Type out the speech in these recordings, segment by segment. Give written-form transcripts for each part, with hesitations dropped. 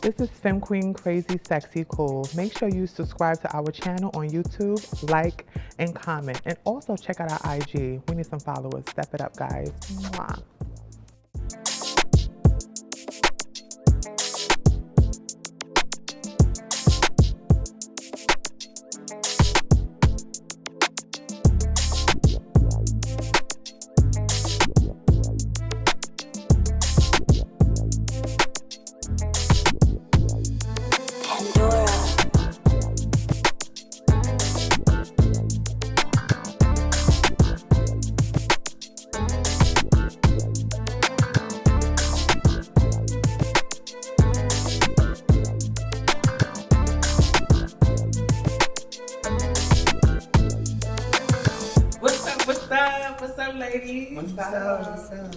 This is Femme Queen Crazy Sexy Cool. Make sure you subscribe to our channel on YouTube, like, and comment. And also check out our IG. We need some followers. Step it up, guys. Mwah. Ladies.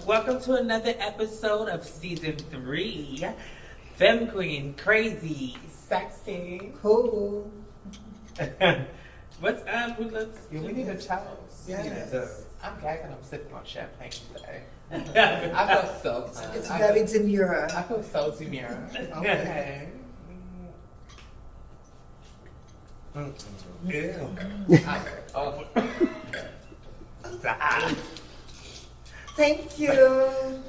Welcome to another episode of season 3. Femme Queen, Crazy, Sexy, Cool. What's up? We need a toast. Yes. I'm gagging. I'm sipping on champagne today. I feel so good. It's very demure. I feel so demure. Okay. Oh. Thank you.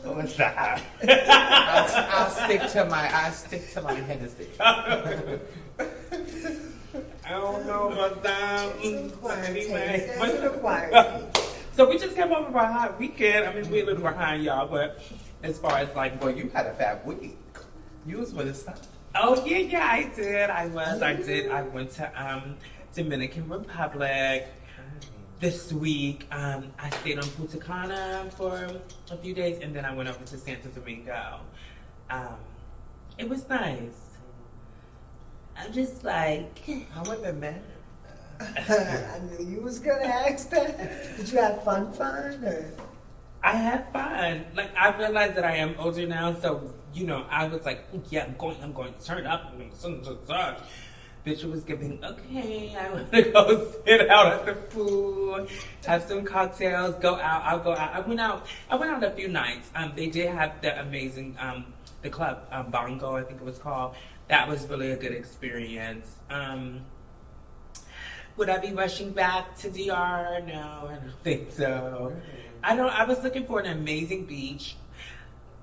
What's that? I'll stick to my Hennessy. I don't know about that. Anyway, so we just came over for a hot weekend. I mean, we're a little behind y'all, but as far as like, Well, you had a fab week. You was with us. oh yeah, I did. I went to Dominican Republic this week. I stayed on Punta Cana for a few days, and then I went over to Santo Domingo. It was nice. I'm just like, How were the men? I knew you was gonna ask that. Did you have fun? Or? I had fun. Like, I realized that I am older now, so I was like, yeah, I'm going to turn up. Bitch was giving, okay, I want to go sit out at the pool, have some cocktails, go out. I'll go out. I went out a few nights. They did have the amazing, the club, Bongo, I think it was called. That was really a good experience. Would I be rushing back to DR? No, I don't think so. I was looking for an amazing beach.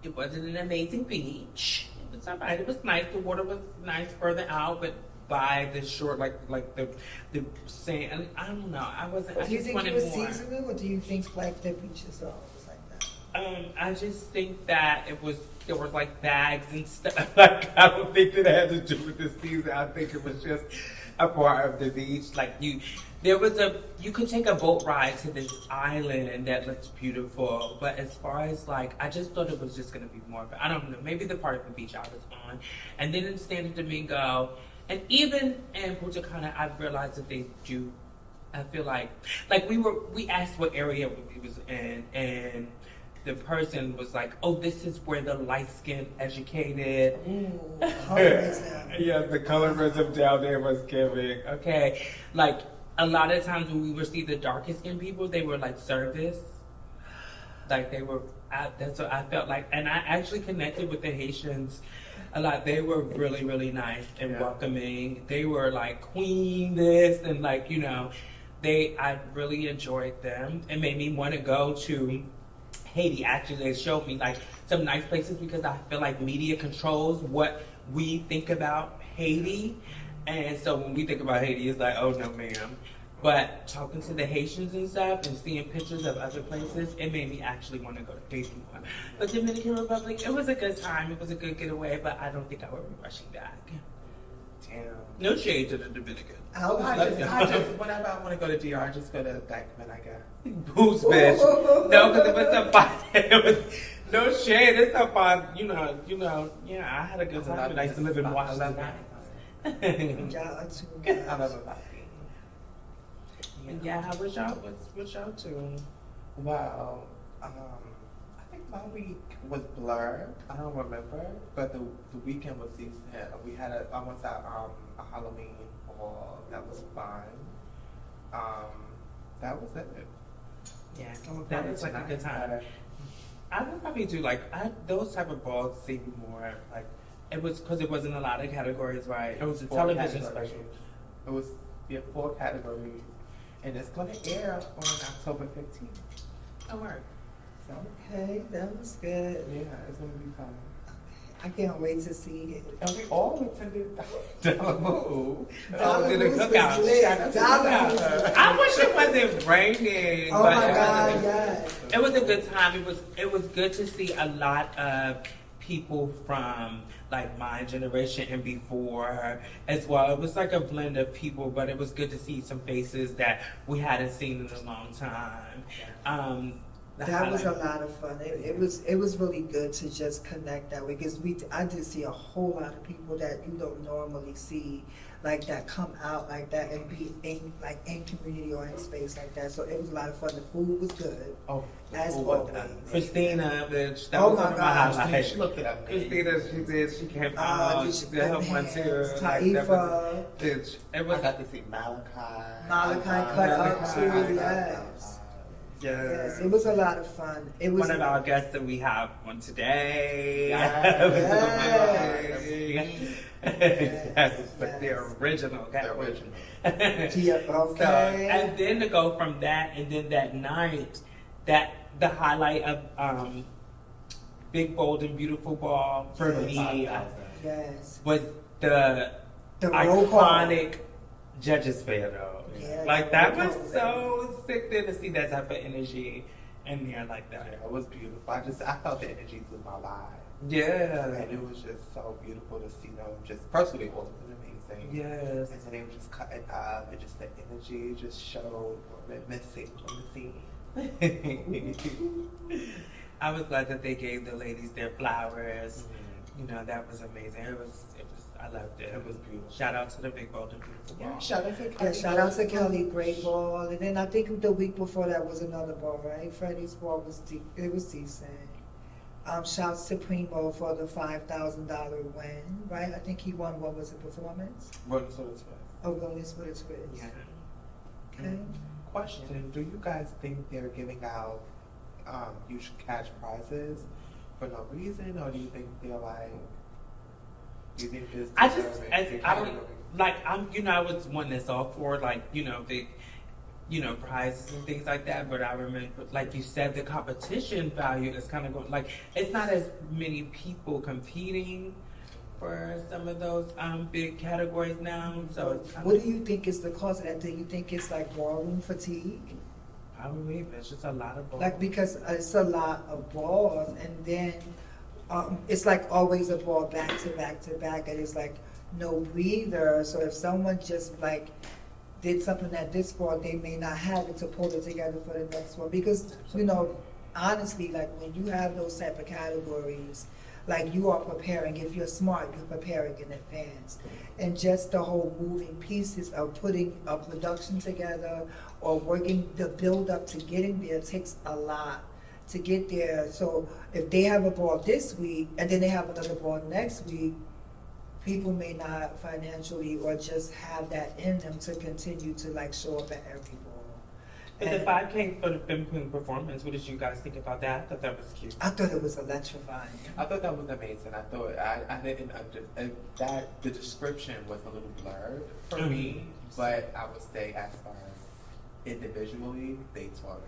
It wasn't an amazing beach. It was all right. It was nice. The water was nice further out, but by the shore, like the sand. I don't know. Do you think it was seasonal, or do you think like the beaches are always like that? I just think that there was like bags and stuff. Like, I don't think that it had to do with the season. I think it was just a part of the beach. Like you could take a boat ride to this island that looks beautiful. But as far as like, I just thought it was just gonna be more of I don't know, maybe the part of the beach I was on. And then in Santo Domingo, and even in Punta Cana, I realized that they do. I feel like we asked what area we was in, and the person was like, "Oh, this is where the light-skinned, educated." Ooh, colorism. Yeah, the colorism down there was giving. Okay, like a lot of times when we would see the darkest skinned people, they were like service. Like they were. That's what I felt like, and I actually connected with the Haitians a lot. They were really, really nice and welcoming. They were like queen this and like I really enjoyed them. It made me want to go to Haiti. Actually, they showed me like some nice places because I feel like media controls what we think about Haiti, and so when we think about Haiti, it's like, oh no, ma'am. But talking to the Haitians and stuff and seeing pictures of other places, it made me actually want to go to Haiti more. But Dominican Republic, it was a good time. It was a good getaway, but I don't think I would be rushing back. Damn. No shade to the Dominican. I just whenever I want to go to DR, I just go to Dykeman, I guess. Boost, bitch. No, because it was so fun. It was no shade. It's so fun. Yeah, I had a good time. I used to live in Washington. I love it. Yeah, how was y'all? What's y'all too? Well, I think my week was blurred. I don't remember, but the weekend was decent. We had I went to a Halloween ball. That was fun. That was it. Yeah, that was like a good time. I would probably do those type of balls seem more like It was because it wasn't a lot of categories, right? It was a 4 television categories. special. It was 4 categories, and it's gonna air on October 15th. Oh, right. So Okay, that was good. yeah, it's gonna be fun. I can't wait to see it. And we all attended Ballroom. Dollar did a Moose was cookout. lit. Dollar Moose was lit. I wish it wasn't raining. Oh but my it God, was- yes. It was a good time. It was good to see a lot of people from like my generation and before as well. It was like a blend of people, but it was good to see some faces that we hadn't seen in a long time. That was a lot of fun. It was really good to just connect that way because I did see a whole lot of people that you don't normally see like that come out like that and be in community or in space like that. So it was a lot of fun. The food was good. Oh, As oh, always. Christina, bitch. That Oh was my one of my gosh. highlights. She looked it up. Christina, she came out. She did her one too. Tabytha. Bitch, it I was. got to see Malachi. Malachi cut up Malachi. too, yes. Yes, it was a lot of fun. It was One of our guests that we have on today. Yes. Yes, but the Yes. original. The original. Yeah, okay. So, and then to go from that, and then that night, the highlight of Big Bold and Beautiful Ball for Yes. me Yes. was the roll call. iconic judges fair though. Yeah, Like the that roll was call. so sick there to see that type of energy in there like Yeah, that. it was beautiful. I felt the energy through my live. Yeah. And it was just so beautiful to see them just personally all of them amazing. Yes. And then they were just cutting up and just the energy just showed what we're missing on the scene. I was glad that they gave the ladies their flowers. You know, that was amazing. It was I loved it. It was beautiful. Shout out to the Big Bold and Beautiful Ball. Yeah, shout out to Kelly. Yeah, shout out to Kelly, great ball. And then I think the week before that was another ball, right? Freddie's ball was it was decent. Shouts to Primo for the $5,000 win, right? I think he won, what was it, performance? What sort of twist? Oh, Wellness with a Twist. Yeah. Okay. Question: do you guys think they're giving out huge cash prizes for no reason, or do you think they're like? Do you think this? I don't like. I was one that's all for like the prizes and things like that. But I remember, like you said, the competition value is kind of going. Like it's not as many people competing for some of those big categories now. So it's kind What of, do you think is the cause of that? Do you think it's like ballroom fatigue? probably it's just a lot of balls. Like because it's a lot of balls, and then it's like always a ball back to back to back, and it's like no breather. So if someone just like did something at this ball, they may not have it to pull it together for the next one. Because honestly, like when you have those type of categories, like you are preparing. If you're smart, you're preparing in advance. And just the whole moving pieces of putting a production together or working the build up to getting there takes a lot to get there. So if they have a ball this week and then they have another ball next week, people may not financially or just have that in them to continue to like show up at every ball. But the And 5K for the Femme Queen performance, what did you guys think about that? I thought that was cute. I thought it was electrifying. I thought that was amazing. I thought I didn't that the description was a little blurred for me, but I would say as far as individually, they taught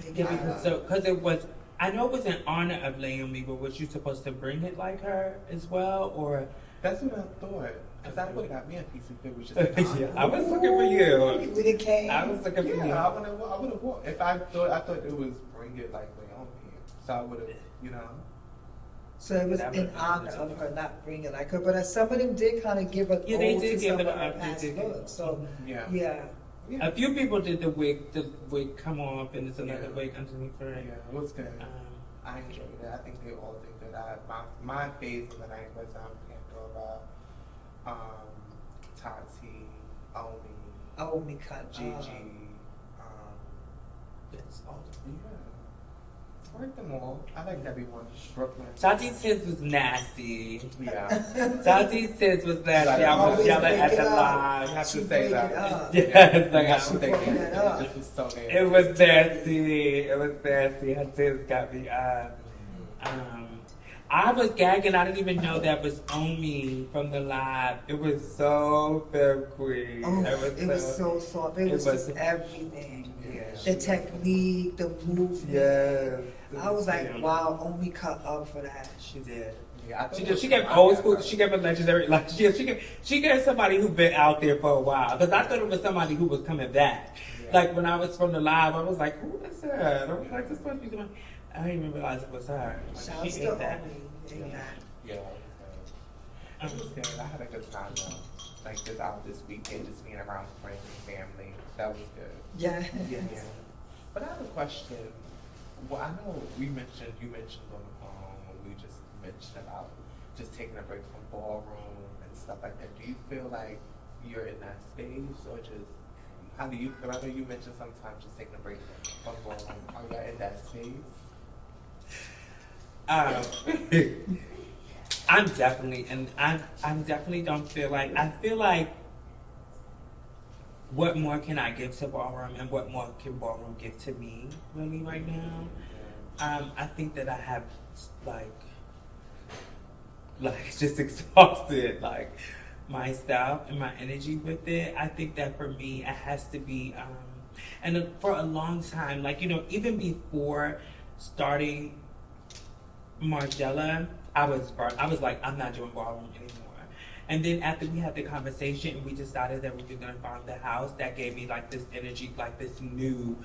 it. Yeah, because it was. I know it was in honor of Naomi, but was you supposed to bring it like her as well, or? That's what I thought. Because that would have got me a piece if it was just. Yeah, I was looking for you. With a cane. I was looking for you. Yeah, I would have walked. If I thought it was bring it like Naomi, so I would have, So it was That in was- honor of her, not bringing it like her. But some of them did kind of give an Yeah, they ode did to give some it of an her ode, they past did give it- looks. So Yeah. yeah. A few people did the wig come off, and it's another Yeah. wig underneath for it. Yeah, it was good. Um, I enjoyed it. I think they all did good. My phase of the night was Pandora, Tati, Omi, Oh, me cut. Gigi. it's all- Yeah. I like them all. I like everyone. Brooklyn. Tati's his was nasty. Yeah. Tati's his was nasty. I was Always yelling break at it the up. line. You have She to say break that. it up. Yes, like Yeah, I she was think fucking that up. it was so nasty. It was nasty. It was nasty. Her tits got me up. I was gagging. I didn't even know that was on me from the live. It was so Femme Queen. Oh, it was so soft. It was just everything. The technique, the movement. Yes. I was like, wow, only cut up for that. She did. Yeah, She did. She gave old school. She gave a legendary. Like she gave somebody who been out there for a while. Because I thought it was somebody who was coming back. Yeah. Like when I was from the live, I was like, who is that? I was like, this must be someone. I didn't even realize it was her. Shouts She to ate that. Omi. Yeah. It was good. I had a good time though. Like just out this weekend, just being around friends and family. That was good. Yeah. Yeah. But I have a question. Well, I know you mentioned on the phone when we just mentioned about just taking a break from ballroom and stuff like that. Do you feel like you're in that space, or just how do you feel? I know you mentioned sometimes just taking a break from ballroom. Are you in that space? I'm definitely, and I'm definitely don't feel like, I feel like what more can I give to Ballroom and what more can Ballroom give to me really right now? I think that I have like just exhausted like myself and my energy with it. I think that for me it has to be and for a long time, like, you know, even before starting Margiela, I was burnt. I was like, I'm not doing Ballroom anymore. And then after we had the conversation and we decided that we were gonna find the house, that gave me like this energy, like this new,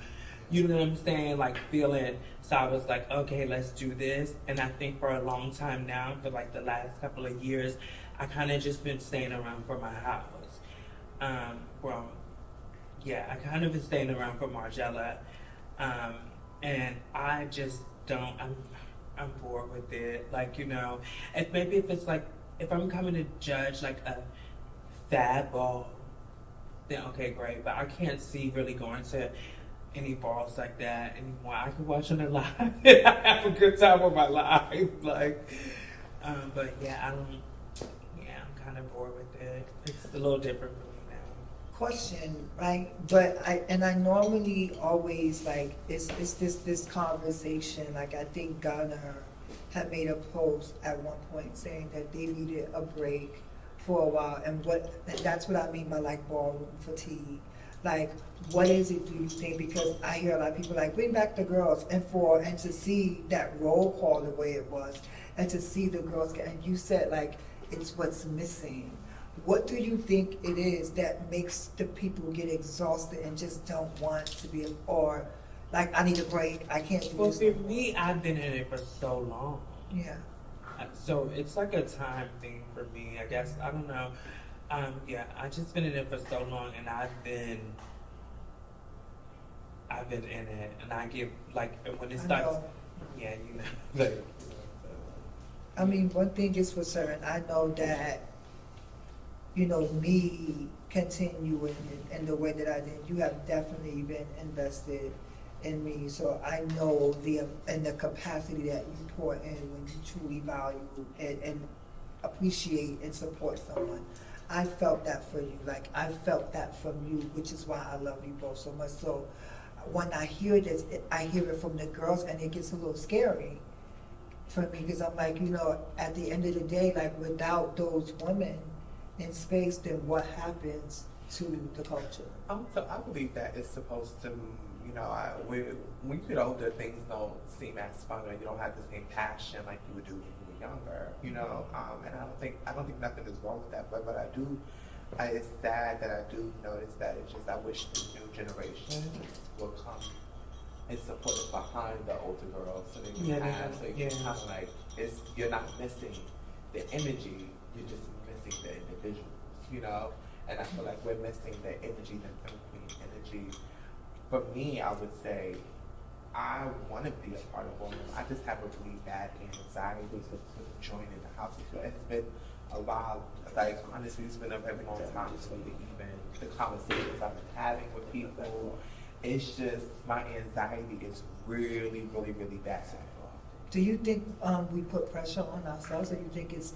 you know what I'm saying, like feeling. So I was like, okay, let's do this. And I think for a long time now, for like the last couple of years, I kind of just been staying around for my house. I kind of been staying around for Margiela. And I just don't, I'm bored with it. Like, you know, if it's like, if I'm coming to judge like a fad ball, then okay, great. But I can't see really going to any balls like that anymore. I can watch on the live and I have a good time with my life. Like, but yeah, I'm kind of bored with it. It's a little different for me now. Question, right? But I normally always like it's this conversation. Like I think Ghana had made a post at one point saying that they needed a break for a while, and that's what I mean by like ballroom fatigue. Like, what is it, do you think? Because I hear a lot of people like, bring back the girls, and to see that roll call the way it was, and to see the girls and you said like it's what's missing. What do you think it is that makes the people get exhausted and just don't want to be, or like, I need a break, I can't do Well, this for no more? me, I've been in it for so long. Yeah. So it's like a time thing for me, I guess. I don't know. I just been in it for so long, and I've been in it, and I get like when it starts. Yeah, you know. Like, I mean, one thing is for certain. I know that, you know, me continuing in the way that I did, you have definitely been invested in me. So I know the capacity that you pour in when you truly value and appreciate and support someone. I felt that for you. Like, I felt that from you, which is why I love you both so much. So when I hear this, I hear it from the girls, and it gets a little scary for me, because I'm like, you know, at the end of the day, like, without those women in space, then what happens to the culture? So I believe that it's supposed to, you know, when you get older, things don't seem as fun, or you don't have the same passion like you would do when you were younger, you know. And I don't think nothing is wrong with that, but it's sad that I do notice that. It's just I wish the new generation will come and support it behind the older girls, so they can kind of like, you're not missing the energy, you're just missing the individuals, you know. And I feel like we're missing the energy, the queen energy. For me, I would say I want to be a part of Ballroom. I just have a really bad anxiety with joining the house. It's been a while. Like, honestly, it's been a very long time for me to even the conversations I've been having with people. It's just, my anxiety is really, really, really bad. Do you think we put pressure on ourselves, or you think it's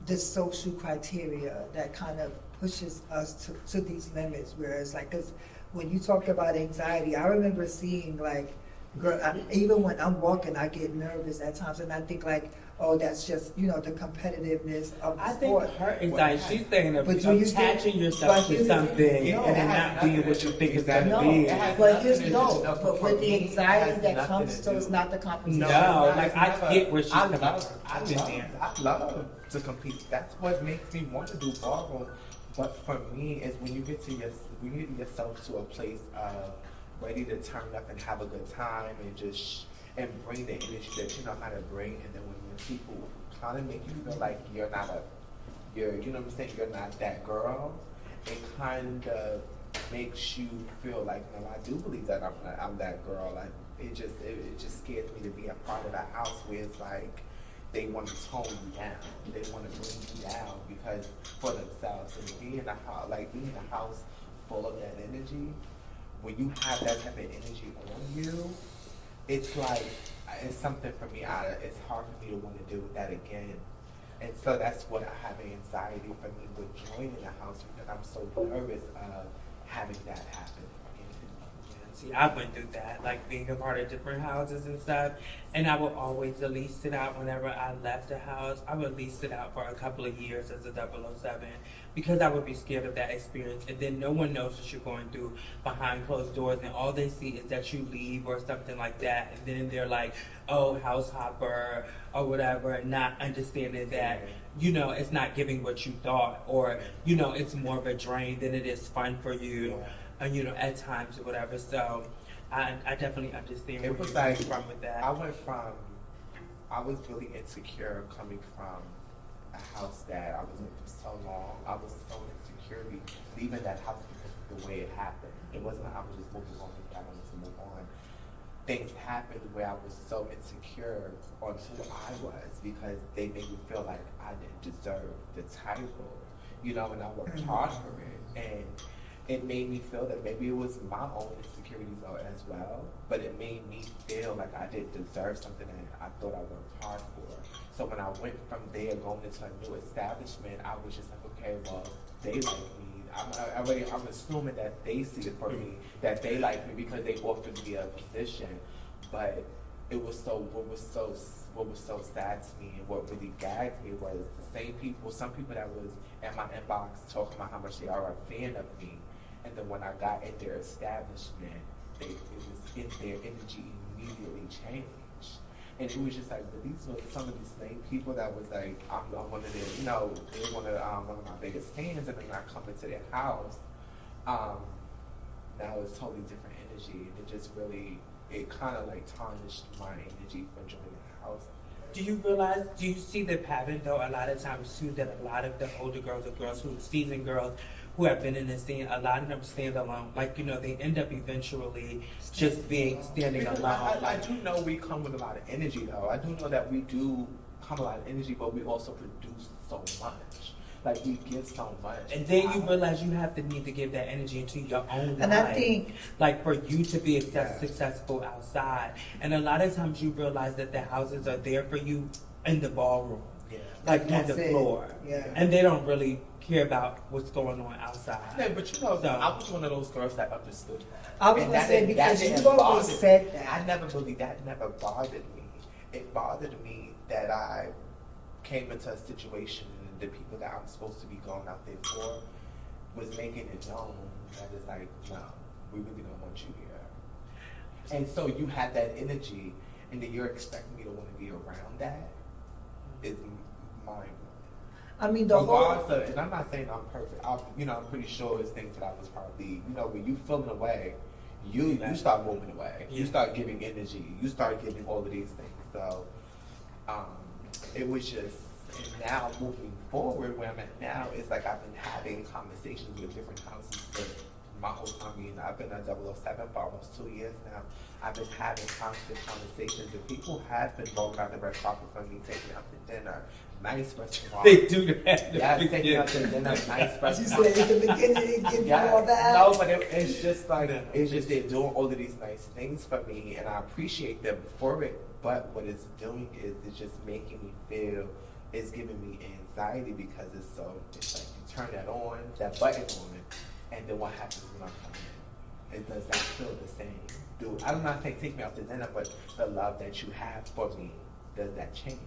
the social criteria that kind of pushes us to these limits, where it's like, because when you talk about anxiety, I remember seeing like Girl, even when I'm walking, I get nervous at times, and I think like, oh, that's just the competitiveness of the I think sport. her anxiety, she's saying of But do you attaching think- yourself but to something No, and it it has not being nothing what to you do- think it's exactly. gonna No, be. It has but nothing here's to do- no, no, but for with the me, it anxiety has that nothing comes, to so it's do- not the competition. No, it's like, never- I get where she's coming from. I I've been there. love to compete. That's what makes me want to do ballroom. But for me, is when you get yourself to a place of ready to turn up and have a good time and just and bring the energy that you know how to bring, and then when people kind of make you feel like you're not you know what I'm saying, you're not that girl, it kind of makes you feel like, no, I do believe that I'm that girl. Like it just scares me to be a part of a house where it's like they want to tone you down, they want to bring you down because for themselves. And being in a house full of that energy, when you have that type of energy on you, it's like it's something for me. It's hard for me to want to deal with that again. And so that's what I have anxiety for me with joining the house, because I'm so nervous of having that happen again. See, I went through that, like being a part of different houses and stuff, and I would always at least sit out whenever I left the house. I would at least sit out for a couple of years as a 007 because I would be scared of that experience, and then no one knows what you're going through behind closed doors, and all they see is that you leave or something like that, and then they're like, oh, house hopper or whatever, not understanding that, it's not giving what you thought, or, it's more of a drain than it is fun for you. Yeah. At times or whatever. So I definitely understand It where was you're like coming from with that. I was really insecure coming from a house that I was in for so long. I was so insecure leaving that house because of the way it happened. It wasn't like I was just moving on because I wanted to move on. Things happened where I was so insecure on who I was because they made me feel like I didn't deserve the title, and I worked hard for it. And it made me feel that maybe it was my own insecurities as well, but it made me feel like I didn't deserve something that I thought I worked hard for. So when I went from there going into a new establishment, I was just like, okay, well, they like me. I'm assuming that they see it for me, that they like me because they offered me a position. But what was so sad to me and what really gagged me was some people that was in my inbox talking about how much they are a fan of me. And then when I got in their establishment, their energy immediately changed. And it was just like, but these were some of these same people that was like, I'm one of their, they're one of my biggest fans, and then I come into their house. Now it's totally different energy, and it kind of like tarnished my energy for joining the house. Do you see the pattern though a lot of times too, that a lot of the older girls or girls seasoned girls who have been in the scene, a lot of them stand alone. Like, they end up eventually just standing alone. I do know we come with a lot of energy though. I do know that we do come a lot of energy, but we also produce so much. Like we give so much. And then you realize you have to need to give that energy into your own life. And I think, like for you to be successful outside. And a lot of times you realize that the houses are there for you in the ballroom. Yeah. Like on the That's it. floor. Yeah. And they don't really care about what's going on outside. Yeah, but I was one of those girls that understood. I was going to say, because you've always said that. I never really, that never bothered me. It bothered me that I came into a situation and the people that I'm supposed to be going out there for was making it known that it's like, no, we really don't want you here. And so you had that energy, and then you're expecting me to want to be around that. Is mind. I mean, the whole. And I'm not saying I'm perfect. I'm pretty sure it's things that I was probably, when you feeling away, you start moving away. Yeah. You start giving energy. You start giving all of these things. So, it was just, and now moving forward, where I'm at now, it's like I've been having conversations with different houses for my whole time. I've been at 007 for almost 2 years now. I've been having constant conversations, and people have been rolling out the red carpet for me, taking out to dinner, nice restaurants. They do that. Yeah, taking out to dinner, nice restaurants. You said at the beginning they give you all that. No, but it's just like, it's just they're doing all of these nice things for me, and I appreciate them for it. But what it's doing is it's just making me feel, it's giving me anxiety because it's like you turn that button on, and then what happens when I come in? It does not feel the same. do, I don't know if they take me out to dinner, but the love that you have for me, does that change?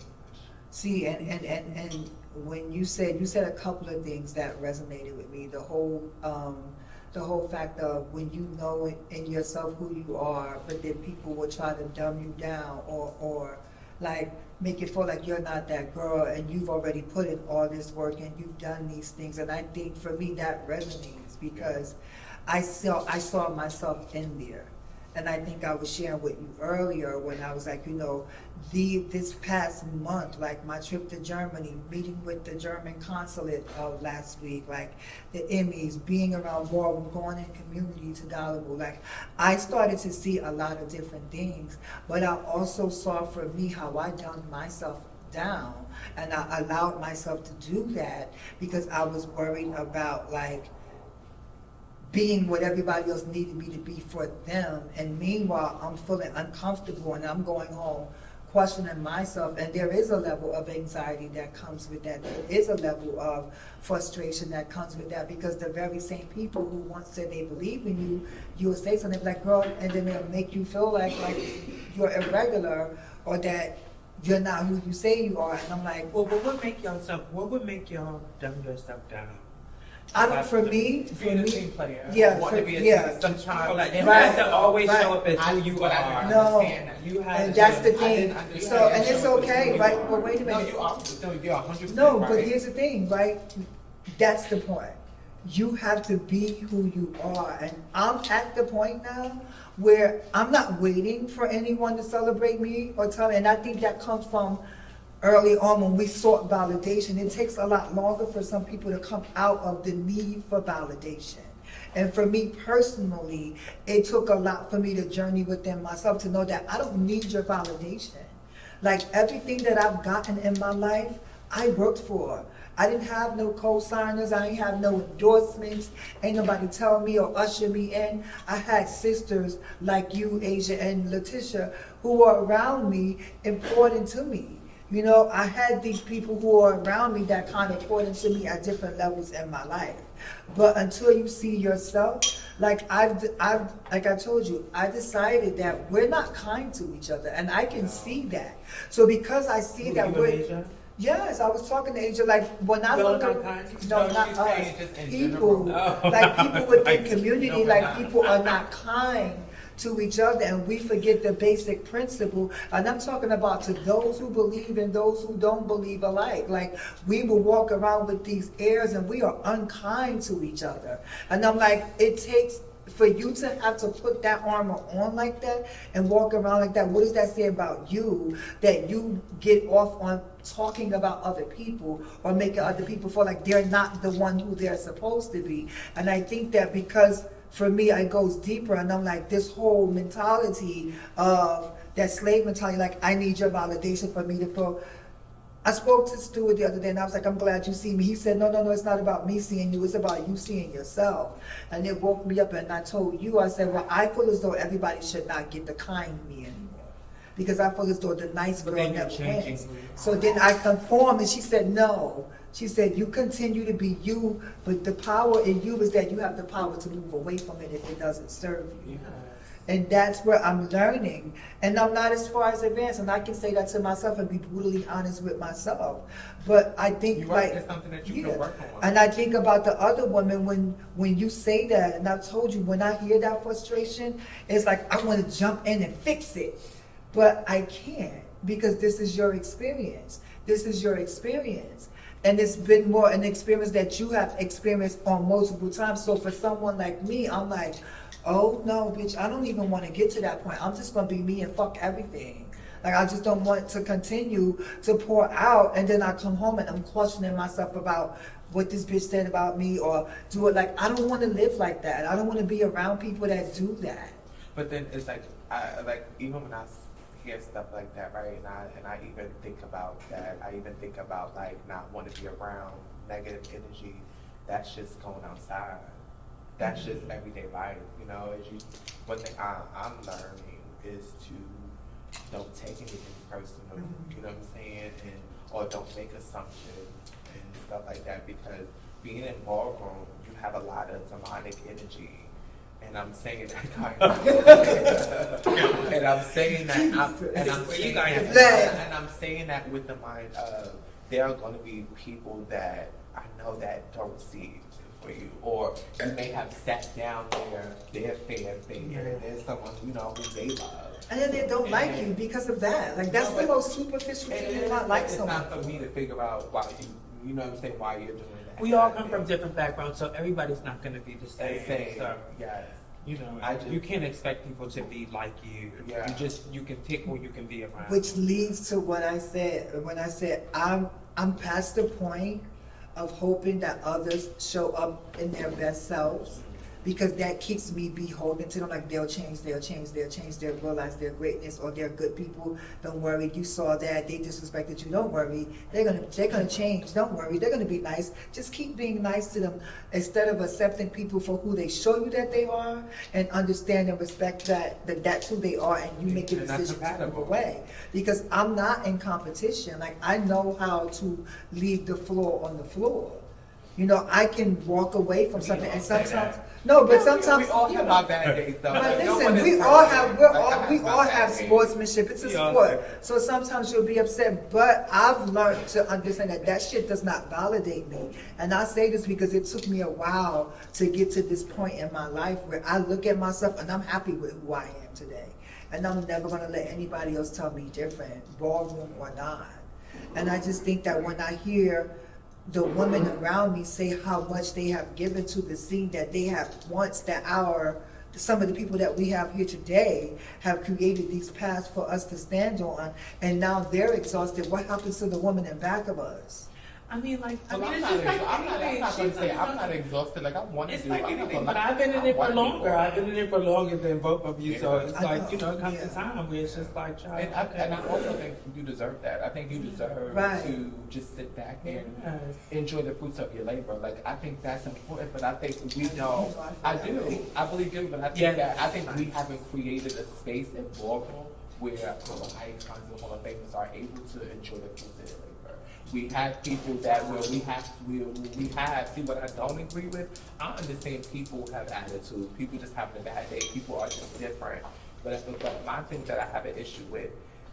See, and when you said a couple of things that resonated with me. The whole fact of when you know in yourself who you are, but then people will try to dumb you down or like make it feel like you're not that girl, and you've already put in all this work and you've done these things. And I think for me that resonates because I saw myself in there. And I think I was sharing with you earlier when I was like, you know, this past month, like my trip to Germany, meeting with the German consulate last week, like the Emmys, being around Ballroom, going in community to Ballroom, like I started to see a lot of different things, but I also saw for me how I dumbed myself down, and I allowed myself to do that because I was worried about like being what everybody else needed me to be for them. And meanwhile, I'm feeling uncomfortable and I'm going home questioning myself. And there is a level of anxiety that comes with that. There is a level of frustration that comes with that because the very same people who once said they believe in you, you'll say something like, girl, and then they'll make you feel like you're irregular or that you're not who you say you are. And I'm like, well, what would make y'all dumb yourself down? I don't, for me, being a team player. Yeah, want to be a yeah. team. Sometimes like, you Right, have to always right. show up as who you are. No, You have and to that's show- the I thing. didn't understand So, that and it's show up as who okay, you right? are. But wait a No, minute. you're 100% No, right. but here's the thing, right? That's the point. You have to be who you are. And I'm at the point now where I'm not waiting for anyone to celebrate me or tell me. And I think that comes from early on when we sought validation. It takes a lot longer for some people to come out of the need for validation. And for me personally, it took a lot for me to journey within myself to know that I don't need your validation. Like everything that I've gotten in my life, I worked for. I didn't have no co-signers, I didn't have no endorsements, ain't nobody tell me or usher me in. I had sisters like you, Asia, and Latisha, who were around me and poured into me. You know, I had these people who are around me that kind of poured into me at different levels in my life. But until you see yourself, like I've like I told you, I decided that we're not kind to each other, and I can see that. So because I see that we're, yes, I was talking to Asia, like when I look at, no, not she's us, saying just in people, general. like people within Like, community, no, we're like not. people are not kind to each other, and we forget the basic principle. And I'm talking about to those who believe and those who don't believe alike. Like we will walk around with these airs and we are unkind to each other. And I'm like, it takes for you to have to put that armor on like that and walk around like that. What does that say about you, that you get off on talking about other people or making other people feel like they're not the one who they're supposed to be? And I think that because for me, it goes deeper, and I'm like, this whole mentality of that slave mentality, like, I need your validation for me to feel. I spoke to Stuart the other day, and I was like, I'm glad you see me. He said, no, it's not about me seeing you, it's about you seeing yourself. And it woke me up, and I told you, I said, well, I feel as though everybody should not get the kind me anymore. Because I feel as though the nice girl never wins. So then I conformed, and she said, no. She said, you continue to be you, but the power in you is that you have the power to move away from it if it doesn't serve you. Yes. And that's where I'm learning. And I'm not as far as advanced, and I can say that to myself and be brutally honest with myself. But I think It's something that you can work on. And I think about the other women when you say that, and I've told you, when I hear that frustration, it's like I want to jump in and fix it. But I can't, because this is your experience. This is your experience. And it's been more an experience that you have experienced on multiple times. So for someone like me, I'm like, oh no, bitch, I don't even want to get to that point. I'm just going to be me and fuck everything. Like, I just don't want to continue to pour out. And then I come home and I'm questioning myself about what this bitch said about me or do it. Like, I don't want to live like that. I don't want to be around people that do that. But then it's like, even when I hear stuff like that, right? And I even think about that. I even think about like not wanting to be around negative energy. That's just going outside. That's just everyday life, you know. One thing I'm learning is to don't take anything personal. You know what I'm saying? Or don't make assumptions and stuff like that, because being in ballroom, you have a lot of demonic energy. and I'm saying that and I'm saying that and I'm saying that with the mind of there are going to be people that I know that don't see for you, or you may have sat down their fan figure, and there's someone who they love. And then they don't like you because of that. Like, that's the most superficial thing to not like someone. It's not for me to figure out why you know what I'm saying, why you're doing that. We all come from different backgrounds, so everybody's not going to be the same. So, yes. You can't expect people to be like you. Yeah. You can pick who you can be around. Which leads to what I said, when I said I'm past the point of hoping that others show up in their best selves, because that keeps me beholden to them. Like, they'll change, they'll realize their greatness, or they're good people. Don't worry, you saw that, they disrespected you. Don't worry, they're gonna change. Don't worry, they're gonna be nice. Just keep being nice to them instead of accepting people for who they show you that they are, and understand and respect that that's who they are, and you make a decision to move away. Because I'm not in competition. Like, I know how to leave the floor on the floor. I can walk away from something, and sometimes sometimes we all have our bad days, though. But No listen, one we is all perfect. have we I all have have bad days. sportsmanship. It's a We all sport, do. so sometimes you'll be upset. But I've learned to understand that shit does not validate me. And I say this because it took me a while to get to this point in my life where I look at myself and I'm happy with who I am today, and I'm never gonna let anybody else tell me different, ballroom or not. And I just think that when I hear the women around me say how much they have given to the scene, that they have once, that some of the people that we have here today have created these paths for us to stand on, and now they're exhausted. What happens to the woman in back of us? I mean, like, Well, it's I'm just like not anything. going to say I'm not exhausted. Like, I want to It's do. like I'm not anything, gonna but lie. I've been in I it for wanna do longer. more. I've been in it for longer than both of you, so it's I like, know, it comes yeah. a time where it's just like, child, And I also think you deserve that. I think you deserve Right. to just sit back and Yes. enjoy the fruits of your labor. Like, I think that's important, but I think we don't. I do. I believe you, but I think I think we haven't created a space in Ballroom where our icons and Hall of Famers are able to enjoy the fruits of their labor. We have people that we have, see what I don't agree with? I understand people have attitude. People just have a bad day. People are just different. But my thing that I have an issue with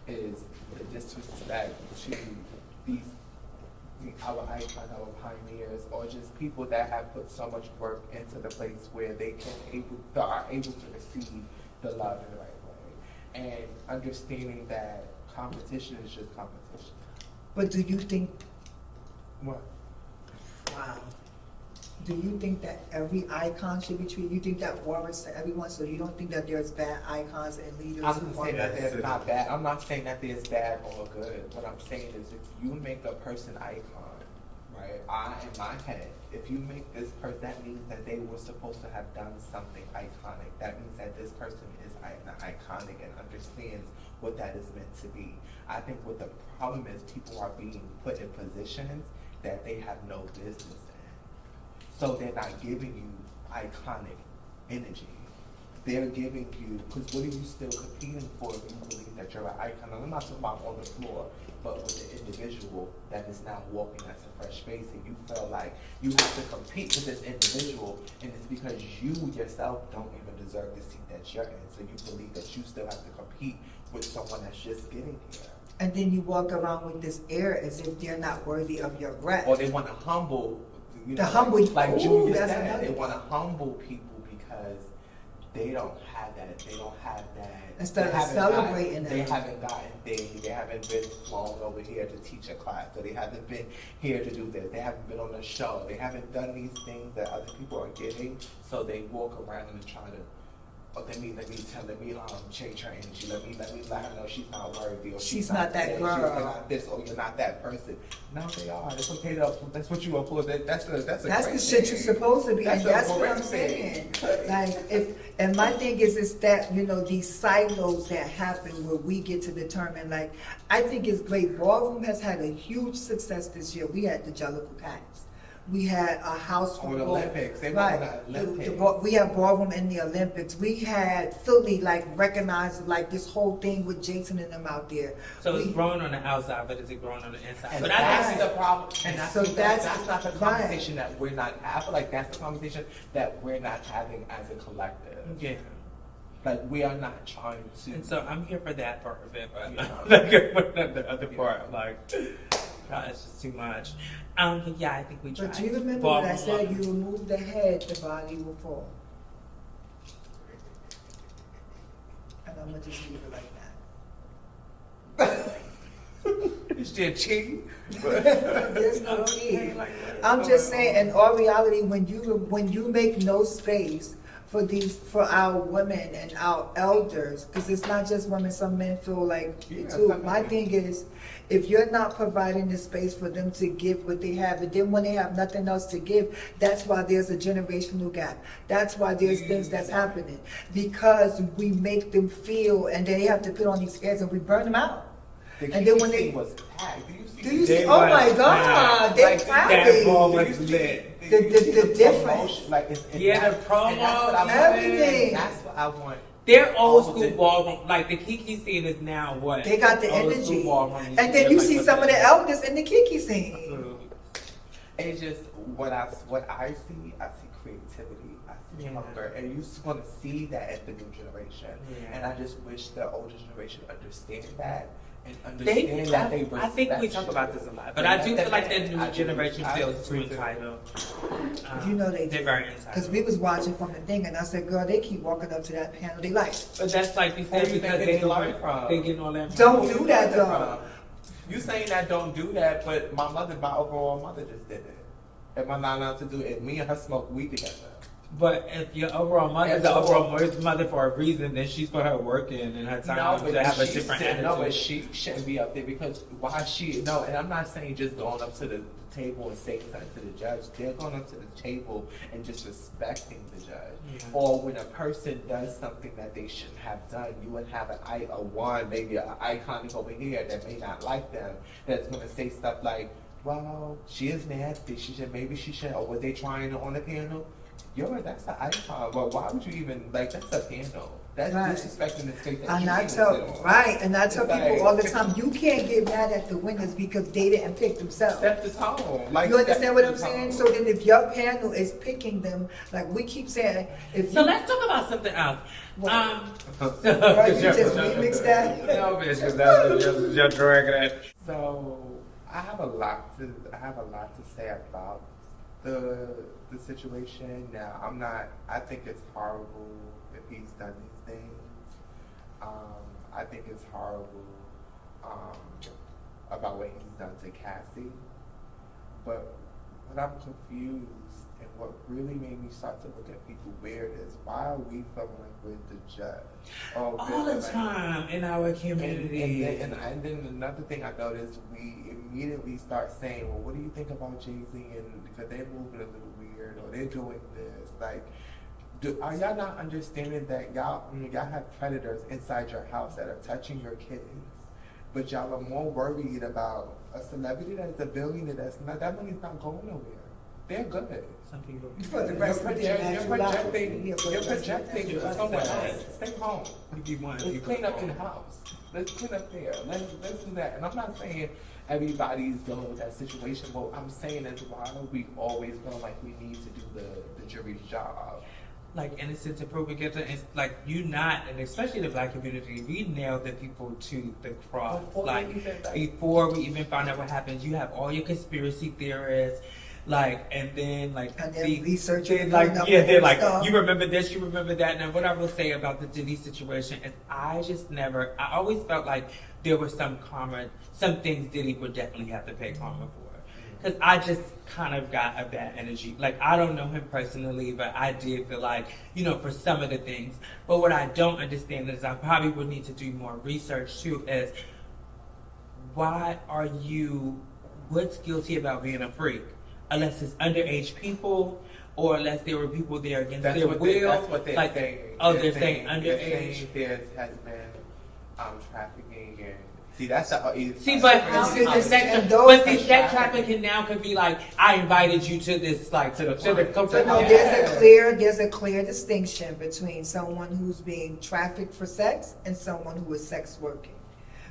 is the disrespect to our icons, our pioneers, or just people that have put so much work into the place where they are able to receive the love in the right way. And understanding that competition is just competition. But do you think? What? Wow. Do you think that every icon should be treated? You think that warrants to everyone? So you don't think that there's bad icons and leaders? I'm not saying that there's not bad. I'm not saying that there's bad or good. What I'm saying is, if you make a person icon, right? In my head, if you make this person, that means that they were supposed to have done something iconic. That means that this person is iconic and understands what that is meant to be. I think what the problem is, people are being put in positions that they have no business in. So they're not giving you iconic energy. They're giving you, because what are you still competing for if you believe that you're an icon? And I'm not talking about on the floor, but with the individual that is now walking as a fresh face, and you feel like you have to compete with this individual, and it's because you yourself don't even deserve the seat that you're in. So you believe that you still have to compete with someone that's just getting here. And then you walk around with this air as if they're not worthy of your breath. Or they want to humble, like ooh, Julia that's said, another they one. want to humble people because they don't have that. They don't have that. Instead of celebrating they them. haven't gotten things. They haven't been flown over here to teach a class. So they haven't been here to do this. They haven't been on a show. They haven't done these things that other people are getting. So they walk around and try to. Oh, let me change her energy. Let me let her know she's not worthy, or She's not that this, girl. She's not this, or you're not that person. No, they are. It's okay to. That's what you are for. That's the shit you're supposed to be, and that's what I'm saying. Like, and my thing is that these silos that happen where we get to determine. Like, I think it's great. Ballroom has had a huge success this year. We had the Jellicle Packs. We had a house Or for the ball- Olympics. They were right. on the Olympics. We had ballroom in the Olympics. We had Philly like recognized like this whole thing with Jason and them out there. So it's growing on the outside, but is it growing on the inside? And But that's I the problem. And that's, So that's not the right. conversation that we're not. I feel like that's the conversation that we're not having as a collective. yeah. Like we are not trying to. And so I'm here for that part of it, but Yeah. like, the other part, like, it's just too much. But yeah, I think we tried. But you remember Ballroom what I said? London. You remove the head, the body will fall. And I'm gonna just leave it like that. Is there cheating? There's no need. I'm just saying, in all reality, when you make no space for our women and our elders, because it's not just women, some men feel like it too. My thing is, if you're not providing the space for them to give what they have, and then when they have nothing else to give, that's why there's a generational gap. That's why there's things that's happening. Because we make them feel, and then they have to put on these airs and we burn them out. The And then when KTC they- was packed. Do you They see? Oh was my God, packed. they Like, that ball crowded. was lit. The difference. promotion, like it's Yeah, the promo, and that's what I want. everything. That's what I want. They're old All of school it. ballroom, like the Kiki scene is now what? They got the Old energy. school ballroom. And then you Like, see what some of the elders in the Kiki scene. It's just what I see. I see creativity. I see Yeah. hunger, and you just want to see that at the new generation. Yeah. And I just wish the older generation understand that and They, understand that they I think we respect talk you. about this a lot, but Yeah, I do feel like the I new do. generation I feels too agree too. entitled. You know they They're do. very entitled. Because we was watching from the thing, and I said, girl, they keep walking up to that panel. They like, But that's like you Where said do you because think they they learn from? they getting all that. Don't Where do you that, get though. from? You saying that don't do that, but my overall mother just did it. Am I not allowed to do it? And me and her smoke weed together. But if your overall mother is And the so- overall mother for a reason, then she's for her working and her time to have a she different said, attitude. no, but she shouldn't be up there because why she no, and I'm not saying just going up to the table and saying something to the judge. They're going up to the table and disrespecting the judge. Yeah. Or when a person does something that they shouldn't have done, you would have maybe an iconic over here that may not like them that's going to say stuff like, "Well, she is nasty. Maybe she should." Or was they trying on the panel? Yo, that's an icon. But why would you even that's a panel? That's Right. disrespecting the space that and you I even tell, sit on. right, and I tell It's people like- all the time, you can't get mad at the winners because they didn't pick themselves. Set the tone. Like, You understand set what the I'm saying? tone. So then if your panel is picking them, like we keep saying, if So you, let's talk about something else. What? Girl, you just remixed that? No, bitch, because that's your dragging it. So I have a lot to say about the situation. Now I think it's horrible if he's done these things. I think it's horrible about what he's done to Cassie. But what I'm confused and what really made me start to look at people weird is why are we feeling like we're the judge? Or All feeling the like- time in our community. and then another thing I noticed, we immediately start saying, well, what do you think about Jay-Z? And because they're moving a little weird or they're doing this. Like, are y'all not understanding that y'all have predators inside your house that are touching your kids? But y'all are more worried about a celebrity that's a billionaire that money's not going nowhere. They're good. Some people. for the rest of their natural life. Yeah, for the You're rest of their projecting natural life. somewhere else. Stay home. If you want, Let's clean up in the house. Let's clean up there. Let's do that. And I'm not saying everybody's dealing with that situation. What I'm saying is why we always feel like we need to do the jury's job. Like innocent to prove guilty, it's like you not, and especially the black community, we nailed the people to the cross. Before we even find out what happens, you have all your conspiracy theorists, and then researching, like pulling up yeah, they're old like stuff. you remember this, you remember that. Now what I will say about the Diddy situation is I always felt like there was some things Diddy would definitely have to pay karma for. Because I just kind of got a bad energy. Like, I don't know him personally, but I did feel like, for some of the things. But what I don't understand is I probably would need to do more research, too, is what's guilty about being a freak? Unless it's underage people, or unless there were people there against their will. That's what they're saying. Oh, they're saying underage. There has been trafficking and See, that's the but how See, is the this- sex? and those- But see, sex trafficking now could be like, I invited you to this, like to the So no, Yeah. there's a clear distinction between someone who's being trafficked for sex and someone who is sex working.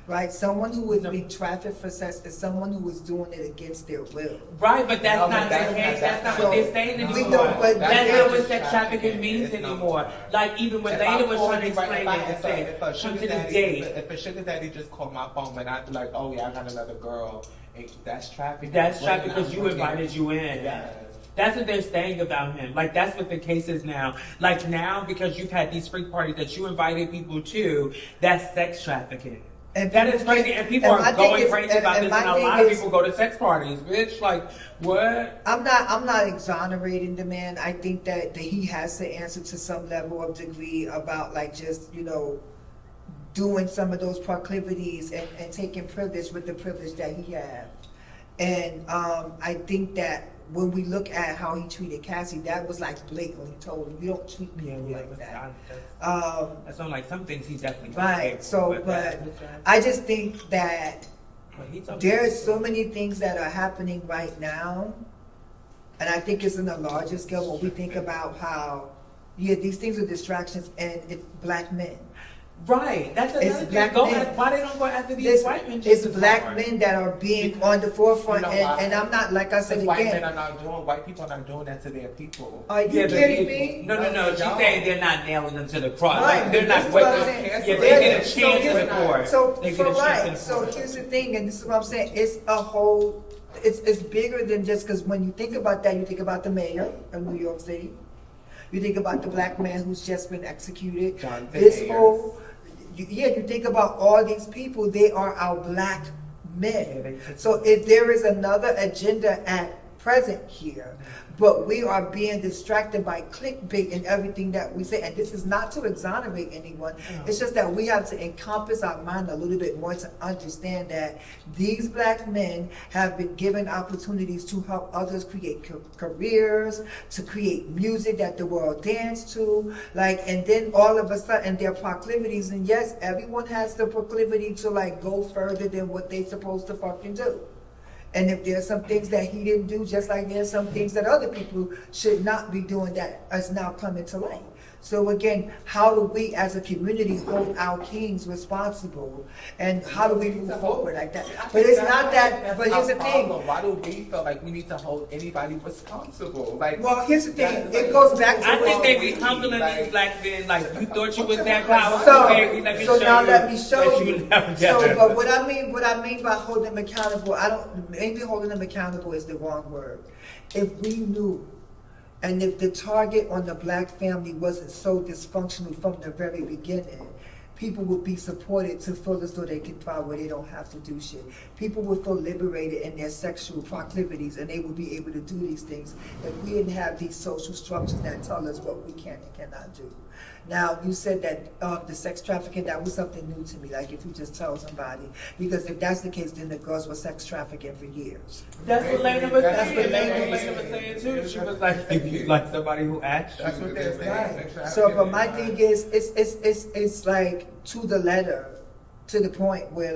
Right? Someone who is being trafficked for sex is someone who is doing it against their will. Right, but that's No, not but the case. That's not so what they're saying we anymore. don't- but That's there- not what sex trafficking means It's not. anymore. Like even when Lena was trying to explain it and say, come to this date. If a sugar daddy just called my phone and I'd be like, oh yeah, I got another girl, and that's trafficking. That's Right trafficking now, because you okay. invited you in. Yes. That's what they're saying about him. Like that's what the case is now. Like now, because you've had these freak parties that you invited people to, that's sex trafficking. And That is people crazy, can- and people and my are thing going is- crazy about and this, my and a thing lot of is- people go to sex parties, bitch. Like, what? I'm not exonerating the man. I think that he has to answer to some level of degree about like just, doing some of those proclivities and taking privilege with the privilege that he had. And I think that when we look at how he treated Cassie, that was like blatantly told him, you don't treat people like that. That's not like some things he definitely Right. So, but I just think that there's so many things that are happening right now, and I think it's in a larger scale when we think about how, these things are distractions, and it's black men. Right. That's It's another black thing. men. Why they don't go after these It's, white men? it's just as black hard? men that are being on the forefront, You know why? and I'm not, like I said Because white men again, are not doing, white people are not doing that to their people. are you Yeah, but kidding people- me? No. She's saying they're not nailing them to the cross. Right, Like, they're that's not what I'm waiting. saying. Yeah, they get a So chance here's- before. So, They so get a chance right. So before. here's the thing, and this is what I'm saying. It's a whole. It's bigger than just because when you think about that, you think about the mayor of New York City. You think about the black man who's just been executed. John This Sayers. whole. You think about all these people. They are our black men. So if there is another agenda at present here, but we are being distracted by clickbait and everything that we say, and this is not to exonerate anyone, it's just that we have to encompass our mind a little bit more to understand that these black men have been given opportunities to help others create careers, to create music that the world dance to, and then all of a sudden their proclivities, and yes, everyone has the proclivity to go further than what they supposed to fucking do. And if there's some things that he didn't do, just like there's some things that other people should not be doing that is now coming to light. So again, how do we as a community hold our kings responsible? And how do we move forward like that? But it's not that, but here's the thing. Why do we feel like we need to hold anybody responsible? Well, here's the thing. It goes back to I what think they you- be humbling these black men like you thought you was that So, powerful, baby. Let me so show now you let me show that you. never So, got but it. what I mean by holding them accountable, maybe holding them accountable is the wrong word. If we knew, and if the target on the black family wasn't so dysfunctional from the very beginning, people would be supported to feel as though they can thrive where they don't have to do shit. People would feel liberated in their sexual proclivities, and they would be able to do these things if we didn't have these social structures that tell us what we can and cannot do. Now, you said that the sex trafficking, that was something new to me, like if you just tell somebody. Because if that's the case, then the girls were sex trafficking for years. That's what Lena was That's saying. what That's what Lena Lena was saying too. She was like, if you like somebody who asked you. That's what they're saying. Right. So, but my thing is, it's like to the letter, to the point where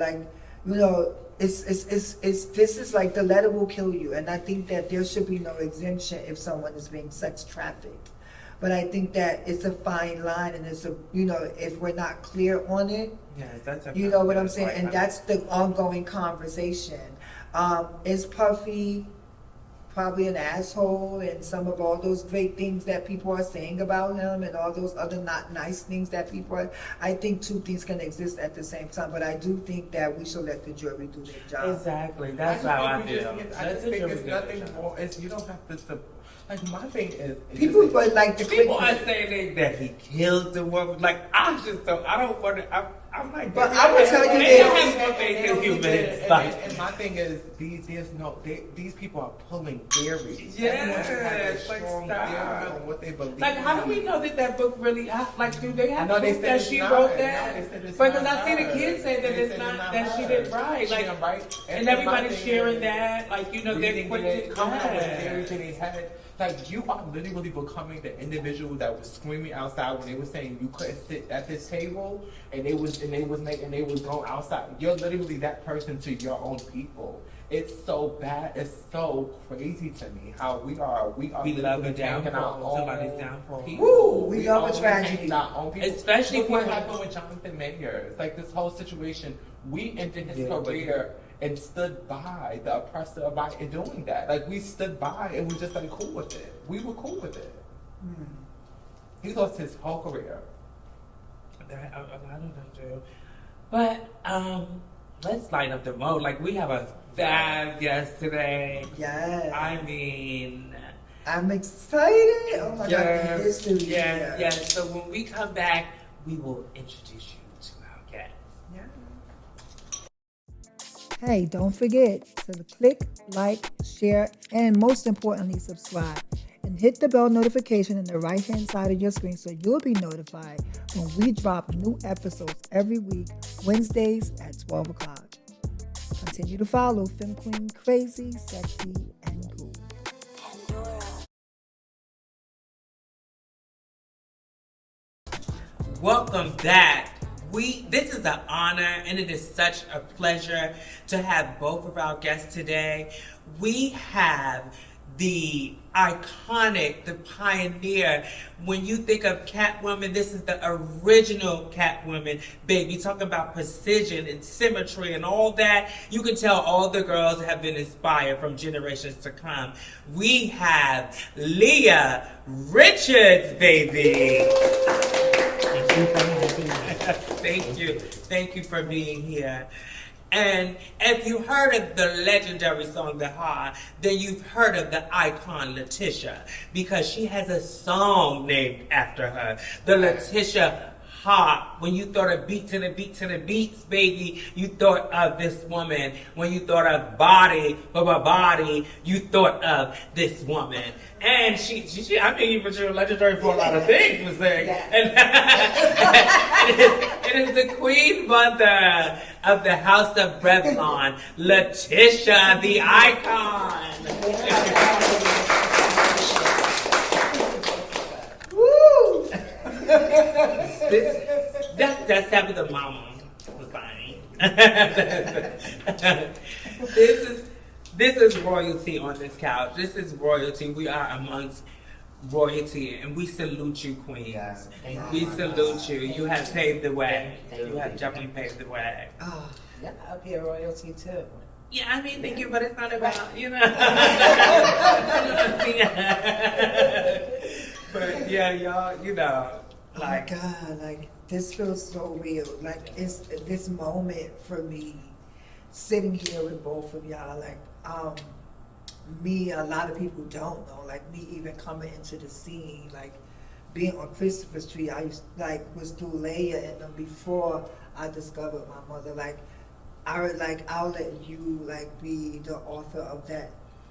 this is like the letter will kill you. And I think that there should be no exemption if someone is being sex trafficked. But I think that it's a fine line, and it's if we're not clear on it, Yes, that's you know what I'm saying? And that's the ongoing conversation. Is Puffy probably an asshole, and some of all those great things that people are saying about him and all those other not nice things that people are, I think two things can exist at the same time, but I do think that we should let the jury do their job. Exactly. That's how I feel. I just think it's nothing more. You don't have to. My thing is People, but like the People are saying that he killed the woman. Like, I don't want to. I'm like, But I will tell you they don't this. have no faith in humans. Like, and my thing is, these people are pulling theories. Yes, Everyone should have a like, strong stop. theory on what they believe. like, how do we know that book really? Like, do they have No, they proof said that it's she not. wrote No, that? they said it's Because not I see the her. kids say that They it's said not that she her. didn't write. She Like, didn't write. and my everybody's thing sharing is, that. Like, they're reading quick it, to coming up with yeah. theories in their head. Like, you are literally becoming the individual that was screaming outside when they were saying you couldn't sit at this table, and they was going outside. You're literally that person to your own people. It's so bad. It's so crazy to me how we love a downfall. Somebody's downfall. Woo, we love a tragedy. Especially look what happened with Jonathan Mayers. Like, this whole situation, we ended his career and stood by the oppressor in doing that. Like, we stood by and we just like cool with it. We were cool with it. He lost his whole career. That a lot of them do. But let's light up the mode. Like, we have a fab guest today. Yes. I mean, I'm excited. Oh my God. This is yes. So when we come back, we will introduce you to our guest. Hey, don't forget to click, like, share, and most importantly, subscribe. And hit the bell notification in the right-hand side of your screen so you'll be notified when we drop new episodes every week, Wednesdays at 12 o'clock. Continue to follow Femme Queen Crazy, Sexy, and Cool. Welcome back. This is an honor and it is such a pleasure to have both of our guests today. We have the iconic, the pioneer. When you think of Catwoman, this is the original Catwoman. Baby, talking about precision and symmetry and all that. You can tell all the girls have been inspired from generations to come. We have Liyah Richards, baby. Thank you for having me. Thank you for being here. And if you heard of the legendary song The Heart, then you've heard of the icon Latisha, because she has a song named after her. The Latisha Heart. When you thought of beat to the beat to the beats, baby, you thought of this woman. When you thought of body, you thought of this woman. And she I mean, you've been legendary for a lot of things, for saying. And it is the queen mother of the house of Revlon, Latisha, the icon. Woo! That's Tabytha mama. Was fine. This is royalty on this couch. This is royalty. We are amongst royalty, and we salute you, queens. We salute you. You have paved the way. You have definitely paved the way. Oh, yeah, up here royalty too. Yeah, I mean, thank you, but it's not about, you know. But yeah, y'all, you know, like. Oh my God, like, this feels so real. Like, it's this moment for me, sitting here with both of y'all, like, me, a lot of people don't know, like, me even coming into the scene, like, being on Christopher Street, I used, like, was through Liyah and them before I discovered my mother, like, I'll let you, like, be the author of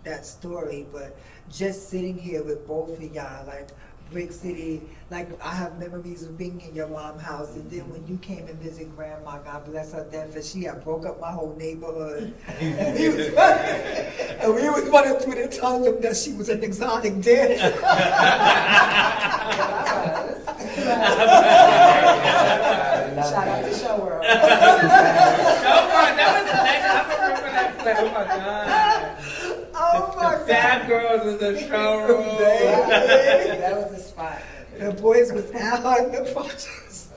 that story, but just sitting here with both of y'all, like, Brick City, like, I have memories of being in your mom's house, and then when you came and visit Grandma, God bless her death, and she had broke up my whole neighborhood, and we was running through the tongue that she was an exotic dancer. Shout out to Show World. That was nice. I remember that play. Oh my God. Oh my God. Fab Girls was a showroom. That was a spot. The boys was out in the projects.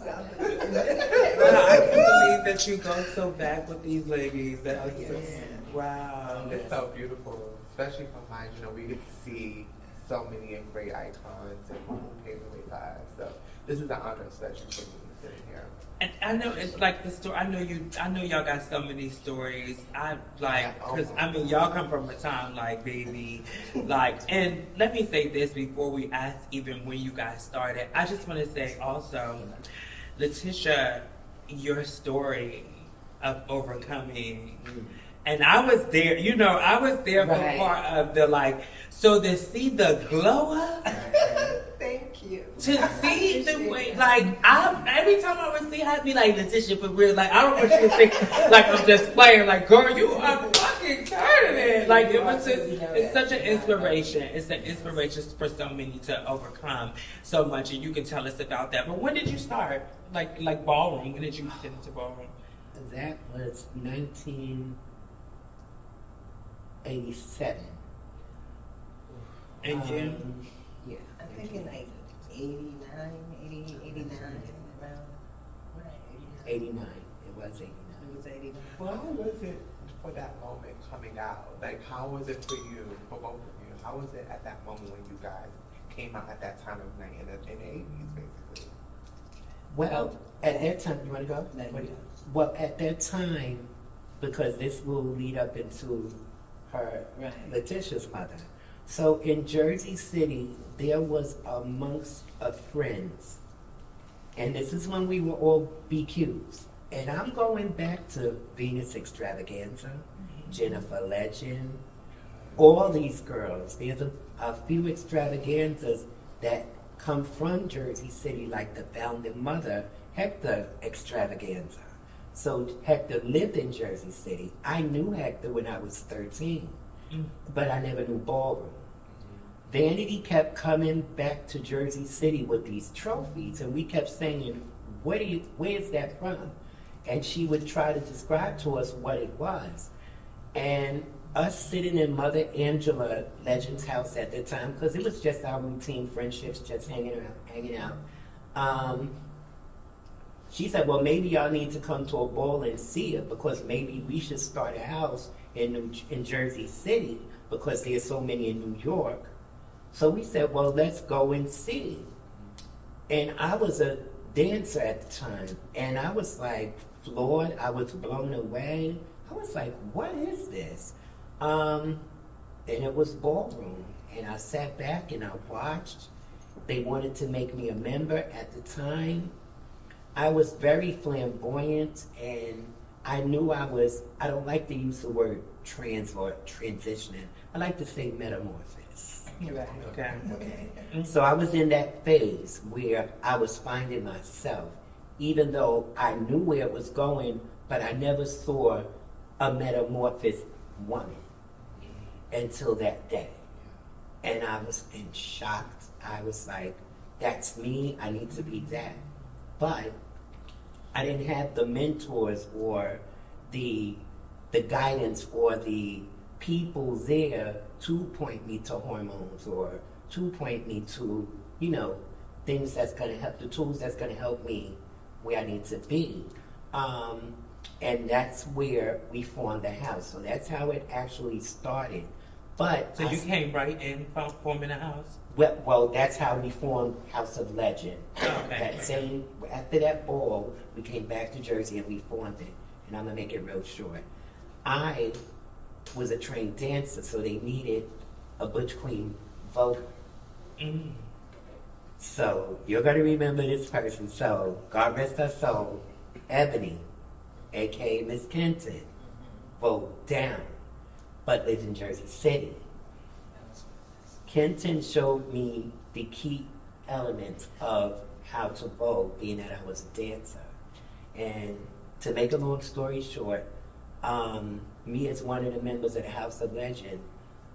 I can't believe that you go so back with these ladies. That was wow. It's so beautiful, especially from mine. You know, we get to see so many great icons and who paved the way lives. So this is an honor, especially for me sitting here. And I know it's like the story. I know y'all got so many stories. I like, cause I mean, y'all come from a time like, baby, like, and let me say this before we ask even when you guys started. I just want to say also, Latisha, your story of overcoming. And I was there, you know, for part of the, like, so to see the glow up. Thank you. To see the way, like, every time I would see her, I'd be like, Latisha, for real, like, I don't want you to think, like, I'm just playing, like, girl, you are fucking turning did. Like it was just, You know it's that. such an inspiration. It's an inspiration for so many to overcome so much, and you can tell us about that. But when did you start? Like ballroom. When did you get into ballroom? That was 1987. And you? Yeah. I think in like 89, 89, around. Right, 89. It was 89. It was 89. Well, how was it for that moment coming out? Like, how was it for you, for both of you? How was it at that moment when you guys came out at that time of night in the 80s, basically? Well, at that time, you want to go? Let me go. Well, at that time, because this will lead up into her, Right. Latisha's mother. So in Jersey City, there was amongst of friends, and this is when we were all BQs. And I'm going back to Venus Extravaganza, Jennifer Legend, all these girls. There's a few extravaganzas that come from Jersey City, like the founding mother, Hector Extravaganza. So Hector lived in Jersey City. I knew Hector when I was 13, but I never knew Ballroom. Vanity kept coming back to Jersey City with these trophies, and we kept saying, where's that from? And she would try to describe to us what it was. And us sitting in Mother Angela Legend's house at the time, because it was just our routine friendships, just hanging out. She said, well, maybe y'all need to come to a ball and see it, because maybe we should start a house in Jersey City, because there's so many in New York. So we said, well, let's go and see. And I was a dancer at the time, and I was like floored. I was blown away. I was like, what is this? And it was Ballroom. And I sat back and I watched. They wanted to make me a member at the time. I was very flamboyant, and I knew I don't like to use the word trans or transitioning. I like to say metamorphosis. Right. Okay. So I was in that phase where I was finding myself, even though I knew where it was going, but I never saw a metamorphosed woman until that day. And I was in shock. I was like, that's me, I need to be that. But I didn't have the mentors or the guidance or the people there to point me to hormones or to point me to, things that's going to help, the tools that's going to help me where I need to be. And that's where we formed the house. So that's how it actually started. But So you came right in from forming a house? well, that's how we formed House of Legend. Okay. After that ball, we came back to Jersey and we formed it. And I'm gonna make it real short. I was a trained dancer, so they needed a Butch Queen vocal. Mm. So you're gonna remember this person. So God rest her soul, Ebony, aka Miss Kenton, vote down, but lives in Jersey City. Kenton showed me the key elements of how to vote, being that I was a dancer. And to make a long story short, me as one of the members of the House of Legend,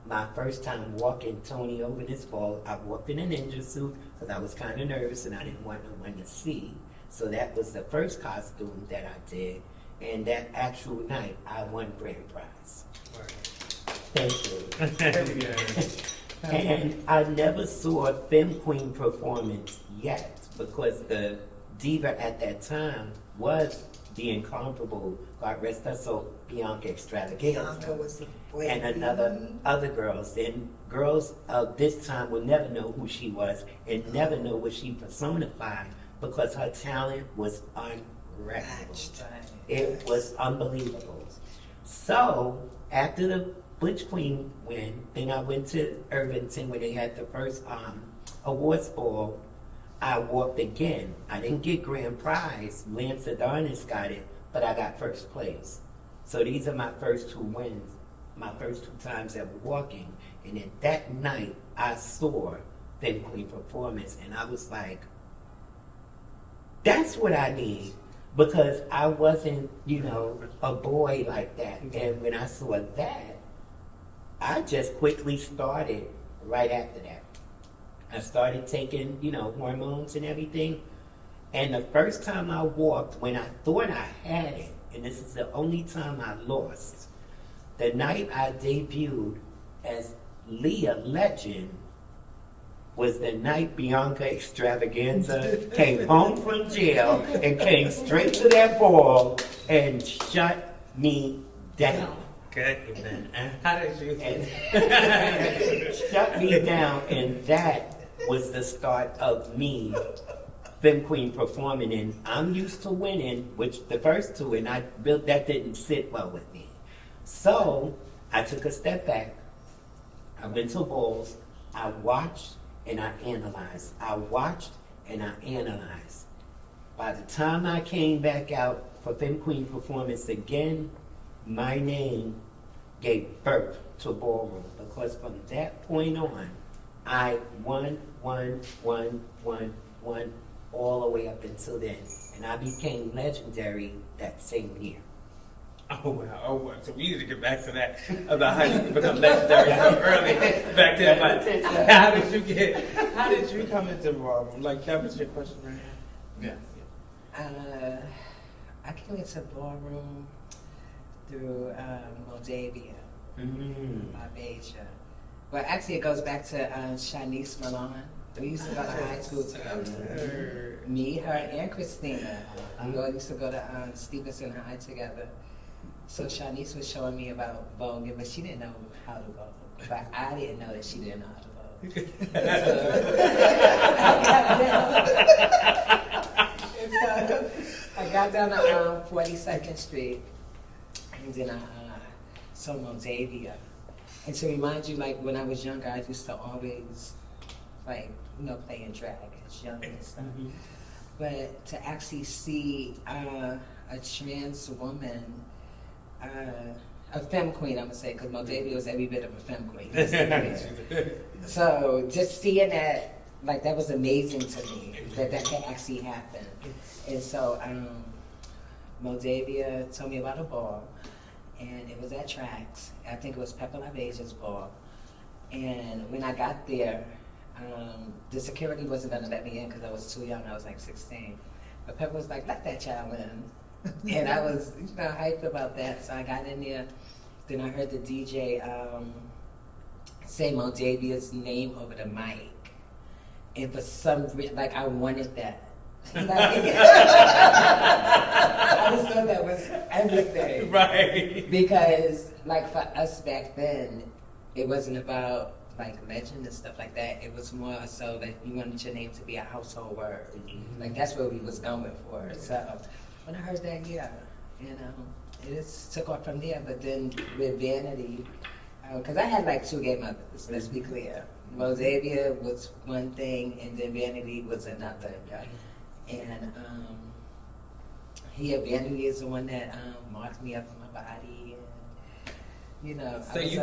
my first time walking Tony over this ball, I walked in a ninja suit because I was kind of nervous and I didn't want no one to see. So that was the first costume that I did. And that actual night, I won grand prize. Thank you. And I never saw a Femme Queen performance yet because the diva at that time was the incomparable, God rest her soul, Bianca Extravaganza. Bianca was the boy. And other girls. And girls of this time will never know who she was and never know what she personified because her talent was unrecognizable. It was unbelievable. So after the Butch Queen win, then I went to Irvington where they had the first awards ball. I walked again. I didn't get grand prize. Lance Adonis got it, but I got first place. So these are my first two wins, my first two times ever walking. And then that night, I saw Femme Queen performance, and I was like, that's what I need. Because I wasn't, a boy like that. And when I saw that, I just quickly started right after that. I started taking, hormones and everything. And the first time I walked, when I thought I had it, and this is the only time I lost, the night I debuted as Liyah Legend was the night Bianca Extravaganza came home from jail and came straight to that ball and shut me down. Good. How did you? And shut me down, and that was the start of me, Femme Queen, performing. And I'm used to winning, which the first two, and that didn't sit well with me. So I took a step back. I went to balls. I watched and I analyzed. I watched and I analyzed. By the time I came back out for Femme Queen performance again, my name gave birth to Ballroom, because from that point on, I won all the way up until then. And I became legendary that same year. Oh wow! So we need to get back to that about how you become legendary so early back then. But how did you come into Ballroom? Like that was your question, right? Yeah. I came into Ballroom through Moldavia, my Asia. Well, actually, it goes back to Shanice Malone. We used to go to high school together. Me, her, and Christina. We all used to go to Stevenson High together. So Shanice was showing me about voguing, but she didn't know how to vogue. But I didn't know that she didn't know how to vogue. So I got down to 42nd Street, and then I saw Moldavia. And to remind you, like when I was younger, I used to always, play in drag as young and stuff. But to actually see a trans woman, a femme queen, I'm gonna say, because Moldavia was every bit of a femme queen. So just seeing that, that was amazing to me, that could actually happen. And so Moldavia told me about a ball, and it was at Trax. I think it was Pepper LaBeja's ball. And when I got there, the security wasn't gonna let me in because I was too young. I was like 16. But Pepper was like, "Let that child in." And I was, hyped about that. So I got in there. Then I heard the DJ say Moldavia's name over the mic. And for some reason, I wanted that. I just thought that was everything. Right. Because, for us back then, it wasn't about, legend and stuff like that. It was more so that you wanted your name to be a household word. That's what we was going for. So when I heard that, it just took off from there. But then with Vanity, because I had two gay mothers, let's be clear. Moldavia was one thing, and then Vanity was another. And Vanity is the one that marked me up for my body. And, so you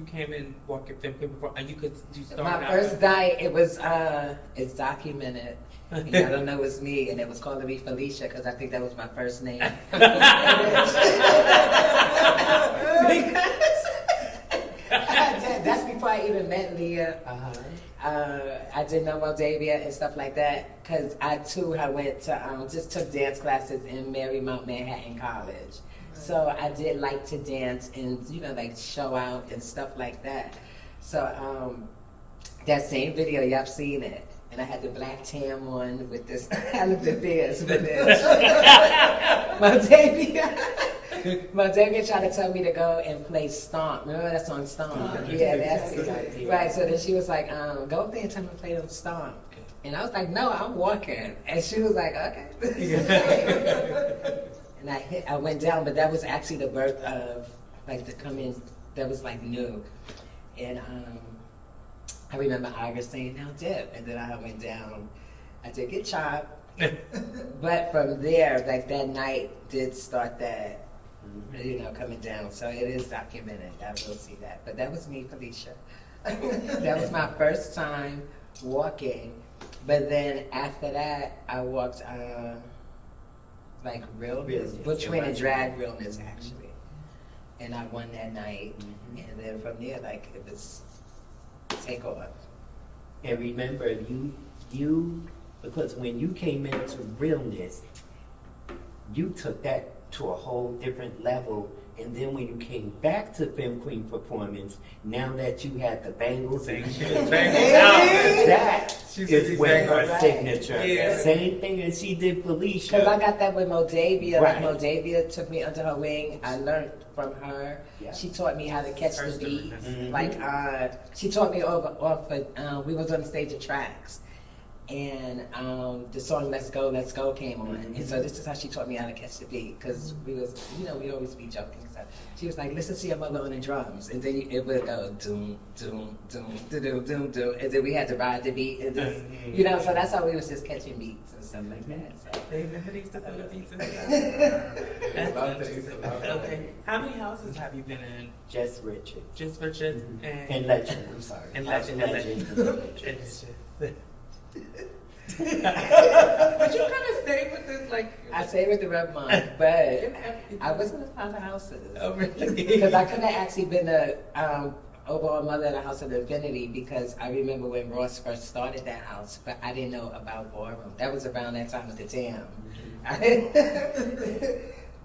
came in walking Femme Queen before, and you started my first night. It was it's documented. I don't know it's me, and it was called to be Felicia because I think that was my first name. That's before I even met Liyah. I didn't know Moldavia and stuff like that because I too went to just took dance classes in Marymount Manhattan College. So I did like to dance and show out and stuff like that. So that same video, y'all seen it. And I had the black tam on with this elephant ears. But then Moldavia tried to tell me to go and play Stomp. Remember that song Stomp? Yeah, that's it. Right, so then she was like, go up there and tell me to play them Stomp. And I was like, no, I'm walking. And she was like, okay. And I went down, but that was actually the birth of, the coming, that was new. And I remember Iris saying, now dip. And then I went down. I did get chopped. But from there, that night did start that, coming down. So it is documented. I will see that. But that was me, Felicia. That was my first time walking. But then after that, I walked, realness, butch and drag realness, actually. and I won that night. And then from there, like, it was take off. And remember, you, because when you came into realness, you took that to a whole different level. And then when you came back to Femme Queen Performance, now that you had the bangles and that is when her signature. Yeah. Same thing as she did Felicia. Because I got that with Modavia. Right. Like, Modavia took me under her wing. I learned from her. Yeah. She taught me how to catch the beat. Mhm. Like, she taught me off of, we was on the stage of Tracks. And the song Let's Go, Let's Go came on. And so this is how she taught me how to catch the beat. Because we was, we always be joking. So she was like, listen to your mother on the drums. And then it would go doom, doom, doom, doom, doom, doom. And then we had to ride the beat. And just, so that's how we was just catching beats and stuff like that. So. They remember these to the beats and stuff. That's interesting. Okay. How many houses have you been in? Just Richard. Just Richard And Legend, I'm sorry. And House Legend, of and Legend. Legend. But you kind of stay with this, like. I stayed with the Revlon, but I was in a lot of houses. Oh, really? Because I could have actually been a overall mother at a House of Infinity, because I remember when Ross first started that house, but I didn't know about Ballroom. That was around that time with the Tam.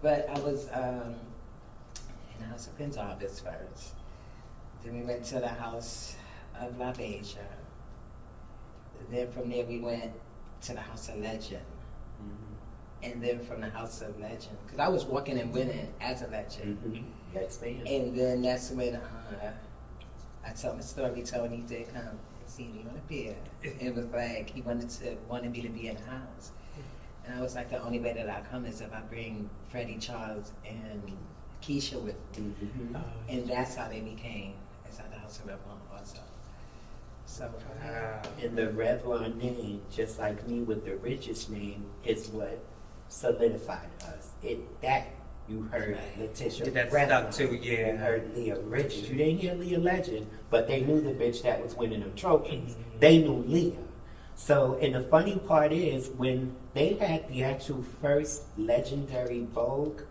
But I was in the House of Gonzalez first. Then we went to the House of Latisha. Then from there we went to the House of Legend. And then from the House of Legend, because I was walking and winning as a legend. Yes, ma'am. And then that's when I told my story, told me to come and see me on the pier. It was like he wanted me to be in the house. And I was like, the only way that I come is if I bring Freddie, Charles, and Keisha with me. And that's how they became inside the House of Revlon also. So, And the Revlon name, just like me with the richest name, is what solidified us. You heard Latisha That Revlon. stuck too, yeah. You heard Liyah Richards. You didn't hear Liyah Legend, but they knew the bitch that was winning them trophies. They knew Liyah. So, and the funny part is, when they had the actual first legendary Vogue,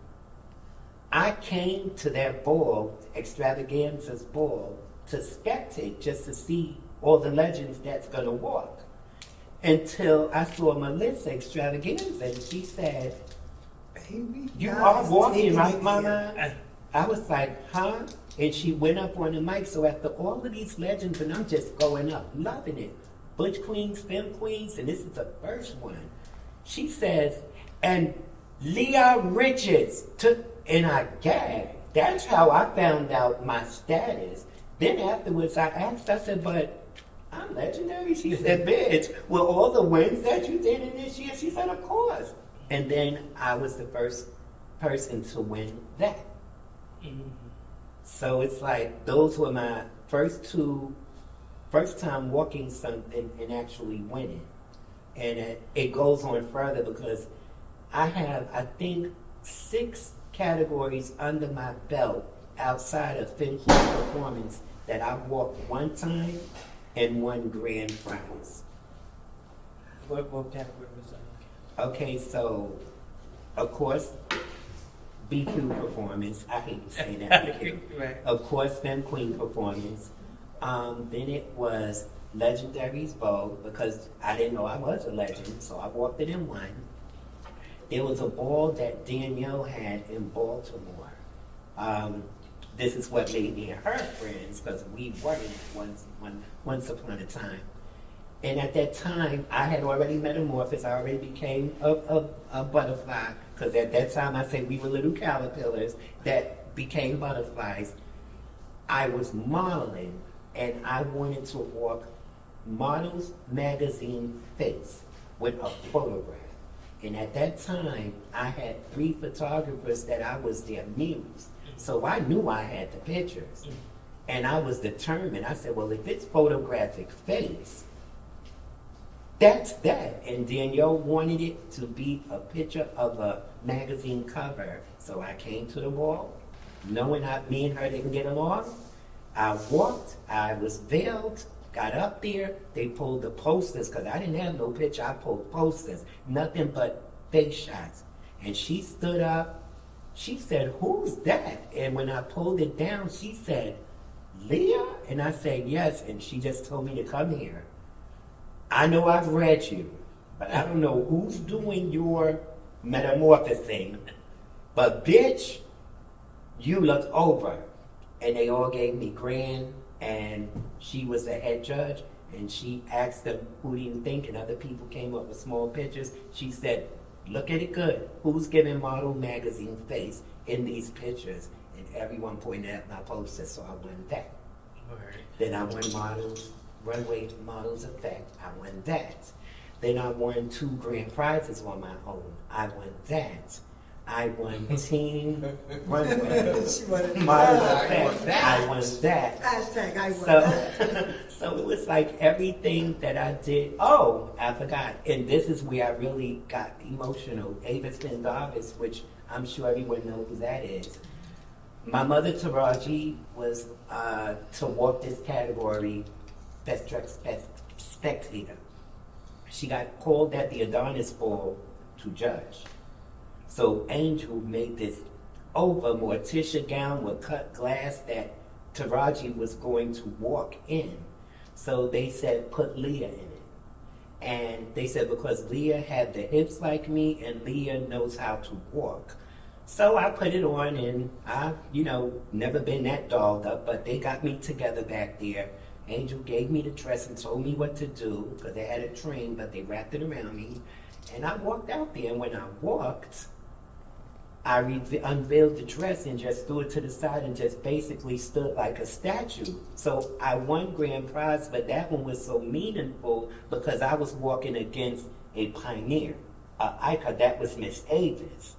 I came to that ball, Extravaganza's ball, to spectate, just to see all the legends that's gonna walk. Until I saw Melissa Extravaganza, and she said, Baby, "You God are is walking, taking right, me Mama?" here. I was like, "Huh?" And she went up on the mic. So after all of these legends, and I'm just going up, loving it. Butch Queens, Femme Queens, and this is the first one. She says, and Liyah Richards took, and I gagged. That's how I found out my status. Then afterwards, I asked, I said, but I'm legendary? She said, bitch, well, all the wins that you did in this year? She said, of course. And then I was the first person to win that. So it's like, those were my first time walking something and actually winning. And it goes on further because I have, I think, 6 categories under my belt outside of Femme Queen Performance that I've walked one time and won grand prize. What category was that? Okay, so, of course, BQ Performance. I hate to say that. Right. Of course, Femme Queen Performance. Then it was Legendary's Vogue, because I didn't know I was a legend, so I walked it and won. There was a ball that Danielle had in Baltimore. This is what made me and her friends, because we were once upon a time. And at that time, I had already metamorphosed. I already became a butterfly, because at that time, I said we were little caterpillars that became butterflies. I was modeling, and I wanted to walk Models Magazine face with a photograph. And at that time, I had 3 photographers that I was their muse. So I knew I had the pictures. And I was determined. I said, well, if it's photographic face, that's that. And Danielle wanted it to be a picture of a magazine cover. So I came to the ball, knowing me and her didn't get along. I walked, I was veiled, got up there, they pulled the posters, because I didn't have no picture, I pulled posters, nothing but face shots. And she stood up, She said, who's that? And when I pulled it down, she said, Liyah? And I said, yes. And she just told me to come here. I know I've read you, but I don't know who's doing your metamorphosing. But bitch, you look over. And they all gave me grand, and she was the head judge, and she asked them, who do you think? And other people came up with small pictures. She said, look at it good. Who's giving Model Magazine face in these pictures? And everyone pointed at my poster, so I won that. Word. Then I won Runway Models Effect. I won that. Then I won 2 grand prizes on my own. I won that. I won Team Runway She wanted Models that. Effect. I won that. Hashtag I want that. So it was like everything that I did. Oh, I forgot. And this is where I really got emotional. Avis Gonzalez, which I'm sure everyone knows who that is. My mother, Taraji, was to walk this category, Best Dressed Spectator. She got called at the Adonis Ball to judge. So Angel made this over Morticia gown with cut glass that Taraji was going to walk in. So they said, put Liyah in it. And they said, because Liyah had the hips like me and Liyah knows how to walk. So I put it on, and I, never been that dolled up, but they got me together back there. Angel gave me the dress and told me what to do, because they had a train, but they wrapped it around me. And I walked out there, and when I walked, I unveiled the dress and just threw it to the side and just basically stood like a statue. So I won grand prize, but that one was so meaningful because I was walking against a pioneer, an icon. That was Miss Avis.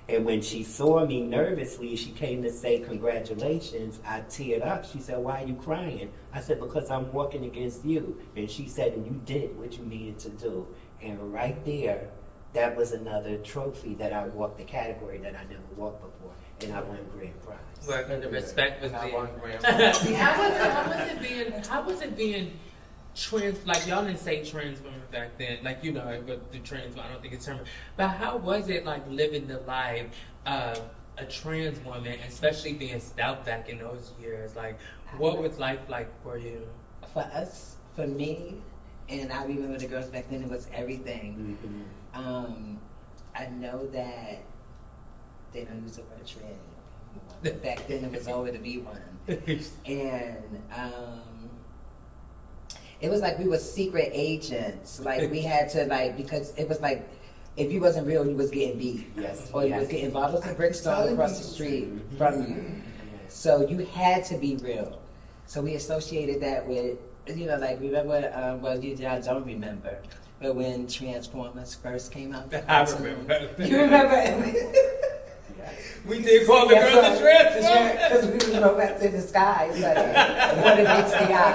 And when she saw me nervously, she came to say congratulations. I teared up. She said, why are you crying? I said, because I'm walking against you. And she said, and you did what you needed to do. And right there, that was another trophy that I walked the category that I never walked before, and I won grand prize. Well, the respect was And I there. won grand prize. How was it being trans? Like y'all didn't say trans women back then, like but the trans. I don't think it's term. But how was it like living the life of a trans woman, especially being stout back in those years? Like, what was life like for you? For us, for me, and I remember the girls back then, it was everything. Mm-hmm. I know that they don't use the word tranny anymore. Back then it was over to be one. And it was like we were secret agents. Like we had to because it was like if you wasn't real, you was getting beat. Yes. Or you was getting bottles and bricks thrown across the street from you. So you had to be real. So we associated that with, remember, I don't remember. But when Transformers first came out, I remember. You remember? We did call the girls the Transformers. Because we were robots in disguise, like what it meets the eye.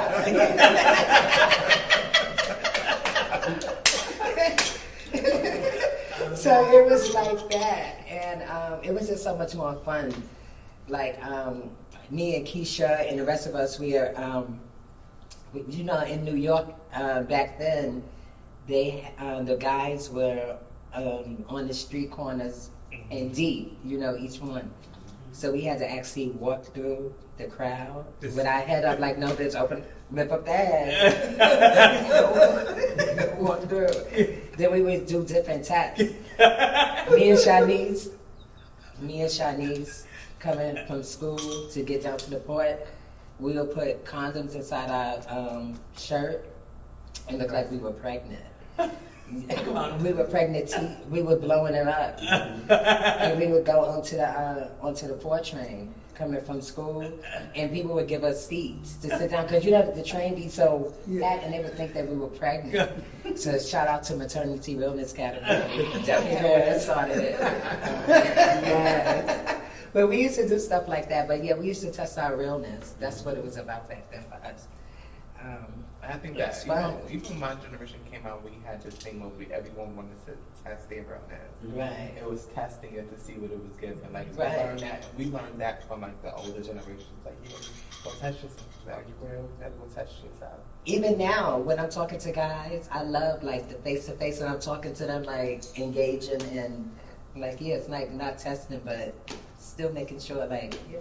So it was like that, and it was just so much more fun. Like me and Keisha and the rest of us, we are, in New York back then. The guys were on the street corners and deep, each one. So we had to actually walk through the crowd with our head up like, no, bitch, lift up that. Walk through. Then we would do different taps. Me and Shanice coming from school to get down to the port, we would put condoms inside our shirt and look like we were pregnant. We were pregnant. We were blowing it up, and we would go onto the 4 train coming from school, and people would give us seats to sit down because the train be so packed, and they would think that we were pregnant. So shout out to Maternity Realness category. Definitely know that started it. Yes. But we used to do stuff like that. But yeah, we used to test our realness. That's what it was about back then for us. I think That's that fun. even my generation came out, we had this thing where everyone wanted to test their realness. Right. It was testing it to see what it was giving. Like Right. we learned that from like the older generations. Like go test yourself. Are you real? Go test yourself. Even now, when I'm talking to guys, I love like the face to face, and I'm talking to them like engaging and Like, yeah, it's like not testing, but still making sure, like, yeah,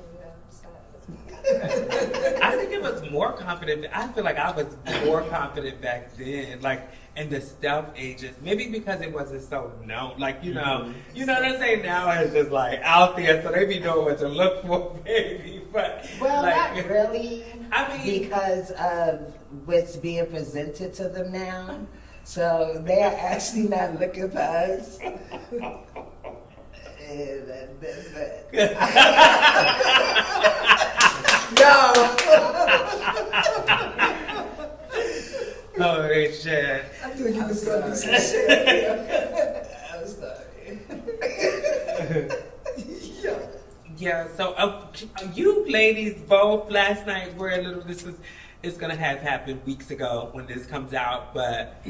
I think it was more confident. I feel like I was more confident back then, like in the stealth ages. Maybe because it wasn't so known. Like, you know what I'm saying? Now it's just like out there, so they be knowing what to look for, baby. But well, like, not really. I mean, because of what's being presented to them now. So they are actually not looking for us. And that's it. No. Holy shit. I knew you was going to do some shit. I'm sorry. Yeah. Yeah, so you ladies both last night were a little, it's gonna have happened weeks ago when this comes out, but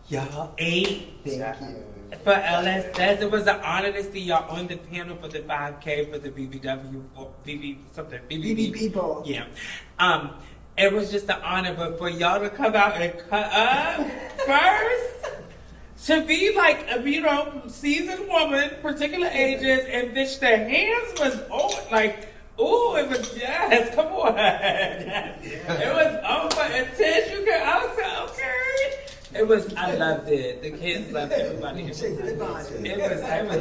y'all ate Thank you. for LSS. It was an honor to see y'all on the panel for the 5K for the BBW, or BB people. Yeah. It was just an honor, but for y'all to come out and cut up first, to be like, seasoned woman, particular ages, and bitch, the hands was on, like, ooh, it was, yes, come on. It was on for intense, I was like, okay. It was, I loved it. The kids loved it, everybody. It was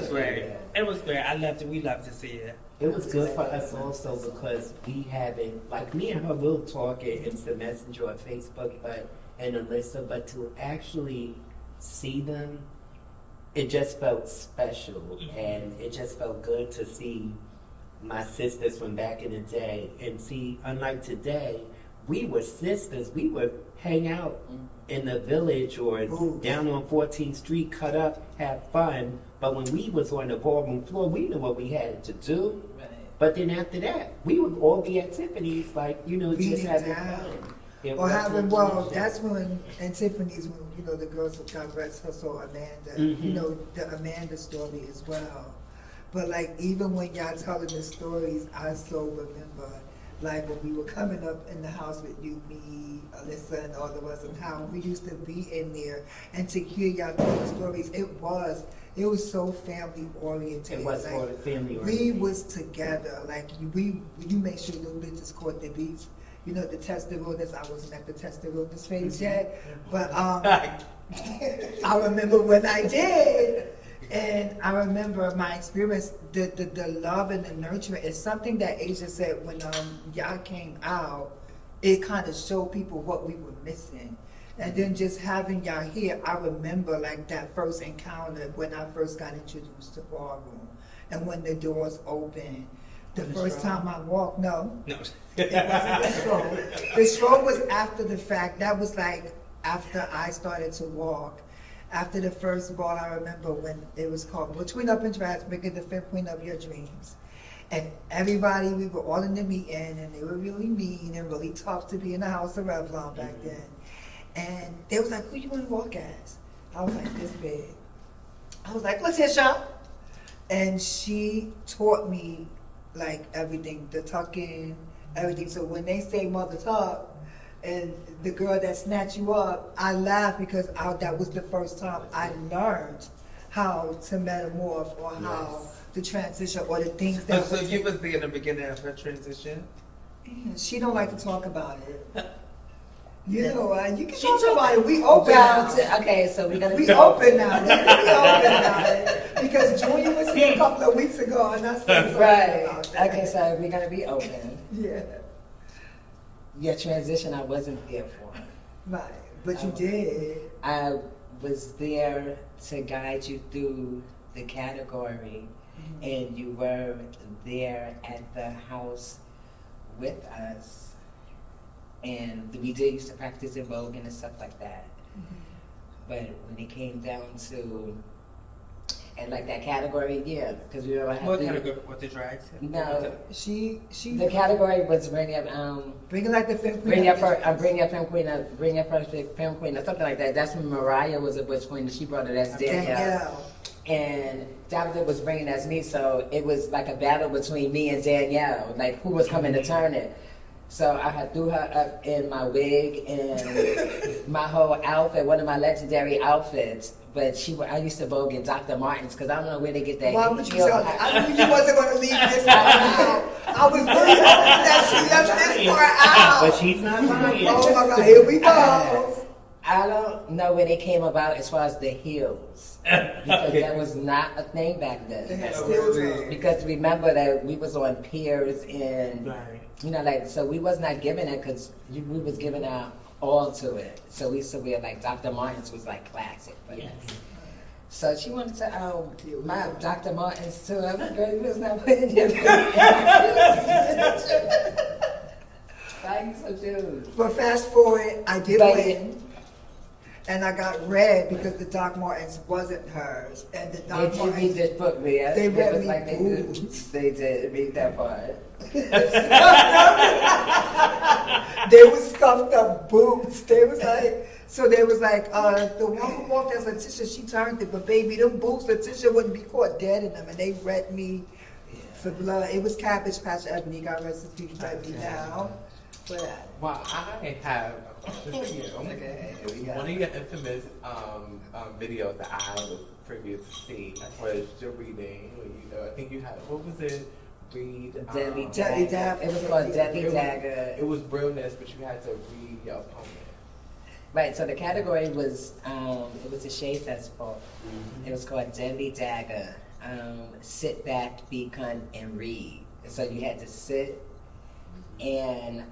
great. It was great. I loved it. We loved to see it. It was good for us also because we haven't, like me and her will talk in instant messenger or Facebook, and Alyssa, but to actually see them, it just felt special, and it just felt good to see my sisters from back in the day, and see, unlike today, we were sisters. We would hang out in the village or down on 14th Street, cut up, have fun. But when we was on the ballroom floor, we knew what we had to do. Right. But then after that, we would all be at Tiffany's, like, just having fun. Or having, that's when, and Tiffany's, when, the girls of God rest her soul, Amanda, the Amanda story as well. But like, even when y'all telling the stories, I so remember, like when we were coming up in the house with you, me, Alyssa, and all of us, and how we used to be in there, and to hear y'all tell the stories, it was so family oriented. It was like, for the family we oriented. was together, like you make sure the bitches caught the beats. The testimonials, I wasn't at the testimonials phase yet, but I remember when I did, and I remember my experience, the love and the nurturing. It's something that Asia said when y'all came out, it kind of showed people what we were missing. And then just having y'all here, I remember like that first encounter when I first got introduced to Ballroom, and when the doors opened. The first time I walked, no. It wasn't the stroll. The stroll was after the fact. That was like after I started to walk. After the first ball, I remember when it was called Between Up and Dress, Making the Fifth Queen of Your Dreams. And everybody, we were all in the meeting, and they were really mean and really tough to be in the house of Revlon back then. And they was like, who you want to walk as? I was like, this big. I was like, Latisha. And she taught me like everything, the tucking, everything. So when they say mother tuck, and the girl that snatched you up, I laugh because that was the first time I learned how to metamorph or how to transition or the things that. So you was there in the beginning of her transition? Yeah, she don't like to talk about it. You Yes. know what? You can talk about it. We open now. Okay, so we're gonna We open now. We open now. Because Junior was here a couple of weeks ago, and I said right. about that. Okay, so we're gonna be open. Yeah. Your transition, I wasn't there for. Right. But you did. I was there to guide you through the category, and you were there at the house with us. And we did used to practice in Vogue and stuff like that. But when it came down to, and like that category, yeah, because we were What category? What the drags? No, She. the category was bring up Bring like the fifth bring up femme queen, bring up first femme queen, or something like that. That's when Mariah was a butch queen, and she brought it as Danielle. And Tabytha was bringing as me, so it was like a battle between me and Danielle, like who was coming to turn it. So I threw her up in my wig and my whole outfit, one of my legendary outfits. But I used to vogue in Dr. Martens because I don't know where they get that. Why would you heel. tell me? I knew you wasn't going to leave this part out. I was really hoping that she left this part out. But she's not lying. Oh my God, here we go. I don't know where they came about as far as the heels. Because that was not a thing back They then. had stills on. Because remember that we was on piers and, Right. you know, like, so we was not giving it because we was giving our all to it. So we used to wear, like, Dr. Martens was, like, classic for Yes. us. So she wanted to, my Dr. Martens too. I'm like, girl, you was not putting your I used to shoes. But fast forward, I did But- win. And I got red because the Doc Martens wasn't hers. And the Doc Did you read Martens, this book, Liyah? They It read was me like boobs. they did read that part. they were scuffed up boots. They was like, so they was like, the one who walked as Latisha, she turned it, but baby, them boots, Latisha wouldn't be caught dead in them. And they read me for blood. It was Cabbage Patch Ebony, God rest his peace, read me now. But Well, I have a question for you. Okay, here we go. One of your infamous videos that I was privy to see was your reading. I think you had, what was it? Read. Deadly Deadly Dagger. Dagger. It was called Deadly it was- Dagger. It was realness, but you had to read your opponent. Right, so the category was, it was a shade festival. It was called Deadly Dagger. Sit back, be cunt, and read. So you had to sit and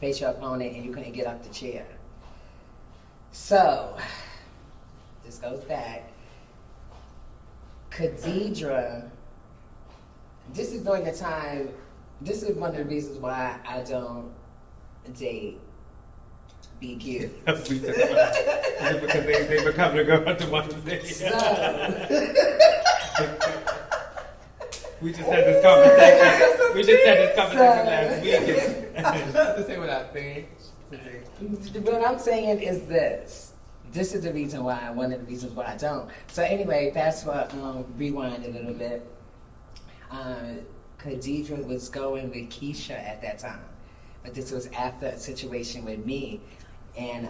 face your opponent, and you couldn't get off the chair. So, this goes back. Khadidra, this is during the time, this is one of the reasons why I don't date BQ. Because they become the girl to watch the So, We just had this conversation. We just had this conversation last week. To say what I think. what I'm saying is this. This is the reason why, one of the reasons why I don't. So anyway, fast forward, rewind a little bit. Khadidra was going with Keisha at that time. But this was after a situation with me. And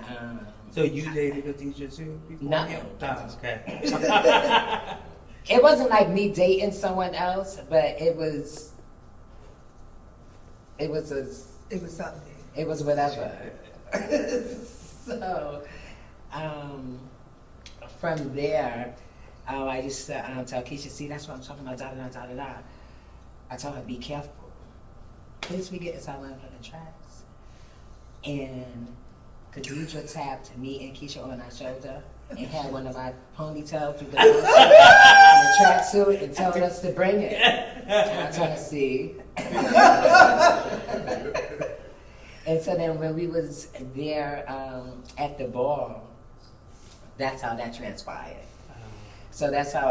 So you dated a teacher too? No. Oh, okay. it wasn't like me dating someone else, but it was it was something. it was whatever. So, from there, I used to tell Keisha, see, that's what I'm talking about, da-da-da-da-da-da. I told her, be careful. Please we get silent on the tracks. And Khadidra tapped me and Keisha on our shoulder and had one of our ponytails through the tracksuit and told us to bring it. And I told her, see. And so then when we was there at the ball, that's how that transpired. So that's how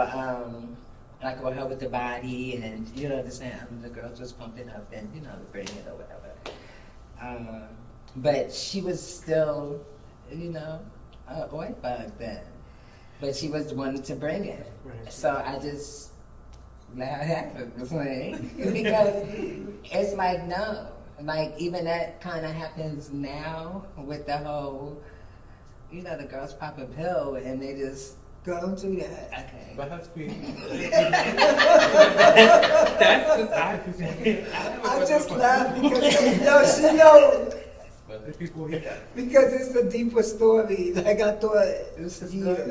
I go help with the body, and you know, the girls was pumping up and you know, bringing it or whatever. But she was still, you know, a oi bug then. But she was wanting to bring it, so I just let her have it. Because it's like no. Like, even that kind of happens now with the whole, you know, the girls pop a pill and they just... Don't do that. Okay. But that's pretty. That's just I I just laugh because she knows. But the people hear that. Because it's a deeper story. Like I thought, This is yeah, good.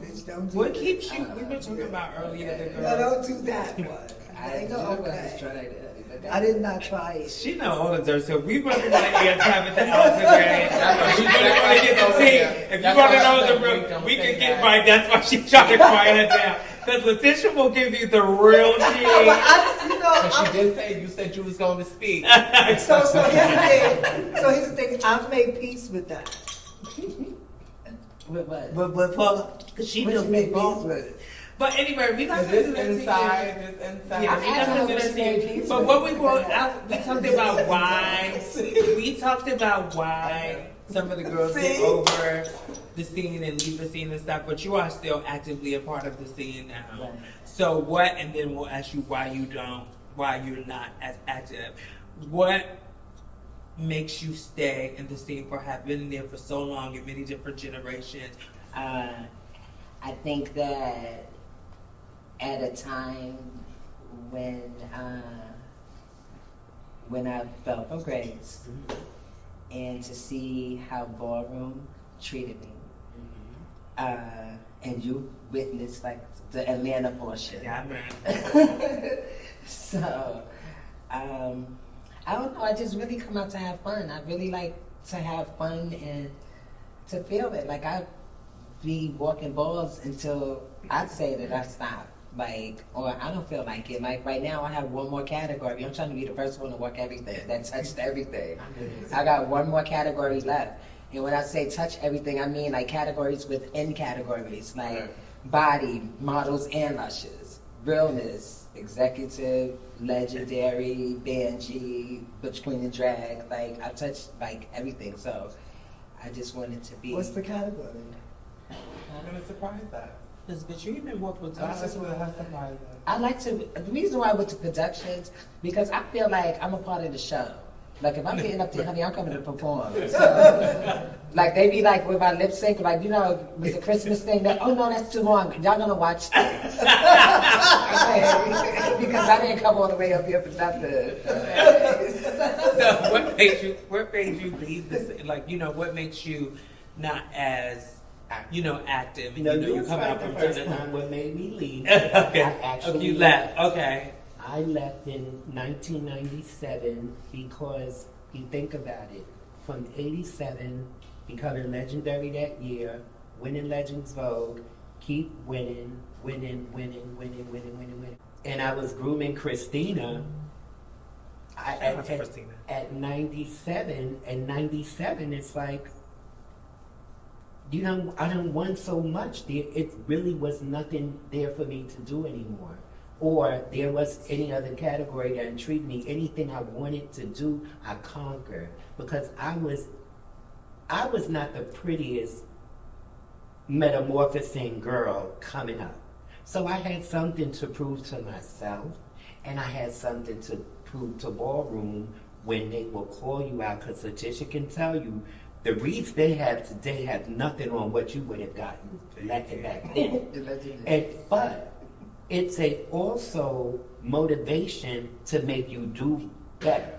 bitch, don't do What that. keeps you? We were talking about earlier the No, girls. don't do that one. I go, was okay. trying to... I did not try it. She know all the dirt, so we really want to air Tabytha out today. We really want to get the tea. If you want to know the real, we can get right. That's why she's trying to quiet her down. Because Latisha will give you the real But tea. But she did say, you said you was going to speak. So here's the thing. So here's the thing. I've made peace with that. With what? But Paula, because she What knows you me made both. peace with? But anyway, we got This to do inside, this inside. Yeah, we I got know to what she made do peace But with. what we talked about why some of the girls get over the scene and leave the scene and stuff, but you are still actively a part of the scene now. Right. So what? And then we'll ask you why you're not as active. What makes you stay in the scene for have been there for so long in many different generations? I think that at a time when I felt for grace, and to see how Ballroom treated me, and you witnessed like the Atlanta portion. Yeah, man. So, I don't know. I just really come out to have fun. I really like to have fun and to feel it. Like I be walking balls until I say that I stop. Like, or I don't feel like it. Like right now, I have one more category. I'm trying to be the first one to walk everything that touched everything. I got one more category left. And when I say touch everything, I mean like categories within categories, like body, models, and luscious, realness, executive, legendary, Banshee, Butch Queen and Drag. Like I touched like everything. So I just wanted to be. What's the category? I'm gonna surprise that. But you even work with That's what has surprised us. I like to. The reason why I went to productions because I feel like I'm a part of the show. Like if I'm getting up there, honey, I'm coming to perform. So, like they be like with my lip sync, like you know, with the Christmas thing. That oh no, that's too long. Y'all gonna watch this? Okay. Because I didn't come all the way up here for nothing. So what made you leave this? Like, you know, what makes you not as, you know, active? You know, you you come out from the first time what made me leave. Okay. I actually You left. Okay. I left in 1997 because you think about it, from 87, becoming legendary that year, winning Legends Vogue, keep winning. And I was grooming Christina. Shout out to Christina. At 97, and 97, it's like, you know, I done won so much there, it really was nothing there for me to do anymore. Or there was any other category that intrigued me. Anything I wanted to do, I conquered. Because I was not the prettiest metamorphosing girl coming up. So I had something to prove to myself, and I had something to prove to Ballroom when they will call you out, because Latisha can tell you, the reads they have today have nothing on what you would have gotten back then. But it's also motivation to make you do better.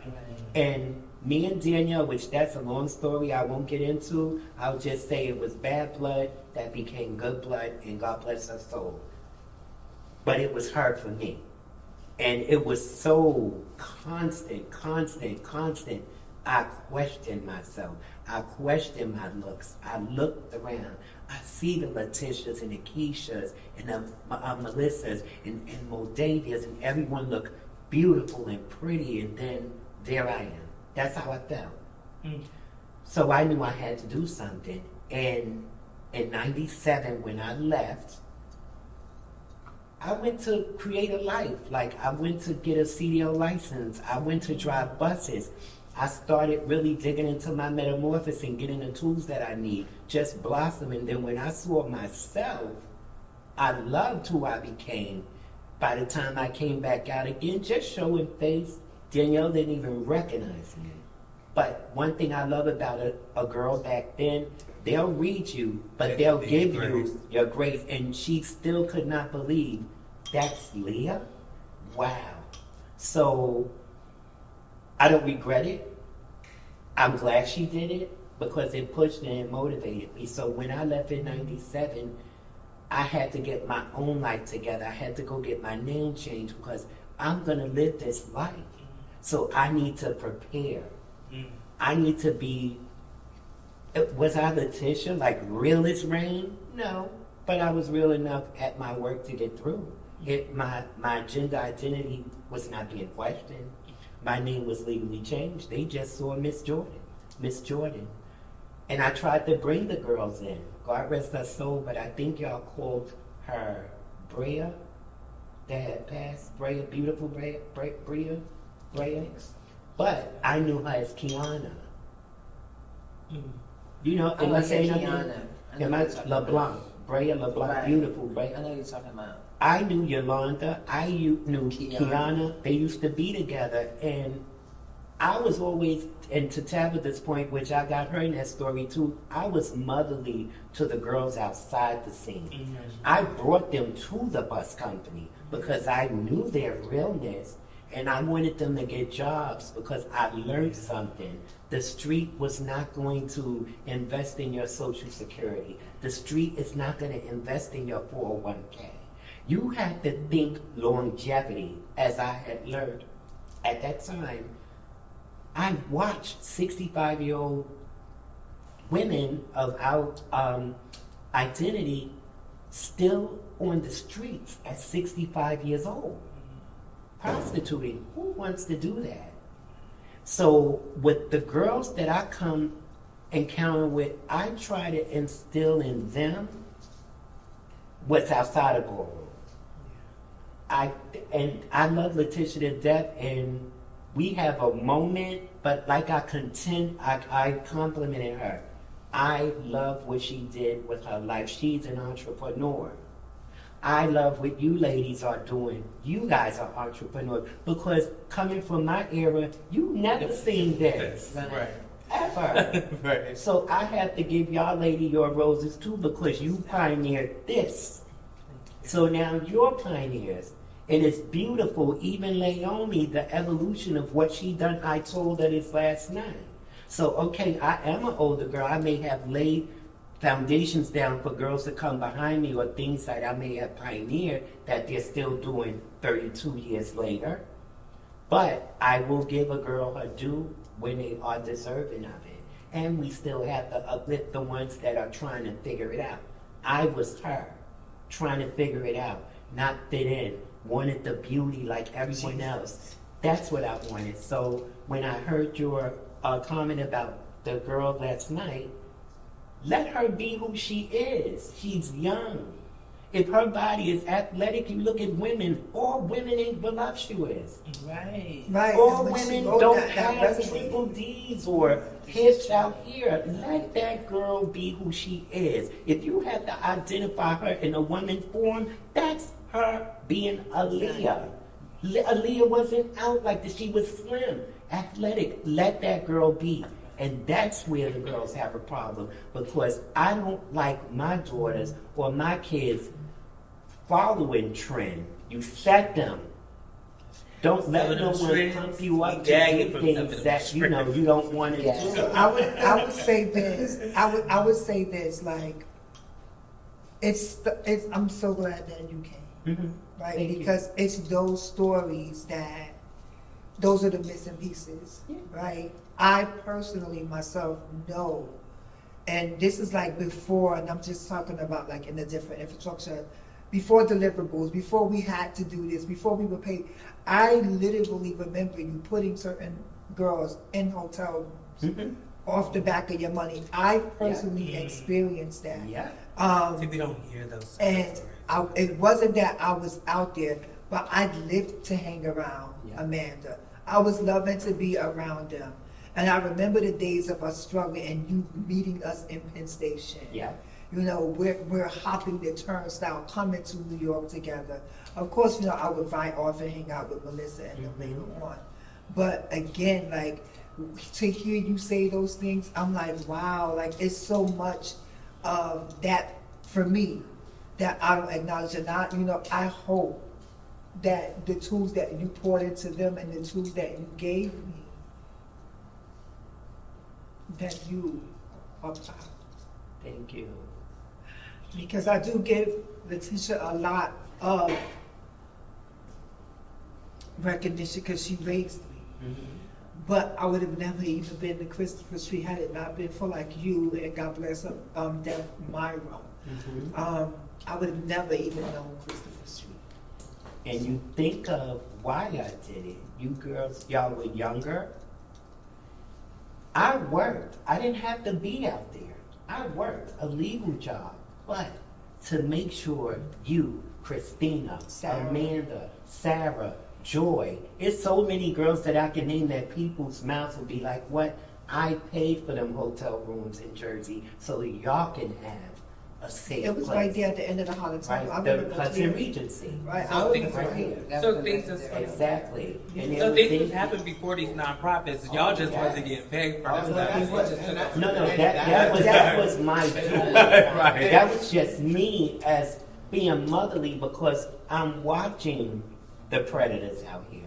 And me and Danielle, which that's a long story I won't get into, I'll just say it was bad blood that became good blood, and God bless her soul. But it was hard for me. And it was so constant. I questioned myself. I questioned my looks. I looked around. I see the Latishas and the Keishas and the Melissas and Moldavias, and everyone looked beautiful and pretty, and then there I am. That's how I felt. So I knew I had to do something. And in 97, when I left, I went to create a life. Like, I went to get a CDL license. I went to drive buses. I started really digging into my metamorphosis and getting the tools that I need, just blossoming. Then when I saw myself, I loved who I became. By the time I came back out again, just showing face, Danielle didn't even recognize me. But one thing I love about a girl back then, they'll read you, but they'll give you your grace. And she still could not believe, that's Liyah? Wow. So I don't regret it. I'm glad she did it because it pushed and it motivated me. So when I left in 97, I had to get my own life together. I had to go get my name changed because I'm going to live this life. So I need to prepare. I need to be, was I Latisha, like real as rain? No, but I was real enough at my work to get through. My gender identity was not being questioned. My name was legally changed. They just saw Miss Jordan. And I tried to bring the girls in. God rest her soul, but I think y'all called her Brea, that had passed. Brea, beautiful Brea. But I knew her as Kiana. You know, am I saying Kiana? Am I LeBlanc? Brea LeBlanc, Right. beautiful Brea. I know you're talking about. I knew Yolanda. I knew Kiana. Kiana. They used to be together, and I was always, and to Tabytha's point, which I got her in that story too, I was motherly to the girls outside the scene. Mm-hmm. I brought them to the bus company because I knew their realness and I wanted them to get jobs because I learned something. The street was not going to invest in your Social Security. The street is not going to invest in your 401k. You have to think longevity, as I had learned at that time. I watched 65-year-old women of our identity still on the streets at 65 years old, prostituting. Who wants to do that? So with the girls that I come encounter with, I try to instill in them what's outside of ballroom. I love Latisha to death, and we have a moment, but like I complimented her. I love what she did with her life. She's an entrepreneur. I love what you ladies are doing. You guys are entrepreneurs because coming from my era, you never seen this. Right. Ever. Right. So I have to give y'all lady your roses too because you pioneered this. So now you're pioneers. And it's beautiful, even Naomi, the evolution of what she done, I told her this last night. So, okay, I am an older girl. I may have laid foundations down for girls to come behind me or things that I may have pioneered that they're still doing 32 years later. But I will give a girl her due when they are deserving of it. And we still have to uplift the ones that are trying to figure it out. I was her, trying to figure it out, not fit in. Wanted the beauty like everyone else. That's what I wanted. So when I heard your comment about the girl last night, let her be who she is. She's young. If her body is athletic, you look at women, all women ain't voluptuous. Right. Right. All and when she women wrote don't that have resume, triple D's or hips out here. Let that girl be who she is. If you have to identify her in a woman form, that's her being a Liyah. Liyah wasn't out like this. She was slim, athletic. Let that girl be. And that's where the girls have a problem because I don't like my daughters or my kids following trend. You set them. Don't let no one pump you up to do things that you know you don't want to do. I would say this. I would say this. Like, I'm so glad that you came. Mhm. Right? Thank you. Because it's those stories those are the missing pieces, Yeah. right? I personally myself know, and this is like before, and I'm just talking about like in the different infrastructure, before deliverables, before we had to do this, before we were paid. I literally remember you putting certain girls in hotel rooms Mhm. off the back of your money. I personally experienced that. Yeah. See, we don't hear those. And stories. it wasn't that I was out there, but I lived to hang around Yeah. Amanda. I was loving to be around them. And I remember the days of us struggling and you meeting us in Penn Station. Yeah. You know, we're hopping the turnstile, coming to New York together. Of course, you know, I would find off and hang out with Melissa and them later on. But again, like, to hear you say those things, I'm like, wow, like, it's so much of that for me that I don't acknowledge. And I hope that the tools that you poured into them and the tools that you gave me, that you are proud. Thank you. Because I do give Latisha a lot of recognition because she raised me. Mm-hmm. But I would have never even been to Christopher Street had it not been for like you and God bless her, Def Myra. Mm-hmm. I would have never even known Christopher Street. And you think of why I did it. You girls, y'all were younger. I worked. I didn't have to be out there. I worked a legal job, but to make sure you, Christina, Sarah. Amanda, Sarah, Joy, it's so many girls that I can name that people's mouths will be like, what? I paid for them hotel rooms in Jersey so that y'all can have a safe It was place. right there at the end of the Holland Tunnel. I Right, the remember Hudson clearly. Regency. Right, So I things remember are- clearly. That So was things right is there. Exactly. And So it things was was happening before these nonprofits. Y'all Oh, just yes. wasn't getting paid for Oh, this yes. stuff. No, that was my doing. Right. That was just me as being motherly because I'm watching the predators out here.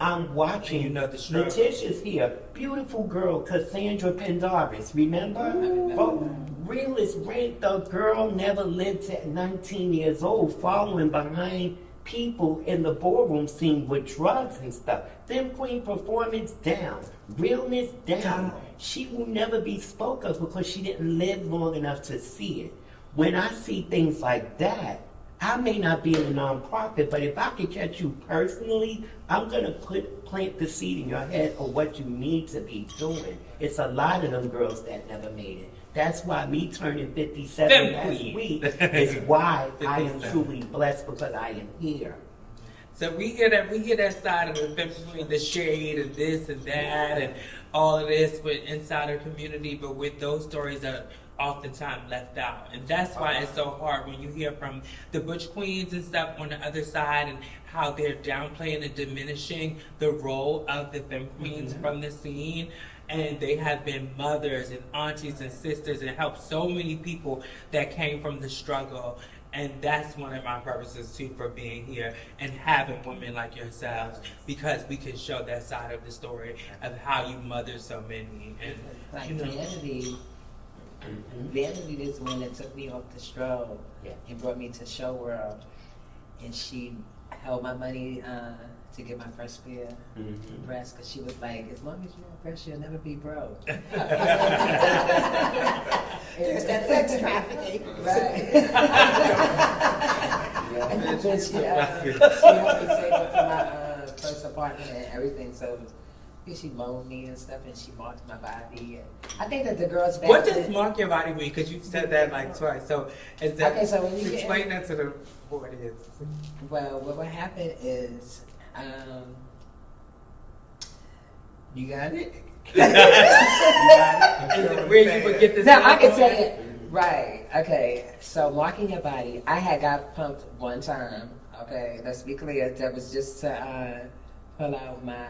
I'm watching. And you know the struggle. Latisha's here, beautiful girl, Cassandra Pendaris. Remember? But realist rank, the girl never lived to 19 years old, following behind people in the ballroom scene with drugs and stuff. Them queen performance down, realness down. She will never be spoke of because she didn't live long enough to see it. When I see things like that, I may not be in a nonprofit, but if I can catch you personally, I'm gonna plant the seed in your head of what you need to be doing. It's a lot of them girls that never made it. That's why me turning 57 Them last queen. week is why I am 57. truly blessed because I am here. So we hear that side of the February, the shade and this and that and all of this with insider community, but with those stories are oftentimes left out. And that's why it's so hard when you hear from the butch queens and stuff on the other side and how they're downplaying and diminishing the role of the femme queens from the scene. And they have been mothers and aunties and sisters and helped so many people that came from the struggle. And that's one of my purposes too for being here and having women like yourselves, because we can show that side of the story of how you mother so many. And Like you know, Vanity is the one that took me off the stroll Yeah. and brought me to Show World, and she held my money to get my first pair of breasts because she was like, as long as you're on breast, you'll never be broke. There's that sex trafficking. Right. And then she helped me save up for my first apartment and everything. So she loaned me and stuff, and she marked my body. And I think that the girls back what does then- mark your body mean? Because you've said that like twice. So is that, Okay, so when you get- explain that to the audience. Well, what would happen is, you got it? Is it where you would get this? No, I can tell you. Right. Okay. So marking your body, I had got pumped one time. Okay, let's be clear. That was just to pull out my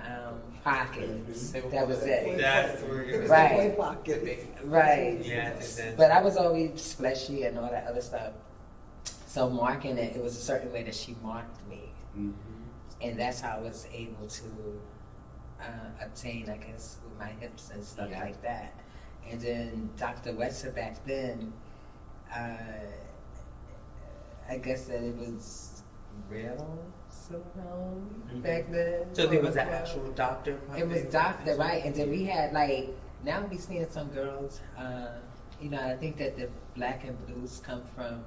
pockets. That was it. That's where it Right. Pocket. Right. Yeah, that's But I was always fleshy and all that other stuff. So marking it, it was a certain way that she marked me, and that's how I was able to obtain, I guess, with my hips and stuff Yeah. like that. And then Dr. Wetzer back then, I guess that it was real silicone back then. So there was an actual doctor. It was doctor, right? And then we had like, now we seeing some girls, you know, I think that the black and blues come from,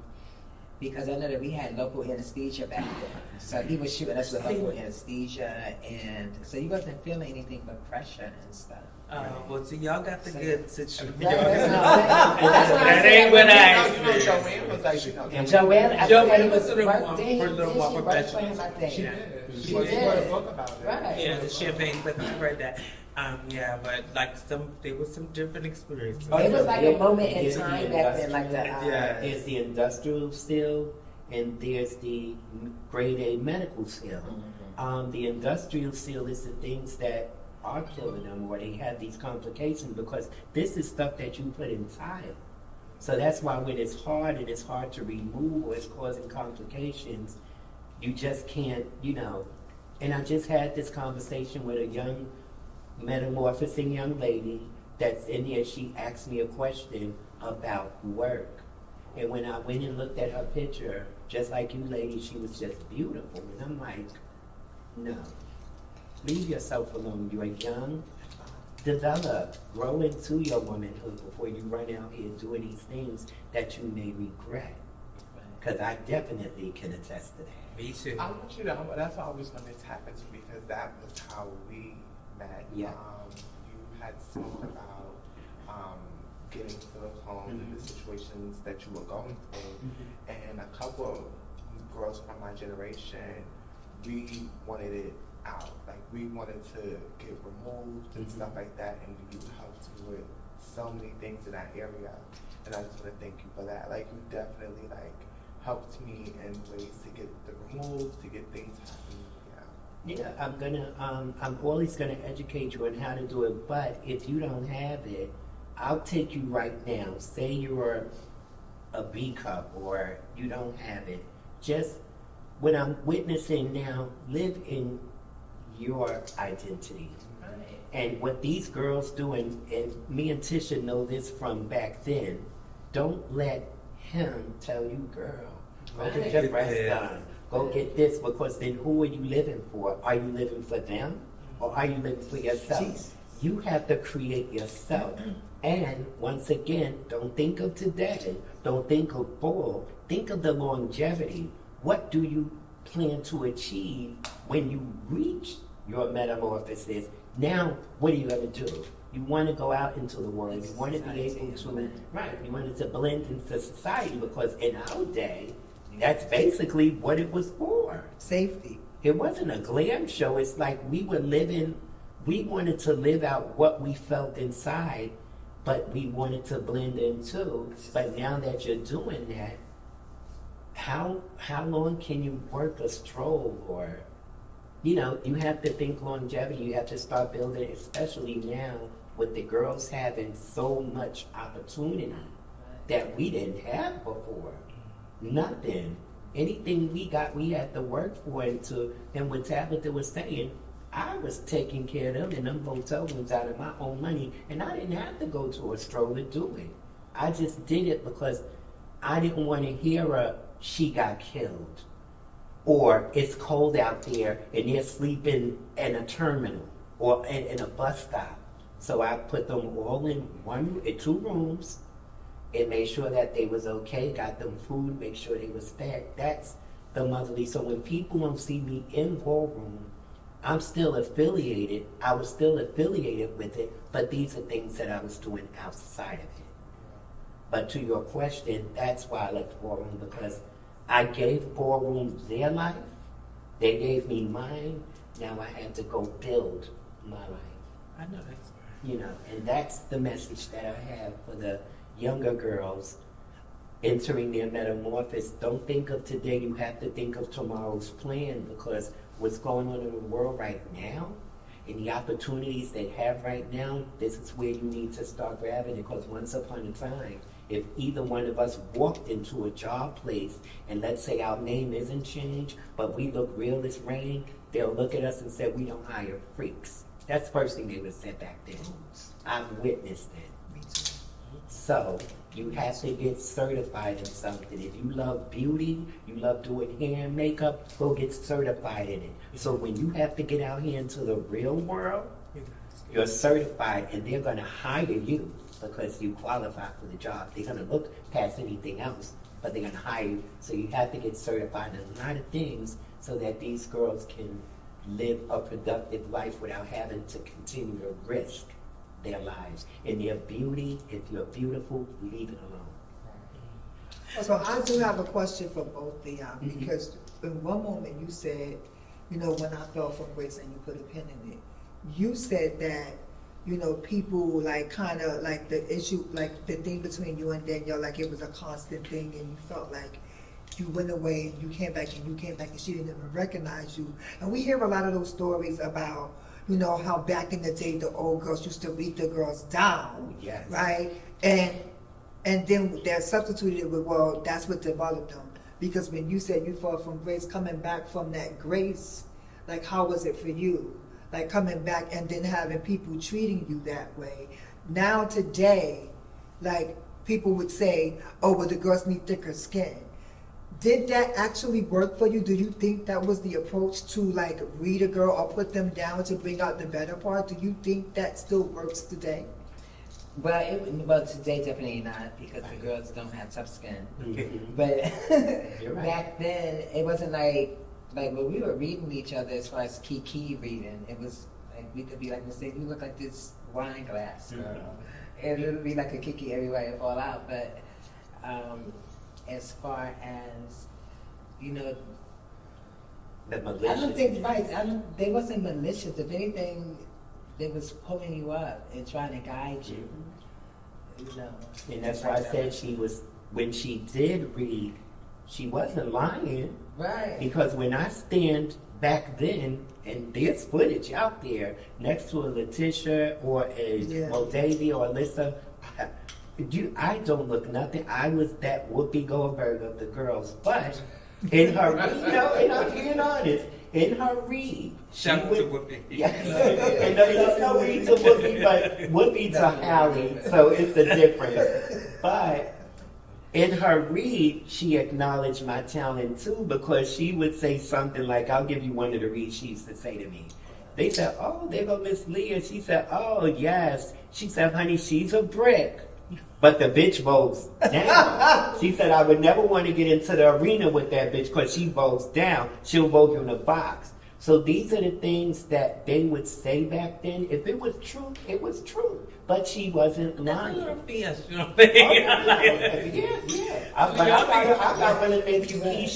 because I know that we had local anesthesia back then. So he was shooting us with local anesthesia, and so he wasn't feeling anything but pressure and stuff. Well, see, y'all got the good situation. Right, that's why I That said ain't what I You know, experienced. Joanne was like, you know, Joanne, I Joanne think he was was a little work- more- did for a little more she work professional. for him, I think. she did. She She wrote did. a book about it. Right. Yeah, the champagne clip, I read that. Yeah, but like there was some different experiences. It was like a moment in There's the time back then, like the Yeah. There's the industrial steel, and there's the grade A medical steel. The industrial steel is the things that are killing them, or they have these complications, because this is stuff that you put in tile. So that's why when it's hard and it's hard to remove or it's causing complications, you just can't, you know. And I just had this conversation with a young metamorphosing young lady that's in here. She asked me a question about work. And when I went and looked at her picture, just like you ladies, she was just beautiful. And I'm like, no, leave yourself alone. You're young. Develop, grow into your womanhood before you run out here doing these things that you may regret. Because I definitely can attest to that. Me too. I want you to, that's what I was going to tap into, because that was how we met. Yeah. You had spoke about getting silicone and the situations that you were going through. And a couple of girls from my generation, we wanted it out. Like, we wanted to get removed and stuff like that, and you helped with so many things in that area, and I just want to thank you for that. Like, you definitely like helped me in ways to get the removed, to get things happening. Yeah, I'm always gonna educate you on how to do it, but if you don't have it, I'll take you right now. Say you're a B cup or you don't have it. Just what I'm witnessing now, live in your identity. And what these girls do, and me and Tisha know this from back then, don't let him tell you, girl, go get your breast done. Go get this, because then who are you living for? Are you living for them or are you living for yourself? Jesus. You have to create yourself. And once again, don't think of today. Don't think of bull. Think of the longevity. What do you plan to achieve when you reach your metamorphosis? Now, what are you going to do? You want to go out into the world. You want to be able to, right, you wanted to blend into society, because in our day, that's basically what it was for. Safety. It wasn't a glam show. It's like we wanted to live out what we felt inside, but we wanted to blend in too. But now that you're doing that, how long can you work a stroll? Or, you have to think longevity. You have to start building, especially now with the girls having so much opportunity that we didn't have before. Nothing. Anything we got, we had to work for it. And what Tabytha was saying, I was taking care of them in them hotel rooms out of my own money, and I didn't have to go to a stroll to do it. I just did it because I didn't want to hear she got killed, or it's cold out there and they're sleeping in a terminal or in a bus stop. So I put them all in two rooms, and made sure that they was okay, got them food, make sure they was fed. That's the motherly. So when people don't see me in Ballroom, I'm still affiliated. I was still affiliated with it, but these are things that I was doing outside of it. But to your question, that's why I left Ballroom, because I gave Ballroom their life. They gave me mine. Now I had to go build my life. I know that's right. And that's the message that I have for the younger girls entering their metamorphosis. Don't think of today, you have to think of tomorrow's plan, because what's going on in the world right now and the opportunities they have right now, this is where you need to start grabbing it. Because once upon a time, if either one of us walked into a job place and let's say our name isn't changed, but we look real as rain, they'll look at us and say, we don't hire freaks. That's the first thing they would say back then. I've witnessed it. Me too. So you have to get certified in something. If you love beauty, you love doing hair and makeup, go get certified in it. So when you have to get out here into the real world, you're certified, and they're going to hire you because you qualify for the job. They're going to look past anything else, but they're going to hire you. So you have to get certified in a lot of things so that these girls can live a productive life without having to continue to risk their lives. And their beauty, if you're beautiful, leave it alone. So I do have a question for both of y'all, because in one moment you said, when I fell from grace, and you put a pin in it, you said that, people like kind of like the issue, like the thing between you and Danielle, like it was a constant thing, and you felt like you went away and you came back and she didn't even recognize you. And we hear a lot of those stories about, how back in the day the old girls used to beat the girls down, Yes. right? And then they're substituted it with, well, that's what developed them. Because when you said you fell from grace, coming back from that grace, like how was it for you? Like coming back and then having people treating you that way. Now today, like people would say, oh, well, the girls need thicker skin. Did that actually work for you? Do you think that was the approach to like read a girl or put them down to bring out the better part? Do you think that still works today? Well, today definitely not, because the girls don't have tough skin. But You're right. back then, it wasn't like when we were reading each other as far as kiki reading, it was like we could be like, say, you look like this wine glass, girl. And it would be like a kiki everywhere and fall out. But as far as, The malicious. I don't think, they wasn't malicious. If anything, they was pulling you up and trying to guide you. you know. And that's why I said when she did read, she wasn't lying. Right. Because when I stand back then, and there's footage out there next to a Latisha or a Moldavia or Alyssa, I don't look nothing. I was that Whoopi Goldberg of the girls. But in her read, and I'm being honest, in her read, Shout out to Whoopi. Yes. And there's no read to Whoopi, but Whoopi to Hallie, so it's a difference. But in her read, she acknowledged my talent too, because she would say something like, I'll give you one of the reads she used to say to me. They said, oh, there go Miss Liyah. She said, oh, yes. She said, honey, she's a brick. But the bitch bows down. She said, I would never want to get into the arena with that bitch because she bows down. She'll vote you in a box. So these are the things that they would say back then. If it was true, it was true. But she wasn't lying. That's a little fierce, you know what I'm saying? But I got one of the MP3.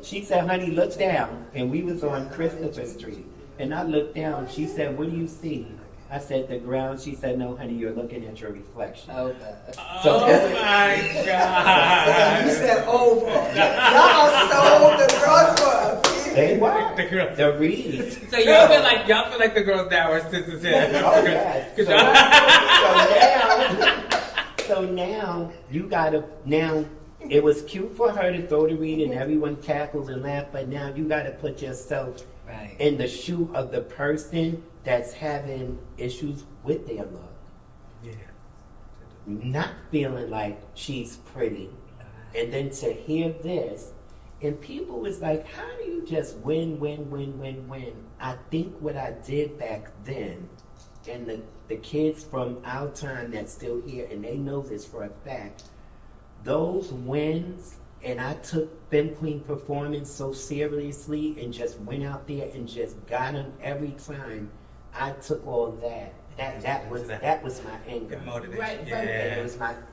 She said, honey, look down. And we was on Christopher Street. And I looked down. She said, what do you see? I said, the ground. She said, no, honey, you're looking at your reflection. Okay. Oh my God. You said over. Y'all sold the girls for They were. The girls. The reads. So y'all feel like the girls now are sisters here. Oh, yes. So now, you gotta, it was cute for her to throw the read and everyone cackled and laughed, but now you gotta put yourself in the shoe of the person that's having issues with their look. Yeah. Not feeling like she's pretty. And then to hear this, and people was like, how do you just win? I think what I did back then, and the kids from our time that's still here, and they know this for a fact, those wins, and I took Femme Queen performance so seriously and just went out there and just got them every time. I took all that. That was my anger. Right. Yeah.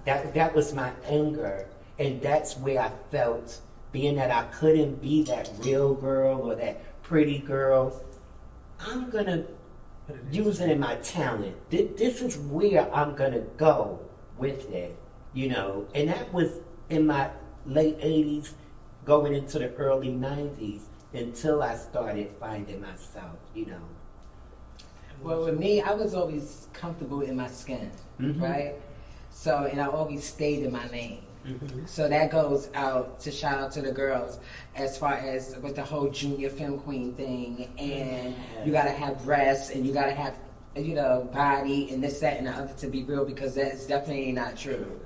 That was my anger, and that's where I felt, being that I couldn't be that real girl or that pretty girl. I'm gonna use it in my talent. This is where I'm gonna go with it, And that was in my late 80s, going into the early 90s, until I started finding myself, Well, with me, I was always comfortable in my skin, right? So, and I always stayed in my lane. So that goes out to shout out to the girls as far as with the whole junior Femme Queen thing, and you gotta have breasts and you gotta have, body and this, that, and the other to be real, because that's definitely not true.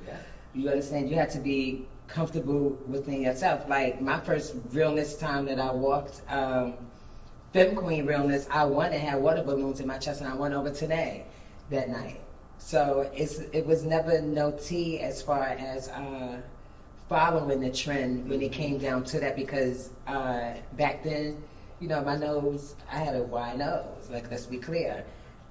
You understand? You have to be comfortable within yourself. Like my first realness time that I walked, Femme Queen realness, I wanted to have water balloons in my chest, and I went over today that night. So it was never no tea as far as following the trend when it came down to that, because back then, my nose, I had a wide nose, like, let's be clear.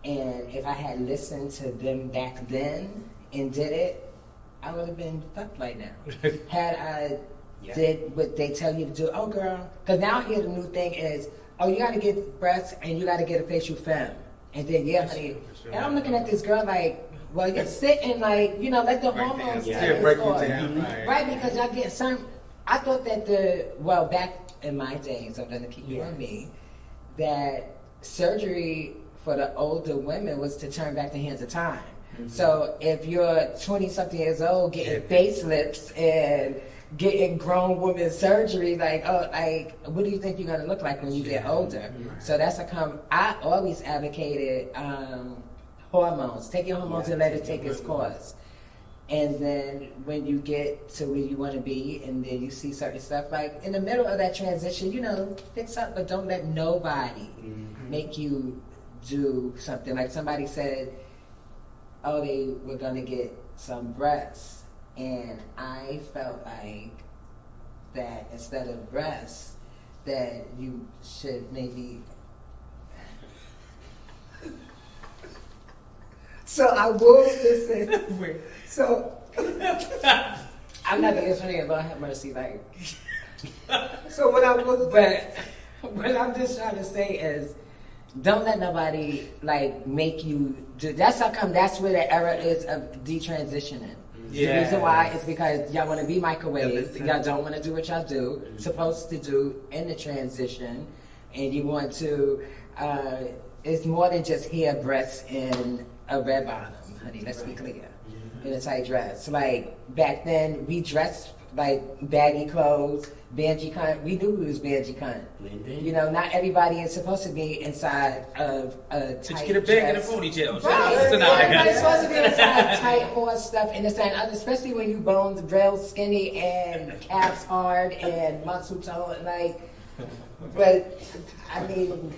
And if I had listened to them back then and did it, I would have been fucked right now. Had I did what they tell you to do, oh girl, because now here the new thing is, oh, you got to get breasts and you got to get a facial femme. And then, honey. And I'm looking at this girl like, well, you're sitting like, let the hormones take its course. Right, because y'all get some. I thought that back in my days, I'm going to keep you on me, that surgery for the older women was to turn back the hands of time. So if you're 20-something years old getting facelifts and getting grown woman surgery, what do you think you're going to look like when you get older? So that's I always advocated hormones. Take your hormones and let it take its course. And then when you get to where you want to be, and then you see certain stuff, like in the middle of that transition, fix up, but don't let nobody make you do something. Like somebody said, oh, they were going to get some breasts. And I felt like that instead of breasts, that you should maybe... So I will listen. So I'm not the answer, Lord have mercy, like... So what I will... But what I'm just trying to say is, don't let nobody like make you do. That's how come. That's where the era is of detransitioning. The reason why is because y'all want to be microwaves. Y'all don't want to do what y'all do, supposed to do in the transition, and you want to. It's more than just hair, breasts, and a red bottom, honey. Let's be clear. In a tight dress. Like back then, we dressed like baggy clothes, banji cunt. We knew we was banji cunt. You know, not everybody is supposed to be inside of a tight Did you get a bag dress. and a ponytail? Right. Tonight. Everybody's supposed to be inside tight horse stuff and this and other, especially when you bones real skinny and calves hard and muscle tone. Like, but I mean,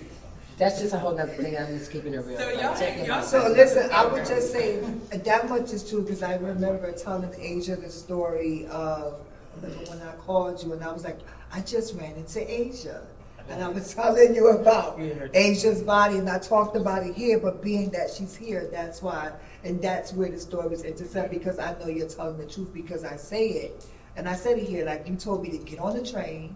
that's just a whole nother thing. I'm just keeping it real. So Like, y'all- taking y'all- my- So listen, I would just say that much is true because I remember telling Asia the story of when I called you and I was like, I just ran into Asia. And I was telling you about Asia's body and I talked about it here, but being that she's here, that's why. And that's where the story was intersect because I know you're telling the truth because I say it. And I said it here, like you told me to get on the train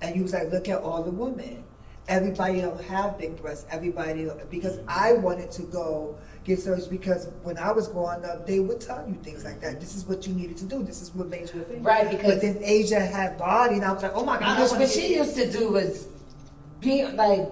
and you was like, look at all the women. Everybody don't have big breasts. Everybody don't, because I wanted to go get surgery because when I was growing up, they would tell you things like that. This is what you needed to do. This is what made you a female. Right, because- but then Asia had body, and I was like, oh my god. Because what she used to do was be like,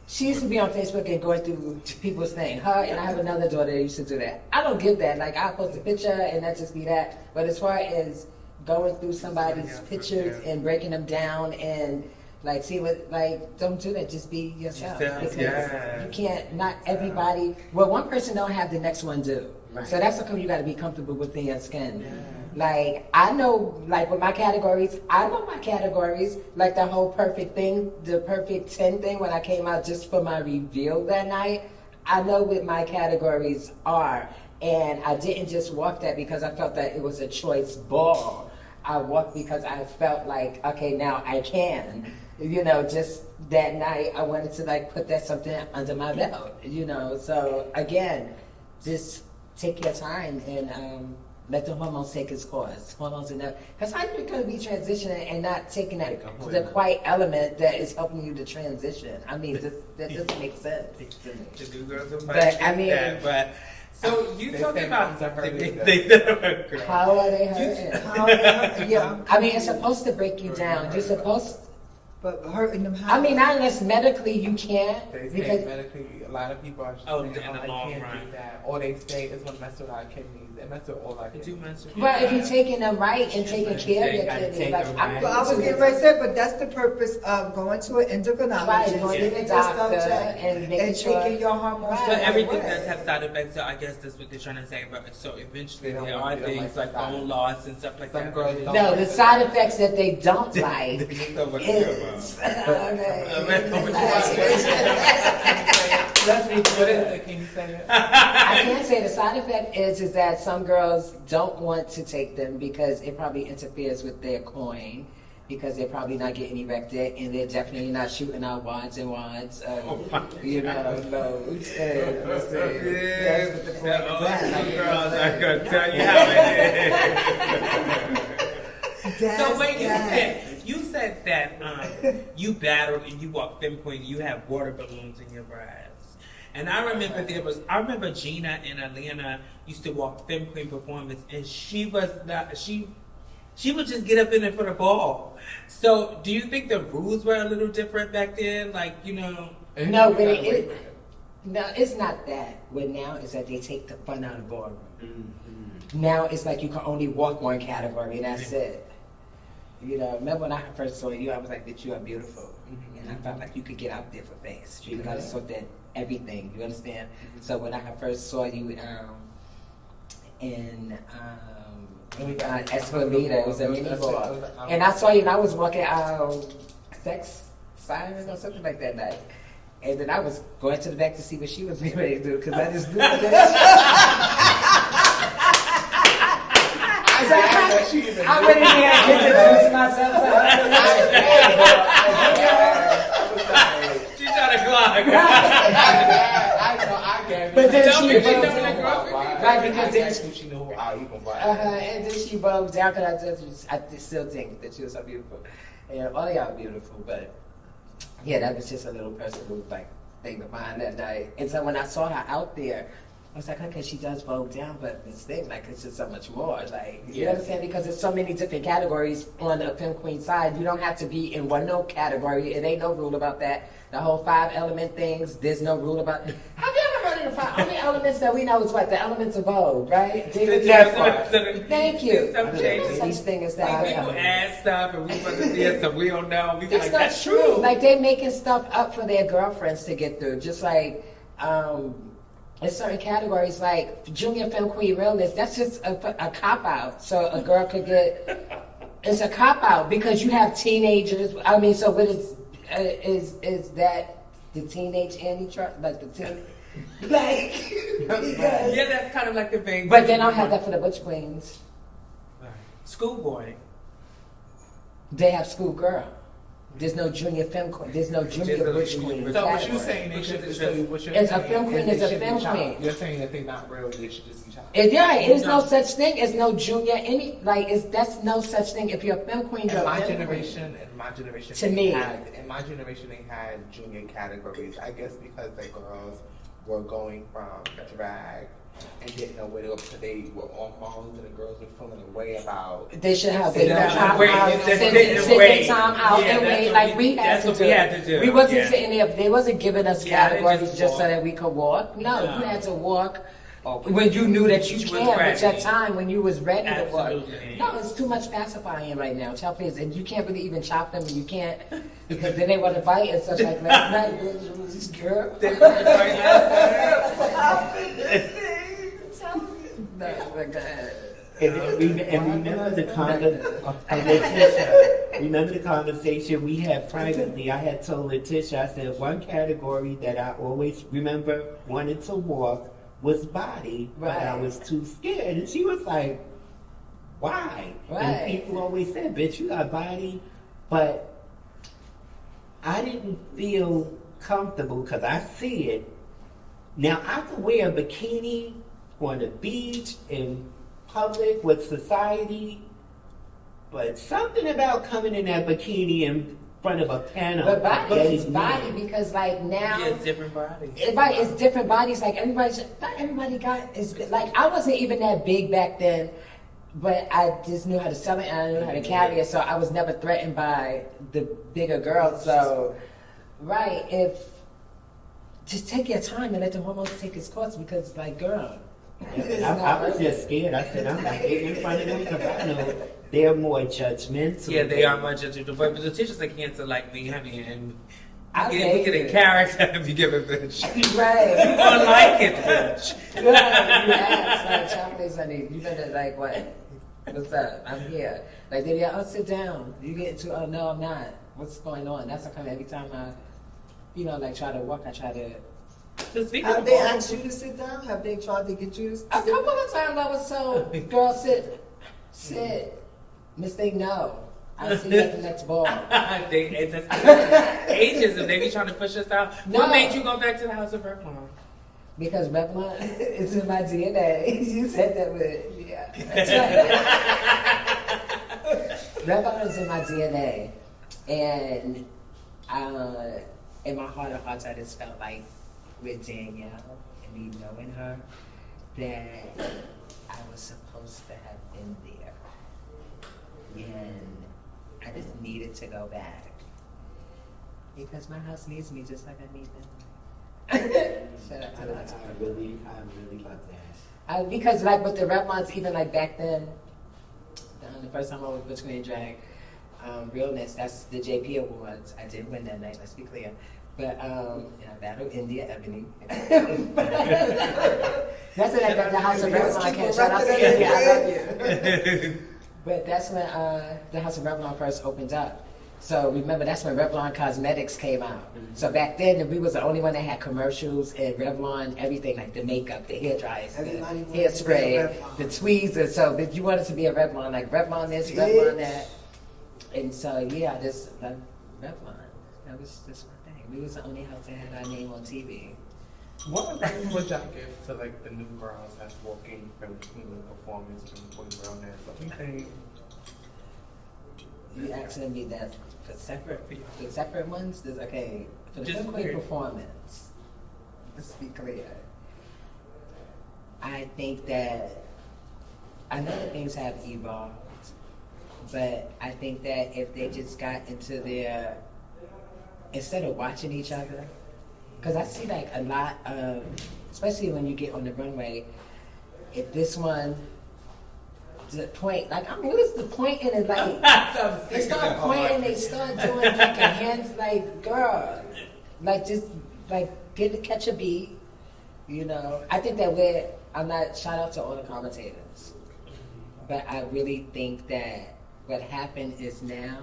she used to be on Facebook and going through people's thing. Her and I have another daughter that used to do that. I don't get that. Like I post a picture and that just be that. But as far as going through somebody's pictures and breaking them down and like see what like don't do that. Just be yourself because you can't. Not everybody. Well, one person don't have the next one do. Right. So that's how come you got to be comfortable within your skin. Like I know, like with my categories, I know my categories. Like the whole perfect thing, the perfect 10 thing when I came out just for my reveal that night. I know what my categories are, and I didn't just walk that because I felt that it was a choice ball. I walked because I felt like, okay, now I can. You know, just that night I wanted to like put that something under my belt. You know, so again, just take your time and let the hormones take its course. Hormones enough. Because how you going to be transitioning and not taking that the quiet element that is helping you to transition? I mean, that doesn't make sense to me. The new girls are But, I fighting mean- that, but so you They talking say about moms are hurting them. they said I'm girl. How are they hurting? Yeah, I mean, it's supposed to break you down. You're supposed. but hurting them. I mean, not unless medically you can't. They say Because medically, a lot of people are just Oh, saying, in the I long can't run. do that. Or they say it's going to mess with our kidneys. It messes with all our Did you kidneys. mention? but if you're taking them right and taking care of You your gotta kidneys, take like them I'm right. But I was getting ready to say, but that's the purpose of going to an endocrinologist, Right, going to the getting your stuff doctor checked, and making and sure- taking your hormones. Right. the But right everything way. does have side effects, so I guess that's what they're trying to say. But so eventually They don't there want are you to things like like side bone loss and stuff like Some that. girls don't. No, the side effects that they don't like is. What is it? Can you say it? I can't say the side effect is that some girls don't want to take them because it probably interferes with their coin because they're probably not getting erected and they're definitely not shooting out wads and wads of, you know, loads. And that's what the point is at. Some girls are gonna tell you how it is. So wait, you said that you battled and you walked pinpoint. You have water balloons in your breasts. And I remember Gina and Alana used to walk pinpoint performance, and she would just get up in it for the ball. So do you think the rules were a little different back then? Like, you know. No, but no, it's not that. What now is that they take the fun out of ballroom. Now it's like you can only walk one category, and that's it. You know, remember when I first saw you, I was like, "Bitch, you are beautiful," and I felt like you could get out there for face. You gotta sort that everything. You understand? So when I first saw you in Escalita, it was a mini bar, and I saw you, and I was walking Sex Sirens or something like that night. And then I was going to the back to see what she was getting ready to do because I just knew that. I went in there and introduced myself to her. She's trying to clock. But then Don't she forget broke that when I grow up. right because then she knew how you can buy. and then she broke down because I still think that she was so beautiful. And all of y'all are beautiful, but yeah, that was just a little person who was like thing of mine that night. And so when I saw her out there, I was like, okay, she does Vogue down, but this thing, like, it's just so much more. Like, you understand? Because there's so many different categories on the Femme Queen side. You don't have to be in one no category. It ain't no rule about that. The whole 5 element things, there's no rule about it. Have you ever heard of the 5? Only elements that we know is what? The elements of Vogue, right? Thank you. These things that people add stuff and we want to see it, so we don't know. We that's like, not that's true. Like, they're making stuff up for their girlfriends to get through. Just like, in certain categories, like Junior Femme Queen Realness, that's just a cop-out. So a girl could get, it's a cop-out because you have teenagers. I mean, so what is that the teenage anti-trust? Like the teen, like, yeah, that's kind of like the thing. but they don't have that for the Butch Queens. Schoolboy. They have schoolgirl. There's no junior femme queen. There's no junior Butch Queen. So what category. you saying? They should just It's a femme queen. It's a femme queen. You're saying that they're not real. They should just be child. There's no such thing as no junior. That's no such thing. If you're a femme queen, you're In a my femme generation, To me. in my generation, they had junior categories. I guess because the girls were going from drag and didn't know where to go because they were on phones and the girls were feeling a way about. queen. They should have Sit their down, time wait, out, just sit sit and wait. their time out Yeah, and that's wait what like we- we had that's to what do. we had to do. We wasn't Yeah. sitting there. They wasn't giving us Yeah, they categories just just so walk. that we could walk. No, No. you had to walk. Oh, When you knew that you You was can, but your ready. time when you was ready to work. Absolutely. No, it's too much pacifying right now. Child please, and you can't really even chop them, and you can't because then they want to fight and stuff like last night. This girl. No, like that. Remember the remember the conversation we had privately. I had told Latisha, I said one category that I always remember wanted to walk was body, but I Right. was too scared. And she was like, why? Right. And people always said, bitch, you got body. But I didn't feel comfortable because I see it. Now, I could wear a bikini on the beach, in public, with society, but something about coming in that bikini in front of a panel. But body that is is body me. because like now. Yeah, it's different bodies. Right, it's different bodies. Like not everybody got is like I wasn't even that big back then, but I just knew how to sell it and I knew how to carry it. So I was never threatened by the bigger girls. So, right, if just take your time and let the hormones take its course because, like, girl, it's I not was worth just it. scared. I said, I'm not getting in front of them because I know they're more judgmental. Yeah, they are much judgmental. But the teacher's a cancer like me, honey, and I you get hate a it. character if you give a bitch. Right. You gonna like it, bitch. Right, you ask, like, Chocolate honey, you better, like, what? What's up? I'm here. Like, they oh, sit down. You get to, oh, no, I'm not. What's going on? That's how come every time I, like, try to walk, I try to. So speaking Have of they all- asked you to sit down? Have they tried to get you to sit A couple of times I was so, girl, sit. Miss Thing, no. I see you at the next ball. That's ageism. They be trying to push us out. No. What made you go back to the House of Revlon? Because Revlon is in my DNA. You said that with, yeah. That's right. Revlon is in my DNA. And in my heart of hearts, I just felt like with Danielle and me knowing her, that I was supposed to have been there. And I just needed to go back. Because my house needs me just like I need them. Shout out to that. I really love that. Because like with the Revlons, even like back then, the first time I was between drag, Realness, that's the JP Awards. I did win that night, let's be clear. But I battled India Ebony. That's when the House of Revlon came. Shout out to India, I love you. But that's when the House of Revlon first opened up. So remember, that's when Revlon Cosmetics came out. So back then, we was the only one that had commercials and Revlon, everything like the makeup, the hair dryers, the Everybody wanted to be a hairspray, Revlon. the tweezers. So that you wanted to be a Revlon, like Revlon this, Revlon that. And so yeah, I just loved Revlon. That was just my thing. We was the only house that had our name on TV. What advice would y'all give to like the new girls that's walking from queen performance from queen realness? What do you think? You asking me that for separate ones? Okay, for the Just Queen weird. performance. Let's be clear. I think that I know that things have evolved, but I think that if they just got into their, instead of watching each other, because I see like a lot of, especially when you get on the runway, if this one, the point, like, I mean, what's the point in it? Like, they start pointing, they start doing like a hands, like, girl, like, just, like, catch a beat, you know? I think that I'm not, shout out to all the commentators, but I really think that what happened is now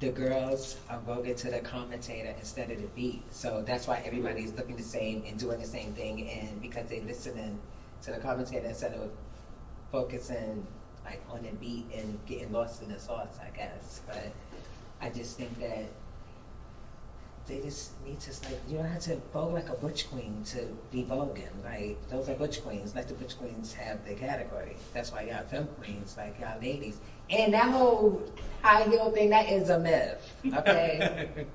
the girls are voting to the commentator instead of the beat. So that's why everybody's looking the same and doing the same thing, and because they're listening to the commentator instead of focusing like on the beat and getting lost in the sauce, I guess. But I just think that they just need to, like, you don't have to vogue like a butch queen to be voguing. Like, those are butch queens. Let the butch queens have their category. That's why y'all femme queens, like y'all ladies. And that whole high heel thing, that is a myth, okay?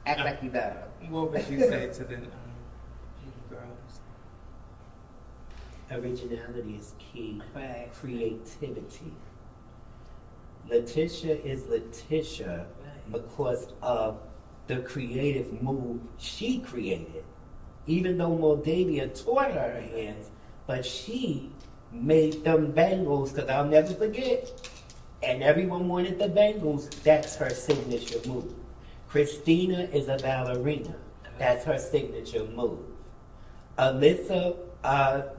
Act like you know. What would you say to the girls? Originality is key. Right. Creativity. Latisha is Latisha because of the creative move she created. Even though Moldavia taught her hands, but she made them bangles, because I'll never forget, and everyone wanted the bangles. That's her signature move. Christina is a ballerina. That's her signature move. Alyssa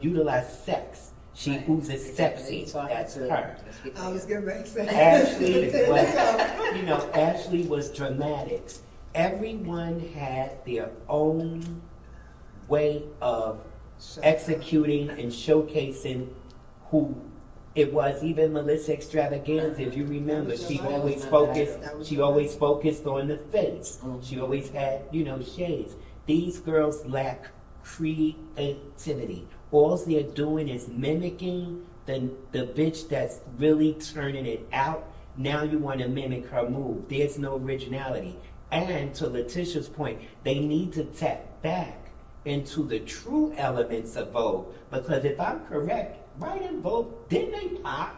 utilized sex. She oozes sexy. That's her. I was getting ready to say. Ashley was dramatics. Everyone had their own way of executing and showcasing who it was. Even Melissa Extravaganza, if you remember, she always focused on the face. She always had, shades. These girls lack creativity. All they're doing is mimicking the bitch that's really turning it out. Now you want to mimic her move. There's no originality. And to Latisha's point, they need to tap back into the true elements of Vogue. Because if I'm correct, right in Vogue, didn't they pop?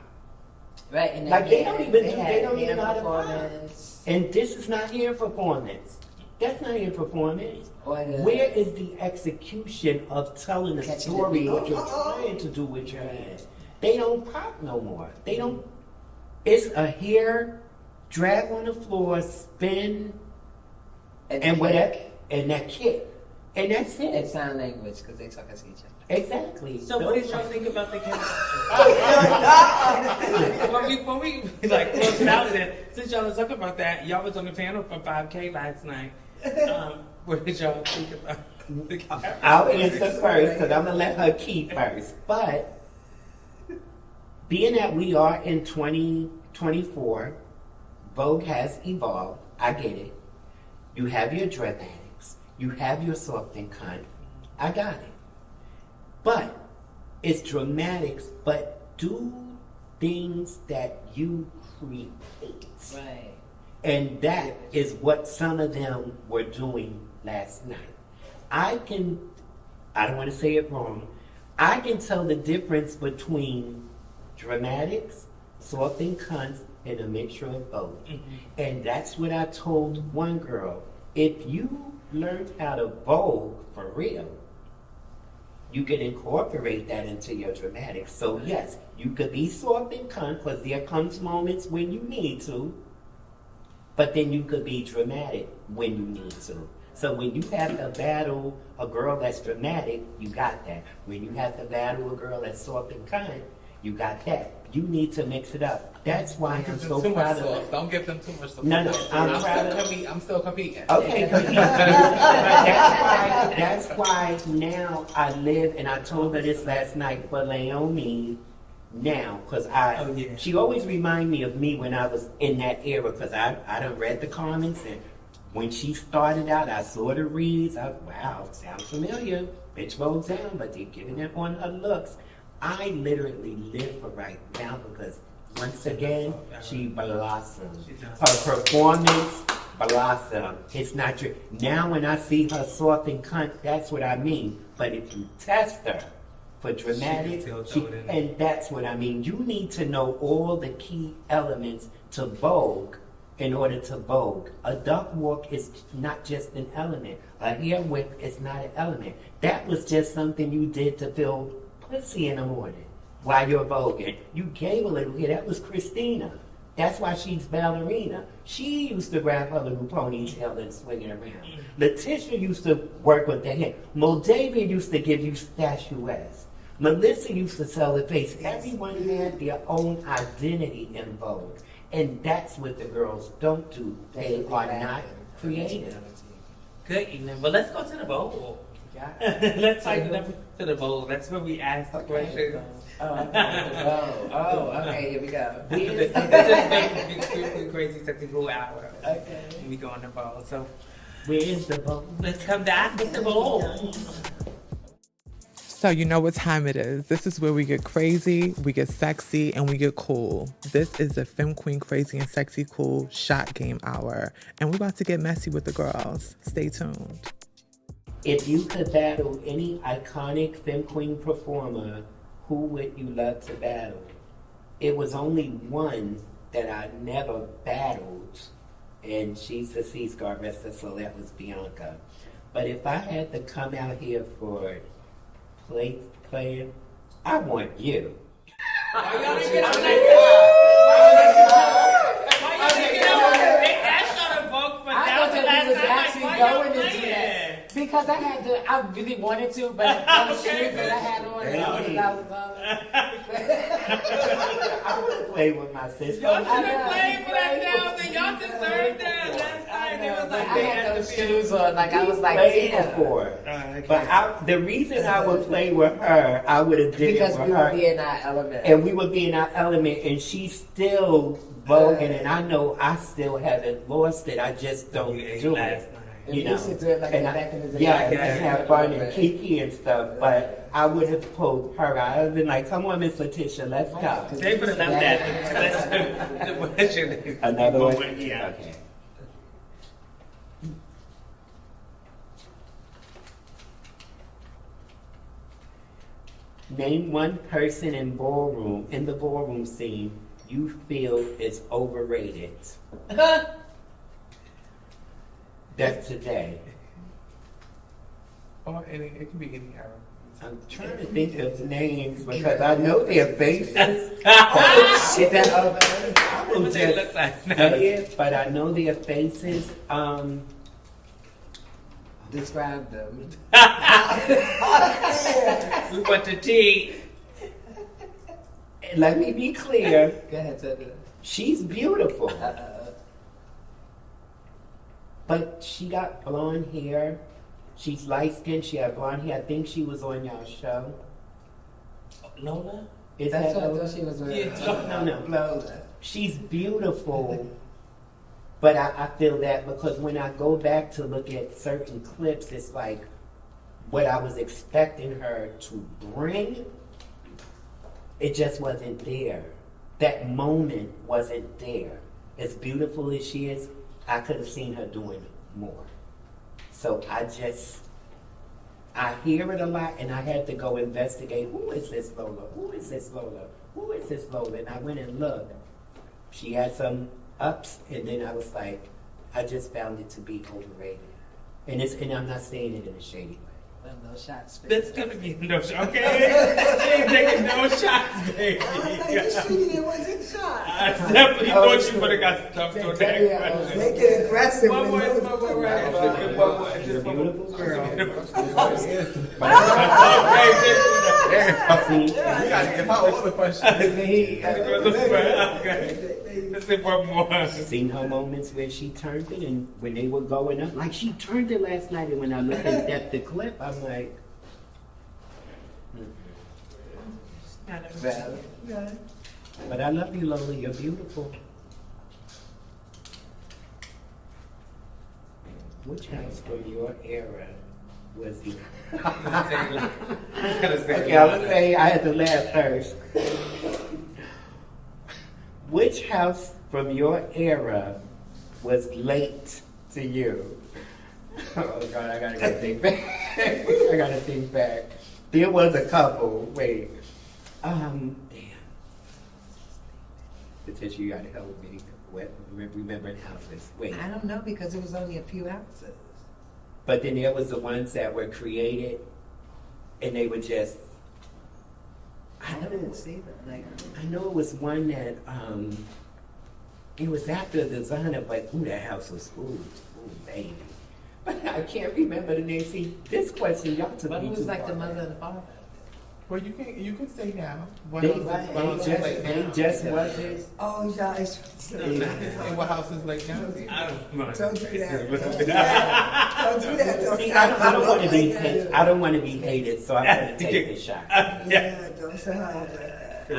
Right, and like they don't even know how to pop. performance. And this is not hair performance. That's not hair performance. Where is the execution of telling a story, what you're trying to do with your hands? They don't pop no more. They don't. It's a hair, drag on the floor, spin, and whatever, and that kick. And that's it. It's sign language, because they talk to each other. Exactly. So what did y'all think about the camera? Before we like close it out, then, since y'all was talking about that, y'all was on the panel for 5K last night. What did y'all think about the camera? I'll answer first, because I'm going to let her keep first. But being that we are in 2024, Vogue has evolved. I get it. You have your dramatics. You have your soft and cunt. I got it. But it's dramatics, but do things that you create. Right. And that is what some of them were doing last night. I don't want to say it wrong, I can tell the difference between dramatics, soft and cunts, and a mixture of both. Mm-hmm. And that's what I told one girl. If you learned how to Vogue for real, you can incorporate that into your dramatics. So yes, you could be soft and cunt, because there comes moments when you need to, but then you could be dramatic when you need to. So when you have to battle a girl that's dramatic, you got that. When you have to battle a girl that's soft and kind, you got that. You need to mix it up. That's why I'm so proud of it. Don't give them too much support. No, I'm still competing. Okay, that's why now I live, and I told her this last night, for Naomi now, because she always remind me of me when I was in that era, because I done read the comments, and when she started out, I saw the reads. Wow, sounds familiar. Bitch rolls down, but they're giving it on her looks. I literally live for right now, because once again, she blossomed. Her performance, blossom. It's not true. Now when I see her soft and cunt, that's what I mean. But if you test her for dramatic, and that's what I mean. You need to know all the key elements to Vogue in order to Vogue. A duck walk is not just an element. A hair whip is not an element. That was just something you did to feel pussy in the morning while you're voguing. You gave a little here. That was Christina. That's why she's ballerina. She used to grab her little ponytail and swing it around. Latisha used to work with the hair. Moldavia used to give you statuettes. Melissa used to sell the face. Everyone had their own identity in Vogue. And that's what the girls don't do. They are not creative. Good evening. Well, let's go to the bowl. Let's take them to the bowl. That's where we ask the questions. Okay, here we go. This is the crazy, sexy, cool hour. Okay. We go on the bowl. So Where is the bowl? let's come back with the bowl. So you know what time it is. This is where we get crazy, we get sexy, and we get cool. This is the Femme Queen Crazy and Sexy Cool Shot Game Hour. And we're about to get messy with the girls. Stay tuned. If you could battle any iconic Femme Queen performer, who would you love to battle? It was only one that I never battled, and she's deceased, God rest her soul, that was Bianca. But if I had to come out here for playing, I want you. Because I really wanted to, but I was sure that I had on $1,000. I want to play with my sister. Y'all should have played for that $1,000. Y'all deserved that. Last night it was like I had those shoes on, like I was like, played damn. before. But the reason I would play with her, I would have did Because it with we her. would be in our element. And we would be in our element, and she's still voguing, and I know I still haven't lost it. I just don't do it. And You we know, used to do it like and back in the day. yeah, and have fun and kiki and stuff. But I would have pulled her out. I would have been like, "Come on, Miss Latisha, let's go." They would have done that. What's your name? Another one. Yeah. Okay. Name one person in the ballroom scene, you feel is overrated. That's today. Or it can be any era. I'm trying to think of names because I know their faces. Shit that over. I will What they just look like now. say it, but I know their faces. Describe them. We want the tea. Let me be clear. Go ahead, Tabytha. She's beautiful, but she got blonde hair. She's light skinned. She had blonde hair. I think she was on y'all show. Lola? Is That's that what I Lola? thought she was with. Yeah. No. Lola. She's beautiful, but I feel that because when I go back to look at certain clips, it's like what I was expecting her to bring, it just wasn't there. That moment wasn't there. As beautiful as she is, I could have seen her doing more. So I hear it a lot, and I had to go investigate, who is this Lola? Who is this Lola? Who is this Lola? And I went and looked. She had some ups, and then I was like, I just found it to be overrated. And I'm not saying it in a shady way. Well, no shots. That's gonna be no shot, okay? She ain't taking no shots, baby. It wasn't shot. I definitely thought you would have got stuffed on that question. Make it aggressive. One more, with one more, those- right? One more, She's a just one more. beautiful girl. If I order the question, Let's say one more. Seen her moments where she turned it, and when they were going up, like she turned it last night, and when I looked at the clip, I'm like, Well, but I love you, Lola, you're beautiful. Which house from your era was the... Okay, I would say I had to laugh first. Which house from your era was late to you? Oh God, I gotta go think back. I gotta think back. There was a couple. Wait. Damn. Latisha, you gotta help me. Remembering houses. Wait. I don't know because it was only a few houses. But then there was the ones that were created, and they were just. I didn't see them. Like, I know it was one that it was after the designer, but that house was baby. But I can't remember the name. See, this question y'all took but me it was too like far. the mother and the father. Well, you can say now. What They, house is they what house is just, like they now? just wasn't. Oh, guys, And what house is like now? I don't mind. don't do that. Don't do that. Don't do that. Don't See, sound I don't want to be like hated. that. I don't want to be hated, so I'm gonna take the shot. Yeah, don't sound like that. I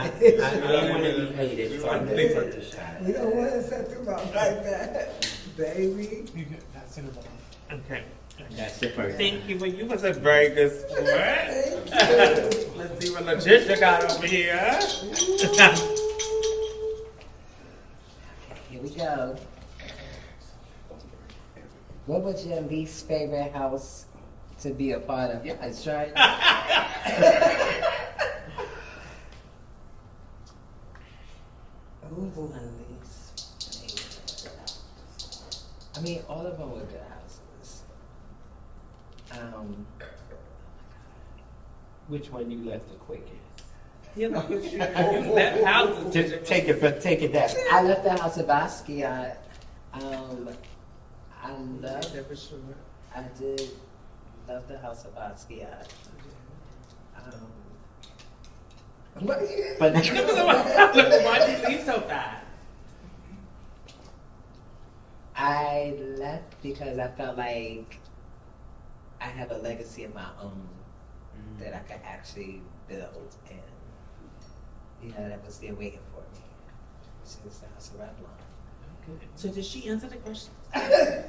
don't want to be hated, so I'm gonna take the shot. We don't want to set them up like that, baby. You can pass it along. Okay. That's the first. Thank you. Well, you was a very good sport. Thank you. Let's see what Latisha got over here. Here we go. What was your least favorite house to be a part of? Yeah, that's right. Ooh, my least favorite house. I mean, all of them were good houses. Which one you left the quickest? You know, that house is Just take it back. I left the house of Basquiat. I love Never sure. I did love the house of Basquiat. What are you? But Why'd you leave so fast? I left because I felt like I have a legacy of my own that I could actually build, and that was there waiting for me. Which is the house of Revlon. So did she answer the question?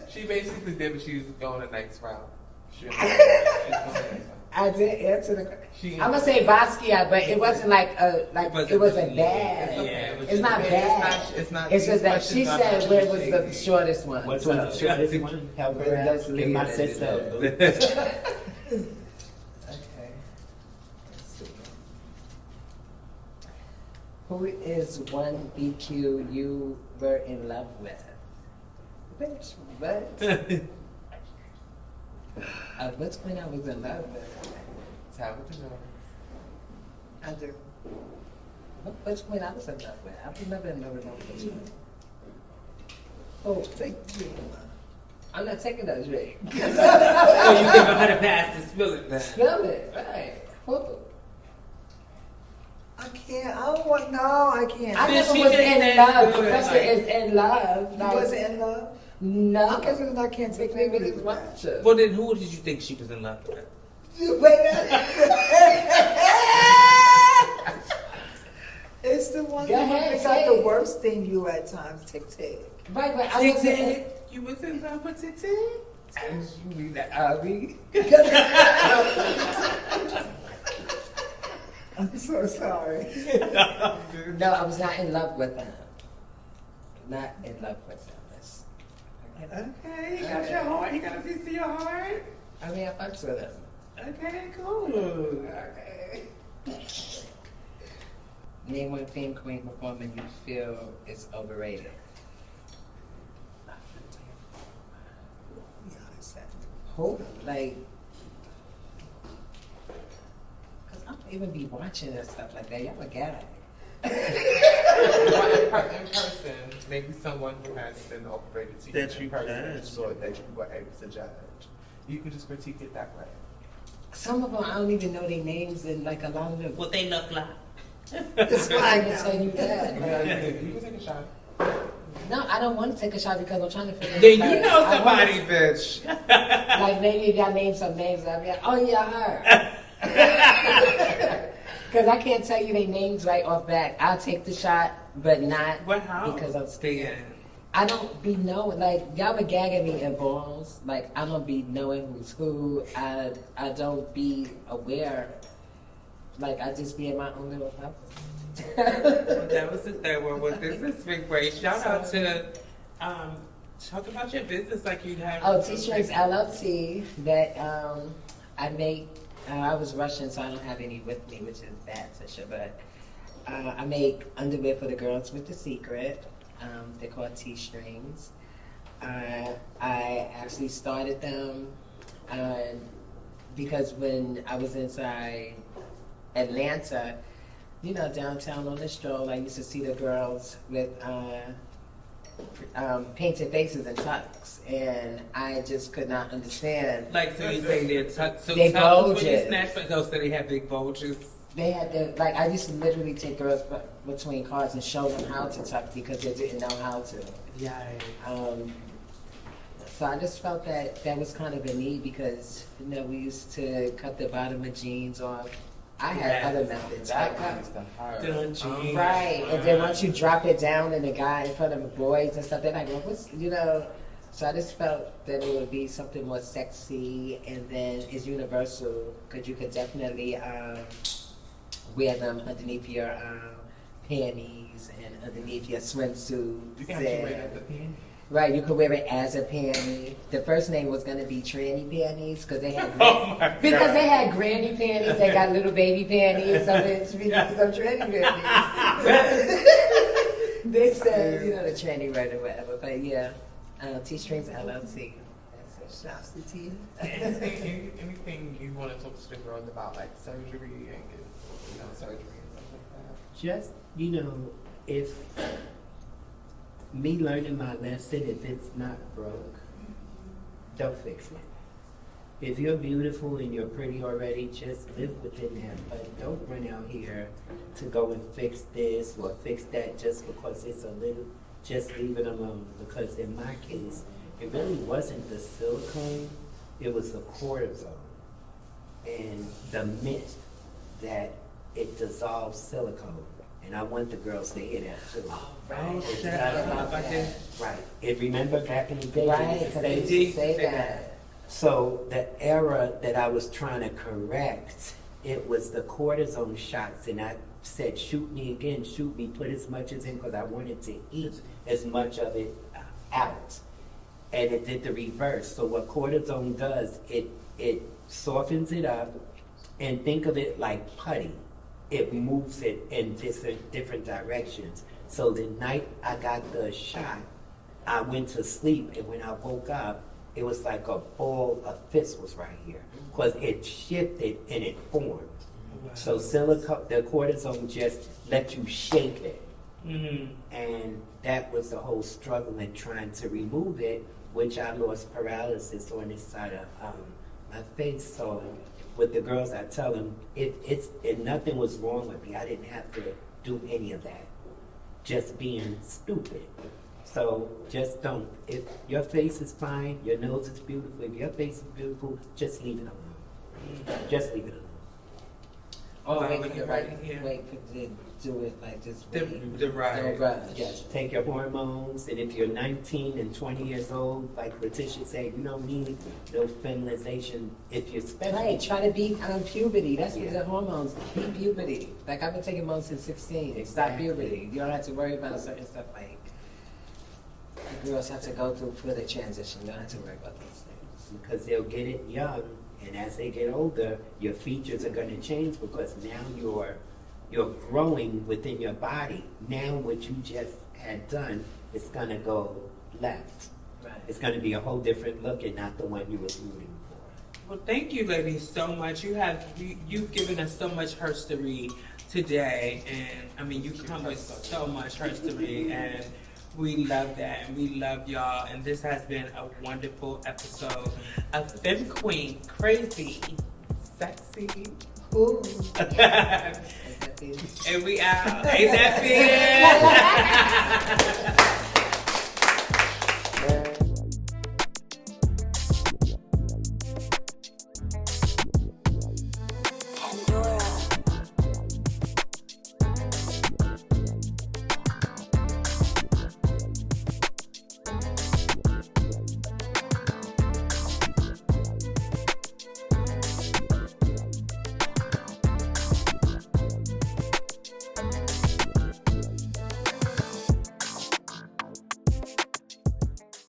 She basically did, but she was going the next route. She's going the next route. I did answer the question. She- I'm gonna say Basquiat, but it wasn't it wasn't bad. Yeah, It's not bad. It's not. It's just that these she questions said are where not was the shortest one. what's So- the shortest one? Help her out. Let's Get leave my it at sister. Okay. Let's see. Who is one BQ you were in love with? Bitch, what? Which one I was in love with? Tabytha Jones. I do. Which one I was in love with? I was never in love with no which one. Oh, take the drink. I'm not taking that drink. So you didn't know how to pass the spill it then. Smell it, right? Who? I can't. I don't want. No, I can't. I Then never she was just in said love. good, The question like- is in love. You Like, wasn't in love. no. I guess I can't take Maybe maybe it's one to. Well, then who did you think she was in love with? Wait. It's the one Go that ahead, makes say out the it. worst thing you at times. Tick tick. Right, but I wasn't in. Tick. You was in love with Tick Tick? You mean that we? I'm so sorry. No, I was not in love with them. Not in love with them. Okay, you got your heart. You got a piece of your heart. I mean, I fucks with them. Okay, cool. Okay. Name one femme queen performer you feel is overrated. Who? Like, cause I don't even be watching and stuff like that. Y'all a guy. In person, maybe someone who has been overrated to you That you in person, judge. so that you were able to judge. You can just critique it that way. Some of them I don't even know their names, and like a lot of them. What they look like. It's I fine can now. tell you that. You can take a shot. No, I don't want to take a shot because I'm trying to figure. Then like, you know I wanna- somebody, bitch. Like maybe if y'all name some names, I'll be like, oh yeah, her. Because I can't tell you their names right off back. I'll take the shot, but not What how? because I'm scared. scared. I don't be knowing, like, y'all be gagging me in balls. Like, I don't be knowing who's who. I don't be aware. Like, I just be in my own little bubble. That was the third one. Was this is big break? Shout out to Talk about your business like you have. Oh, T-Strings LLC that I make. I was Russian, so I don't have any with me, which is bad, Tisha. But I make underwear for the girls with the secret. They're called T-Strings. I actually started them because when I was inside Atlanta, you know, downtown on the stroll, I used to see the girls with painted faces and tucks, and I just could not understand. Like, so you say they're tucked, so They tell us when you bulges. snatch, but those, so they have big bulges. They had to, like, I used to literally take girls between cars and show them how to tuck because they didn't know how to. Yeah. So I just felt that that was kind of a need because, you know, we used to cut the bottom of jeans off. I had other methods. That was the hard. Right, and then once you drop it down and the guy in front of the boys and stuff, they're like, well, what's, you know, so I just felt that it would be something more sexy and then it's universal because you could definitely wear them underneath your panties and underneath your swimsuit. You can actually wear that the panties. Right, you could wear it as a panty. The first name was gonna be tranny panties because they had because they had granny panties. They got little baby panties. So it's really some tranny panties. They said, you know, the tranny word or whatever. But yeah, T-Strings LLC. Shouts to T. Anything you want to talk to the girls about, like surgery and surgery and stuff like that? Just, you know, if me learning my lesson, if it's not broke, don't fix it. If you're beautiful and you're pretty already, just live within that. But don't run out here to go and fix this or fix that just because it's a little, just leave it alone. Because in my case, it really wasn't the silicone, it was the cortisone. And the myth that it dissolves silicone. And I want the girls to hear that too. Right. Oh, shut up. Right. And remember back in the day, Right, they because they used used to to say say that. So the era that I was trying to correct, it was the cortisone shots. And I said, shoot me again, shoot me, put as much as in, because I wanted to eat as much of it out. And it did the reverse. So what cortisone does, it softens it up, and think of it like putty. It moves it in different directions. So the night I got the shot, I went to sleep, and when I woke up, it was like a ball of fist was right here, because it shifted and it formed. Wow. So silicone, the cortisone just let you shake it. Mm-hmm. And that was the whole struggle in trying to remove it, which I lost paralysis on this side of my face. So with the girls, I tell them, nothing was wrong with me. I didn't have to do any of that. Just being stupid. So just don't. If your face is fine, your nose is beautiful, if your face is beautiful, just leave it alone. Just leave it alone. Oh, Why wait would for you the right right, here? wait for to do it like this. The right. Don't rush. Yes, take your hormones, and if you're 19 and 20 years old, like Latisha said, you don't need no feminization if you're special. Right, try to beat puberty. That's what Yeah. the hormones beat puberty. Like I've been taking most since 16. Stop Exactly. puberty. You don't have to worry about certain stuff like the girls have to go through for the transition. You don't have to worry about those things. Because they'll get it young, and as they get older, your features are going to change because now you're growing within your body. Now what you just had done is going to go left. Right. It's going to be a whole different look and not the one you were rooting for. Well, thank you, ladies, so much. You've given us so much herstory today, and I mean, you come with so much herstory, and we love that, and we love y'all. And this has been a wonderful episode of Femme Queen, crazy, sexy, Ooh. and we out. Ain't that it?